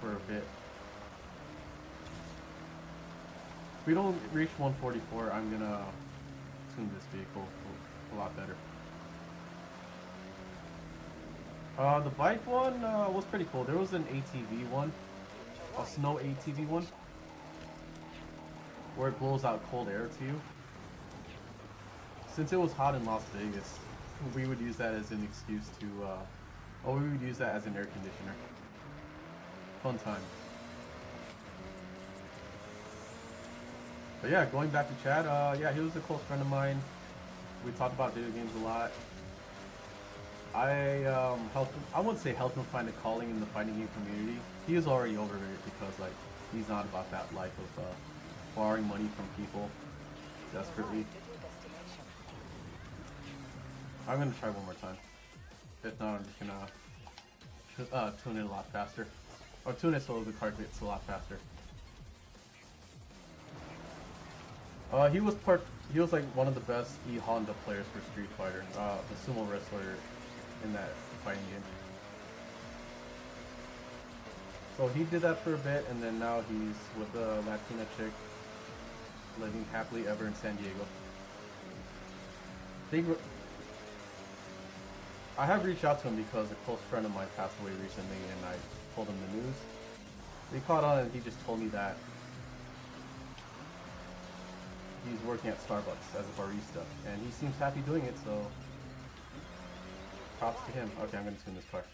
for a bit. If we don't reach 144, I'm gonna tune this vehicle a lot better. The bike one was pretty cool. There was an ATV one, a snow ATV one, where it blows out cold air to you. Since it was hot in Las Vegas, we would use that as an excuse to, we would use that as an air conditioner. Fun time. But yeah, going back to Chad, yeah, he was a close friend of mine. We talked about video games a lot. I helped him, I wouldn't say helped him find a calling in the fighting game community. He is already over it because like he's not about that life of borrowing money from people desperately. I'm gonna try one more time. If not, I'm just gonna tune it a lot faster. Or tune it so the car gets a lot faster. He was like one of the best E-Honda players for Street Fighter, the sumo wrestler in that fighting game. So he did that for a bit, and then now he's with a Latina chick, living happily ever in San Diego. I have reached out to him because a close friend of mine passed away recently, and I told him the news. He caught on, and he just told me that he's working at Starbucks as a barista, and he seems happy doing it, so props to him. Okay, I'm gonna tune this car.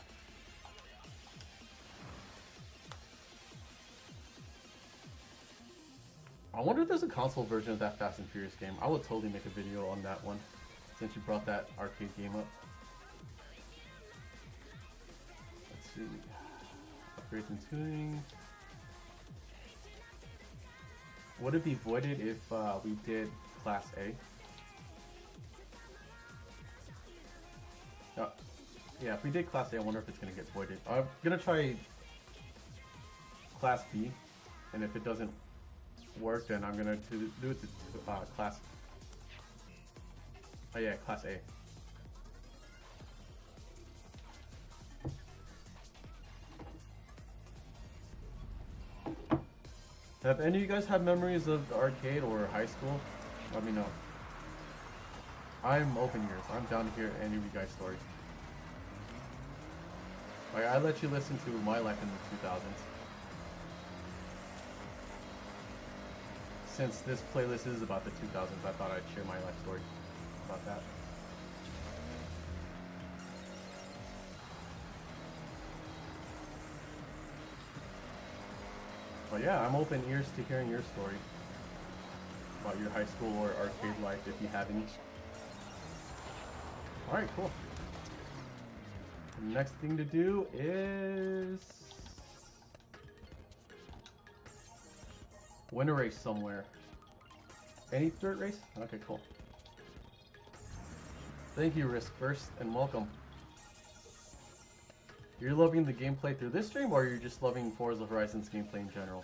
I wonder if there's a console version of that Fast and Furious game. I would totally make a video on that one, since you brought that arcade game up. Let's see. Upgrades and tuning. Would it be voided if we did Class A? Yeah, if we did Class A, I wonder if it's going to get voided. I'm going to try Class B, and if it doesn't work, then I'm going to do it to Class... Oh yeah, Class A. Have any of you guys had memories of the arcade or high school? Let me know. I'm open ears. I'm down to hear any of you guys' stories. Like, I let you listen to my life in the 2000s. Since this playlist is about the 2000s, I thought I'd share my life story about that. But yeah, I'm open ears to hearing your story about your high school or arcade life, if you have any. Alright, cool. The next thing to do is win a race somewhere. Any dirt race? Okay, cool. Thank you, Risk First, and welcome. You're loving the gameplay through this stream, or you're just loving Forza Horizon's gameplay in general?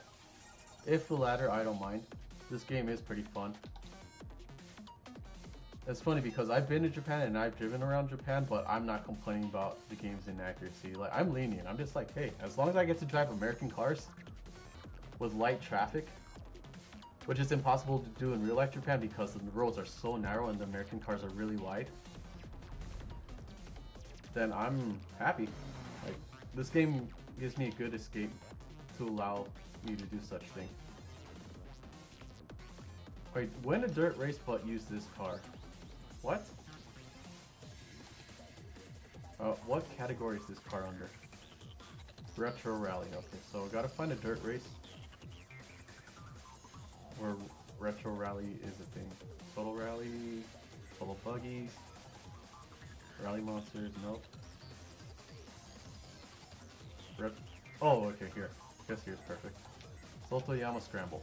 If the latter, I don't mind. This game is pretty fun. It's funny because I've been to Japan and I've driven around Japan, but I'm not complaining about the game's inaccuracy. Like, I'm lenient. I'm just like, hey, as long as I get to drive American cars with light traffic, which is impossible to do in real life Japan because the roads are so narrow and the American cars are really wide, then I'm happy. Like, this game gives me a good escape to allow me to do such thing. Wait, win a dirt race but use this car. What? What category is this car under? Retro rally. Okay, so gotta find a dirt race where retro rally is a thing. Total rally, total buggies, rally monsters. Nope. Oh, okay, here. Guess here's perfect. Sotoyama scramble.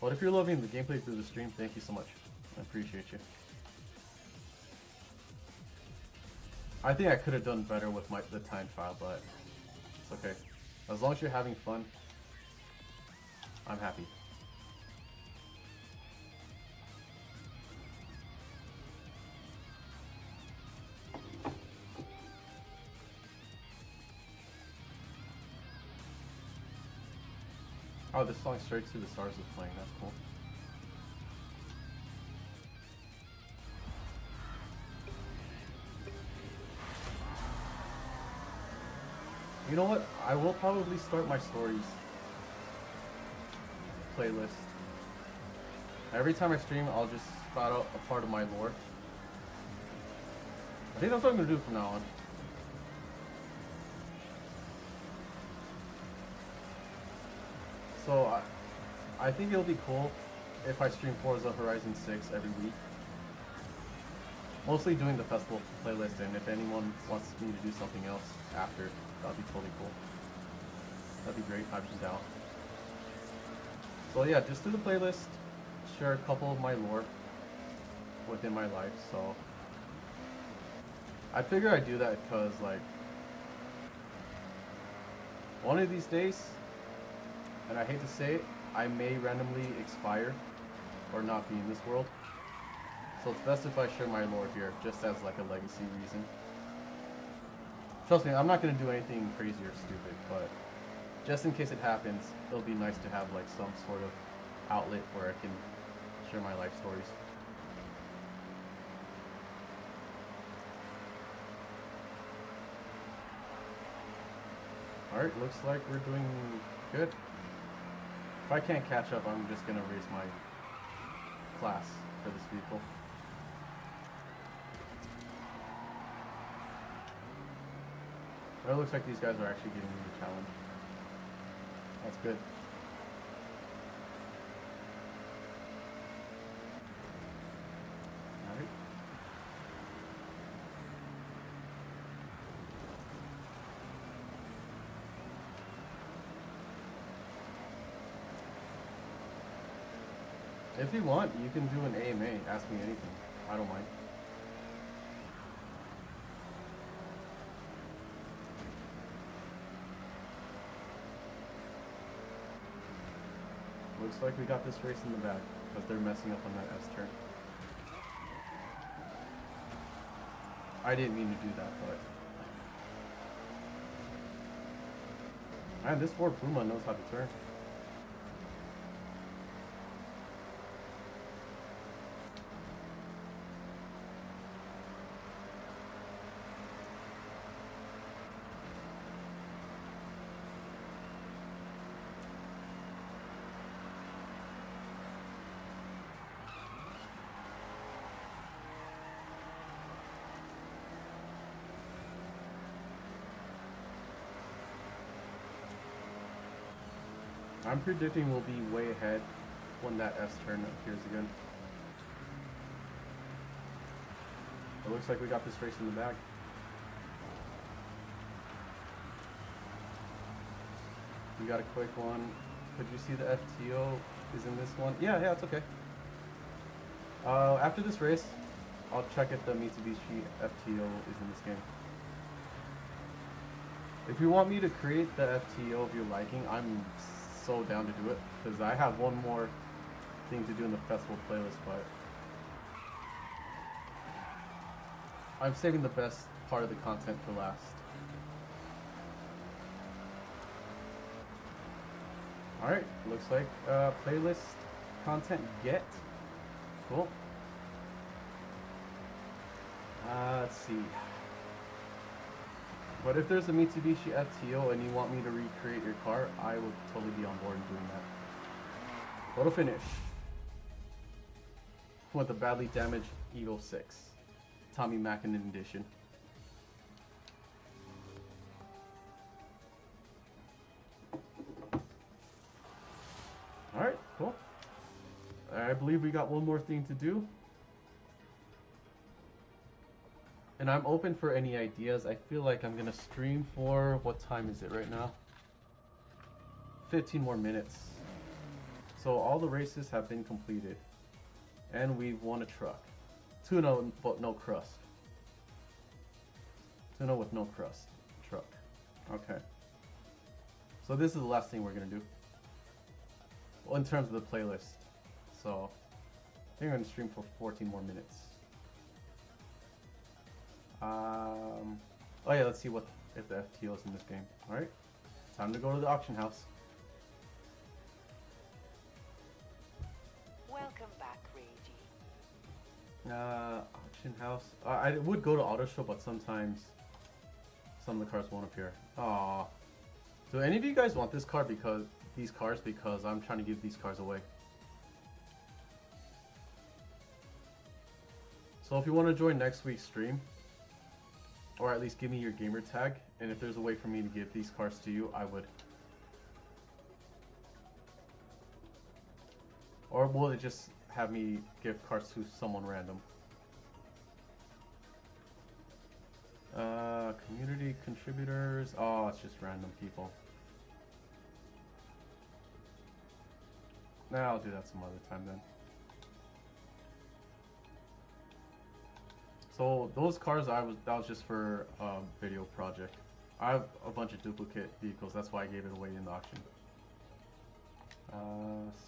Well, if you're loving the gameplay through the stream, thank you so much. I appreciate you. I think I could have done better with the time file, but it's okay. As long as you're having fun, I'm happy. Oh, this song Straight to the Stars is playing. That's cool. You know what? I will probably start my stories playlist. Every time I stream, I'll just spout out a part of my lore. I think that's what I'm gonna do from now on. So I think it'll be cool if I stream Forza Horizon 6 every week. Mostly doing the festival playlist, and if anyone wants me to do something else after, that'd be totally cool. That'd be great. I'd be down. So yeah, just do the playlist, share a couple of my lore within my life. So I figure I'd do that because, like, one of these days, and I hate to say it, I may randomly expire or not be in this world. So it's best if I share my lore here, just as like a legacy reason. Trust me, I'm not going to do anything crazy or stupid, but just in case it happens, it'll be nice to have like some sort of outlet where I can share my life stories. Alright, looks like we're doing good. If I can't catch up, I'm just going to raise my class for this vehicle. Well, it looks like these guys are actually giving me the challenge. That's good. Alright. If you want, you can do an AMA. Ask me anything. I don't mind. Looks like we got this race in the bag, because they're messing up on that S-turn. I didn't mean to do that, but... Man, this Ford Puma knows how to turn. I'm predicting we'll be way ahead when that S-turn appears again. It looks like we got this race in the bag. We got a quick one. Could you see the FTO is in this one? Yeah, it's okay. After this race, I'll check if the Mitsubishi FTO is in this game. If you want me to create the FTO of your liking, I'm so down to do it, because I have one more thing to do in the festival playlist, but I'm saving the best part of the content for last. Alright, looks like playlist content get. Cool. Let's see. But if there's a Mitsubishi FTO and you want me to recreate your car, I would totally be on board doing that. Photo finish. with the badly damaged Eagle 6. Tommy Mackinnon edition. Alright, cool. I believe we got one more thing to do. And I'm open for any ideas. I feel like I'm gonna stream for, what time is it right now? 15 more minutes. So all the races have been completed. And we've won a truck. Tuna, but no crust. Tuna with no crust. Truck. Okay. So this is the last thing we're gonna do. Well, in terms of the playlist. So, I think I'm gonna stream for 14 more minutes. Oh yeah, let's see what if the FTO is in this game. Alright. Time to go to the auction house. Welcome back, Reiji. Auction house. I would go to auto show, but sometimes some of the cars won't appear. Aww. Do any of you guys want this car because these cars? Because I'm trying to give these cars away. So if you want to join next week's stream, or at least give me your gamer tag, and if there's a way for me to give these cars to you, I would. Or will it just have me give cars to someone random? Community contributors. Oh, it's just random people. Nah, I'll do that some other time then. So those cars, that was just for a video project. I have a bunch of duplicate vehicles. That's why I gave it away in the auction.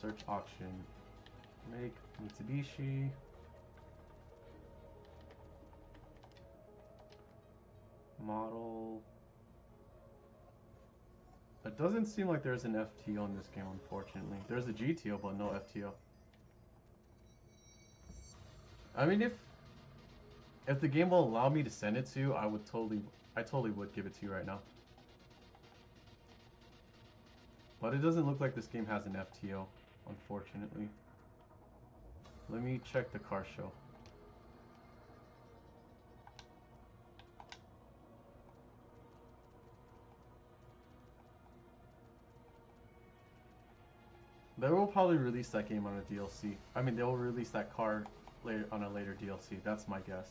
Search auction. Make Mitsubishi. Model. It doesn't seem like there's an FTO in this game, unfortunately. There's a GTO, but no FTO. I mean, if the game will allow me to send it to you, I totally would give it to you right now. But it doesn't look like this game has an FTO, unfortunately. Let me check the car show. They will probably release that game on a DLC. I mean, they will release that car later on a later DLC. That's my guess.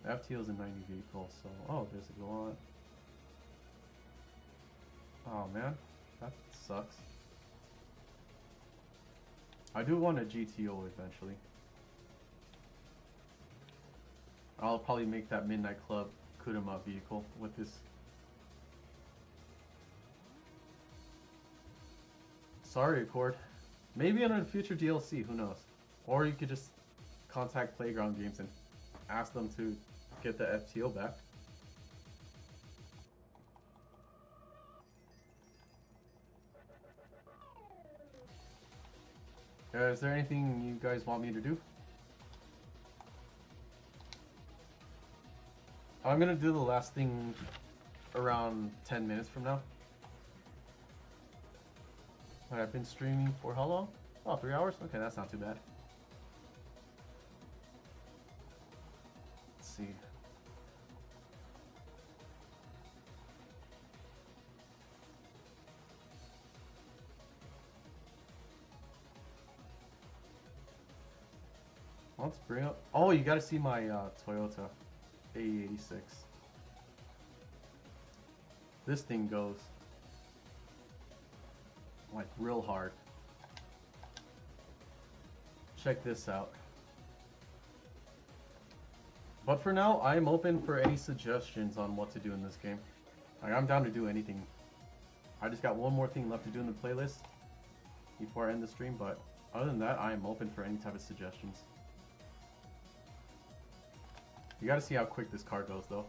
FTO is a 90 vehicle, so oh, there's a Gallant. Oh man, that sucks. I do want a GTO eventually. I'll probably make that Midnight Club Kuruma vehicle with this. Sorry, Accord. Maybe on a future DLC, who knows? Or you could just contact Playground Games and ask them to get the FTO back. Is there anything you guys want me to do? I'm gonna do the last thing around 10 minutes from now. I've been streaming for how long? Oh, 3 hours? Okay, that's not too bad. Let's see. Let's bring up... Oh, you gotta see my Toyota A86. This thing goes like real hard. Check this out. But for now, I'm open for any suggestions on what to do in this game. Like, I'm down to do anything. I just got one more thing left to do in the playlist before I end the stream, but other than that, I am open for any type of suggestions. You gotta see how quick this car goes, though.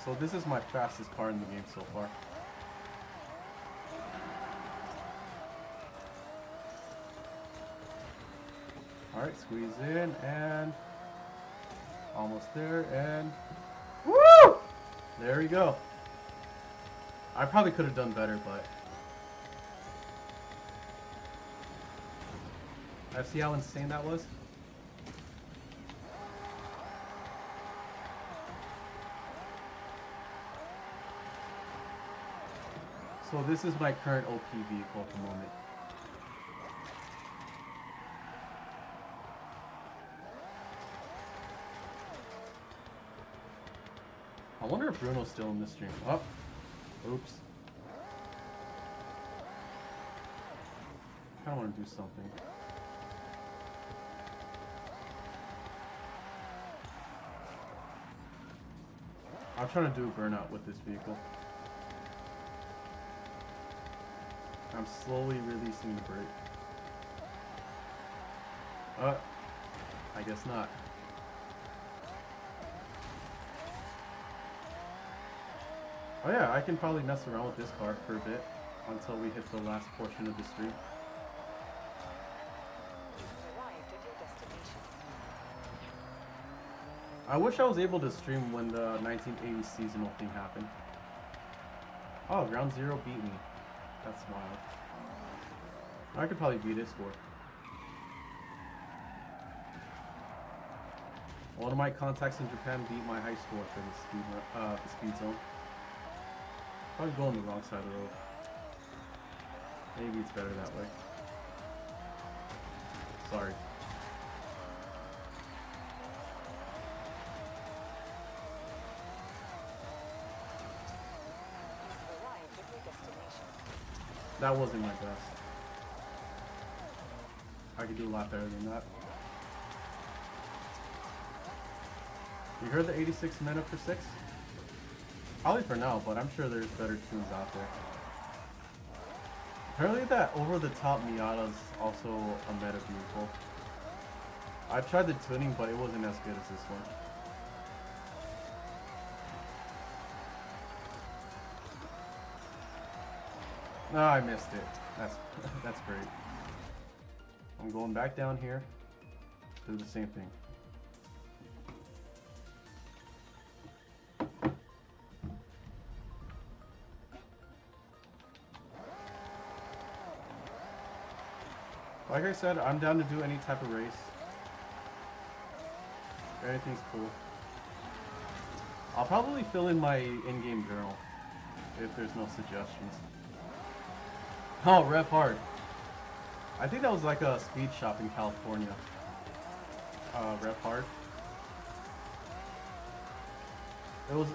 So this is my fastest car in the game so far. Alright, squeeze in and almost there and woo! There we go. I probably could have done better, but I see how insane that was. So this is my current OP vehicle at the moment. I wonder if Bruno's still in this stream. Oh, oops. I kind of want to do something. I'm trying to do a burnout with this vehicle. I'm slowly releasing the brake. I guess not. Oh yeah, I can probably mess around with this car for a bit until we hit the last portion of the stream. I wish I was able to stream when the 1980 seasonal thing happened. Oh, Ground Zero beat me. That's wild. I could probably beat his score. One of my contacts in Japan beat my high score for the speed zone. Probably going the wrong side of the road. Maybe it's better that way. Sorry. That wasn't my best. I could do a lot better than that. You heard the 86 meta for 6? Probably for now, but I'm sure there's better tunes out there. Apparently that over-the-top Miata's also a meta vehicle. I tried the tuning, but it wasn't as good as this one. No, I missed it. That's great. I'm going back down here. Do the same thing. Like I said, I'm down to do any type of race. Anything's cool. I'll probably fill in my in-game journal if there's no suggestions. Oh, Rev Hard. I think that was like a speed shop in California. Rev Hard. It was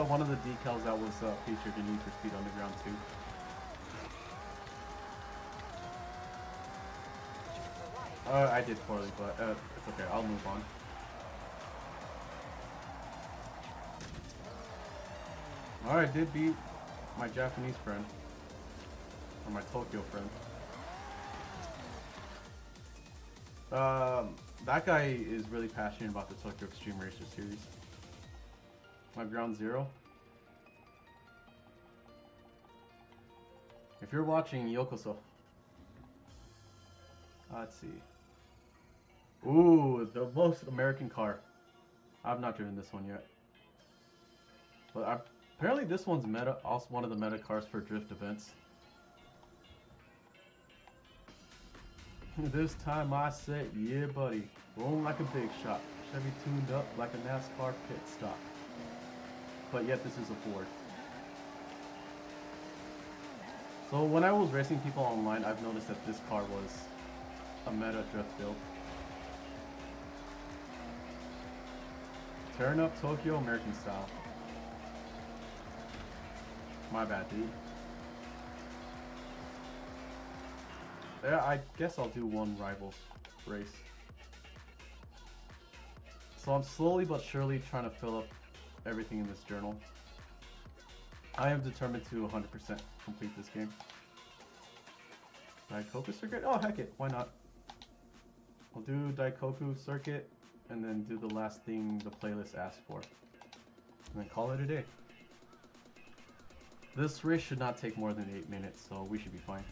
one of the decals that was featured in Need for Speed Underground 2. I did poorly, but it's okay. I'll move on. Alright, did beat my Japanese friend. Or my Tokyo friend. That guy is really passionate about the Tokyo Extreme Racer series. My Ground Zero. If you're watching, yokoso. Let's see. Ooh, the most American car. I've not driven this one yet. But apparently this one's meta, also one of the meta cars for drift events. This time I said, yeah buddy, rolling like a big shot. Chevy tuned up like a NASCAR pit stop. But yet this is a Ford. So when I was racing people online, I've noticed that this car was a meta drift build. Tearing up Tokyo American style. My bad, dude. Yeah, I guess I'll do one rivals race. So I'm slowly but surely trying to fill up everything in this journal. I am determined to 100% complete this game. Daikoku circuit? Oh, heck it, why not? I'll do Daikoku circuit and then do the last thing the playlist asks for. And then call it a day. This race should not take more than 8 minutes, so we should be fine.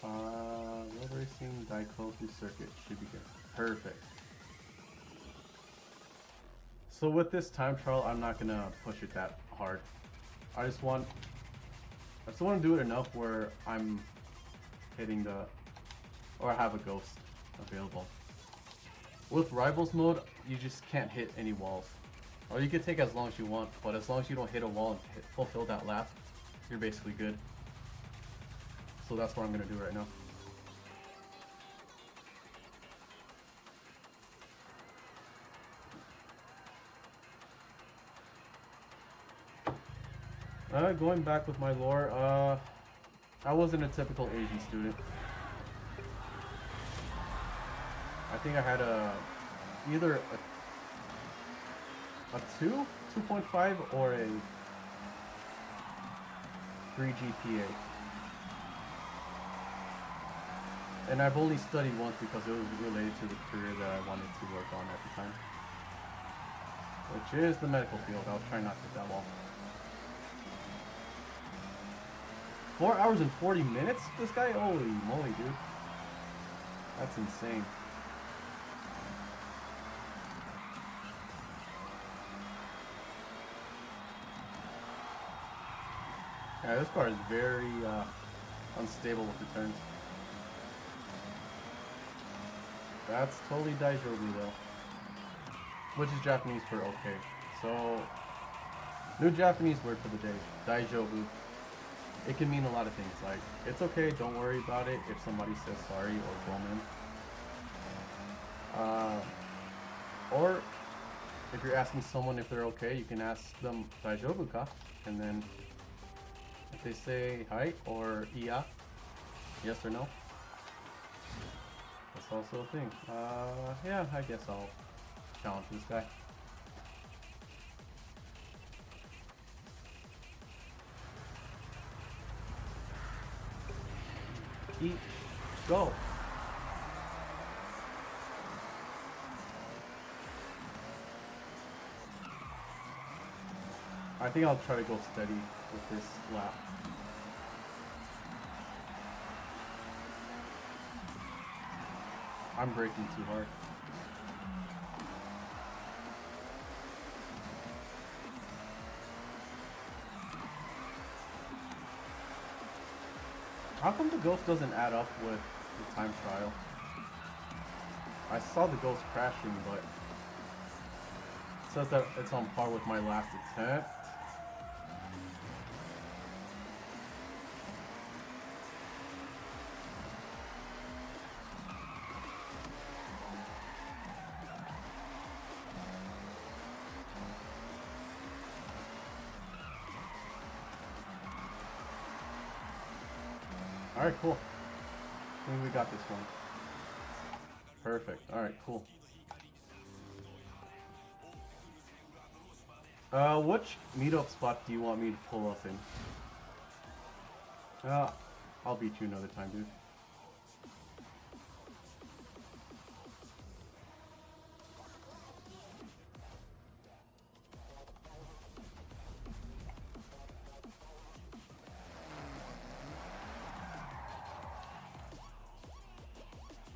Road racing, Daikoku circuit should be good. Perfect. So with this time trial, I'm not gonna push it that hard. I just want to do it enough where I'm hitting the, or I have a ghost available. With rivals mode, you just can't hit any walls. Or you can take as long as you want, but as long as you don't hit a wall and fulfill that lap, you're basically good. So that's what I'm gonna do right now. Going back with my lore, I wasn't a typical Asian student. I think I had either a 2.5 or a 3 GPA. And I've only studied once because it was related to the career that I wanted to work on at the time. Which is the medical field. I was trying not to hit that wall. 4 hours and 40 minutes? This guy? Holy moly, dude. That's insane. Yeah, this car is very unstable with the turns. That's totally Daijobu though. Which is Japanese for okay. So, new Japanese word for the day. Daijobu. It can mean a lot of things, like, it's okay, don't worry about it if somebody says sorry or gomen. Or, if you're asking someone if they're okay, you can ask them Daijobu ka? And then, if they say hi or iya, yes or no, that's also a thing. Yeah, I guess I'll challenge this guy. Eat, go. I think I'll try to go steady with this lap. I'm braking too hard. How come the ghost doesn't add up with the time trial? I saw the ghost crashing, but it says that it's on par with my last attempt. Alright, cool. I think we got this one. Perfect. Alright, cool. Which meetup spot do you want me to pull up in? I'll beat you another time, dude.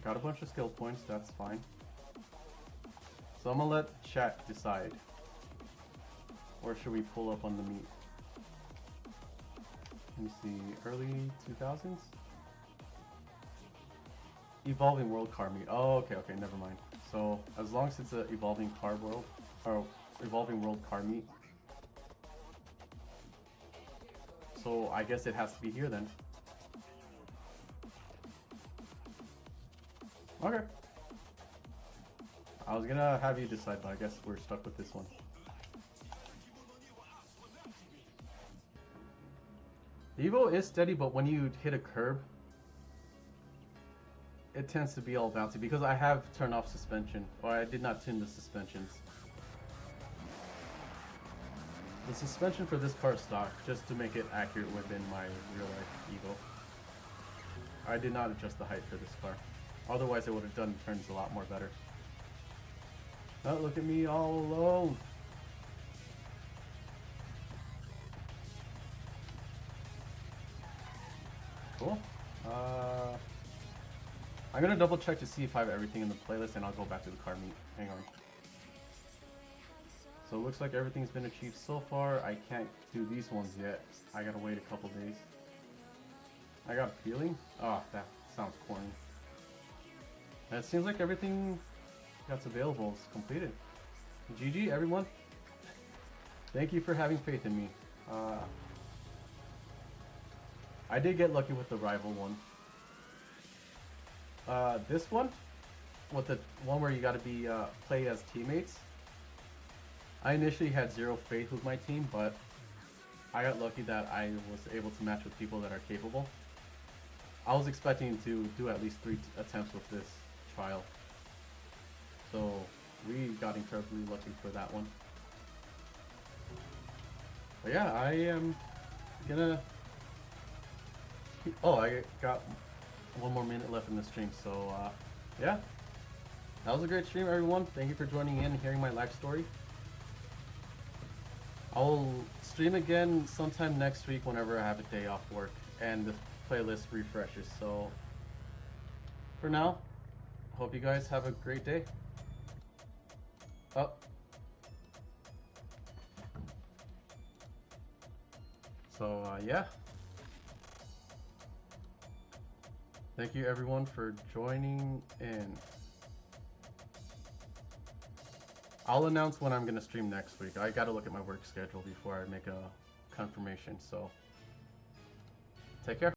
Got a bunch of skill points, that's fine. So I'm gonna let chat decide. Or should we pull up on the meet? Let me see, early 2000s? Evolving World Car Meet. Oh, okay, never mind. So as long as it's an Evolving Car World, or Evolving World Car Meet. So I guess it has to be here then. Okay. I was gonna have you decide, but I guess we're stuck with this one. Evo is steady, but when you hit a curb, it tends to be all bouncy because I have turned off suspension, or I did not tune the suspensions. The suspension for this car is stock, just to make it accurate within my real life Evo. I did not adjust the height for this car. Otherwise, it would have done turns a lot more better. Oh, look at me all alone. Cool. I'm gonna double check to see if I have everything in the playlist, and I'll go back to the car meet. Hang on. So it looks like everything's been achieved so far. I can't do these ones yet. I gotta wait a couple days. I got a feeling. Oh, that sounds corny. And it seems like everything that's available is completed. GG, everyone. Thank you for having faith in me. I did get lucky with the rival one. This one, with the one where you gotta be play as teammates. I initially had zero faith with my team, but I got lucky that I was able to match with people that are capable. I was expecting to do at least 3 attempts with this trial. So we got incredibly lucky for that one. But yeah, I am gonna... Oh, I got 1 more minute left in the stream, so yeah. That was a great stream, everyone. Thank you for joining in and hearing my life story. I'll stream again sometime next week whenever I have a day off work and the playlist refreshes. So for now, hope you guys have a great day. Oh. So yeah. Thank you everyone for joining in. I'll announce when I'm going to stream next week. I got to look at my work schedule before I make a confirmation, so take care.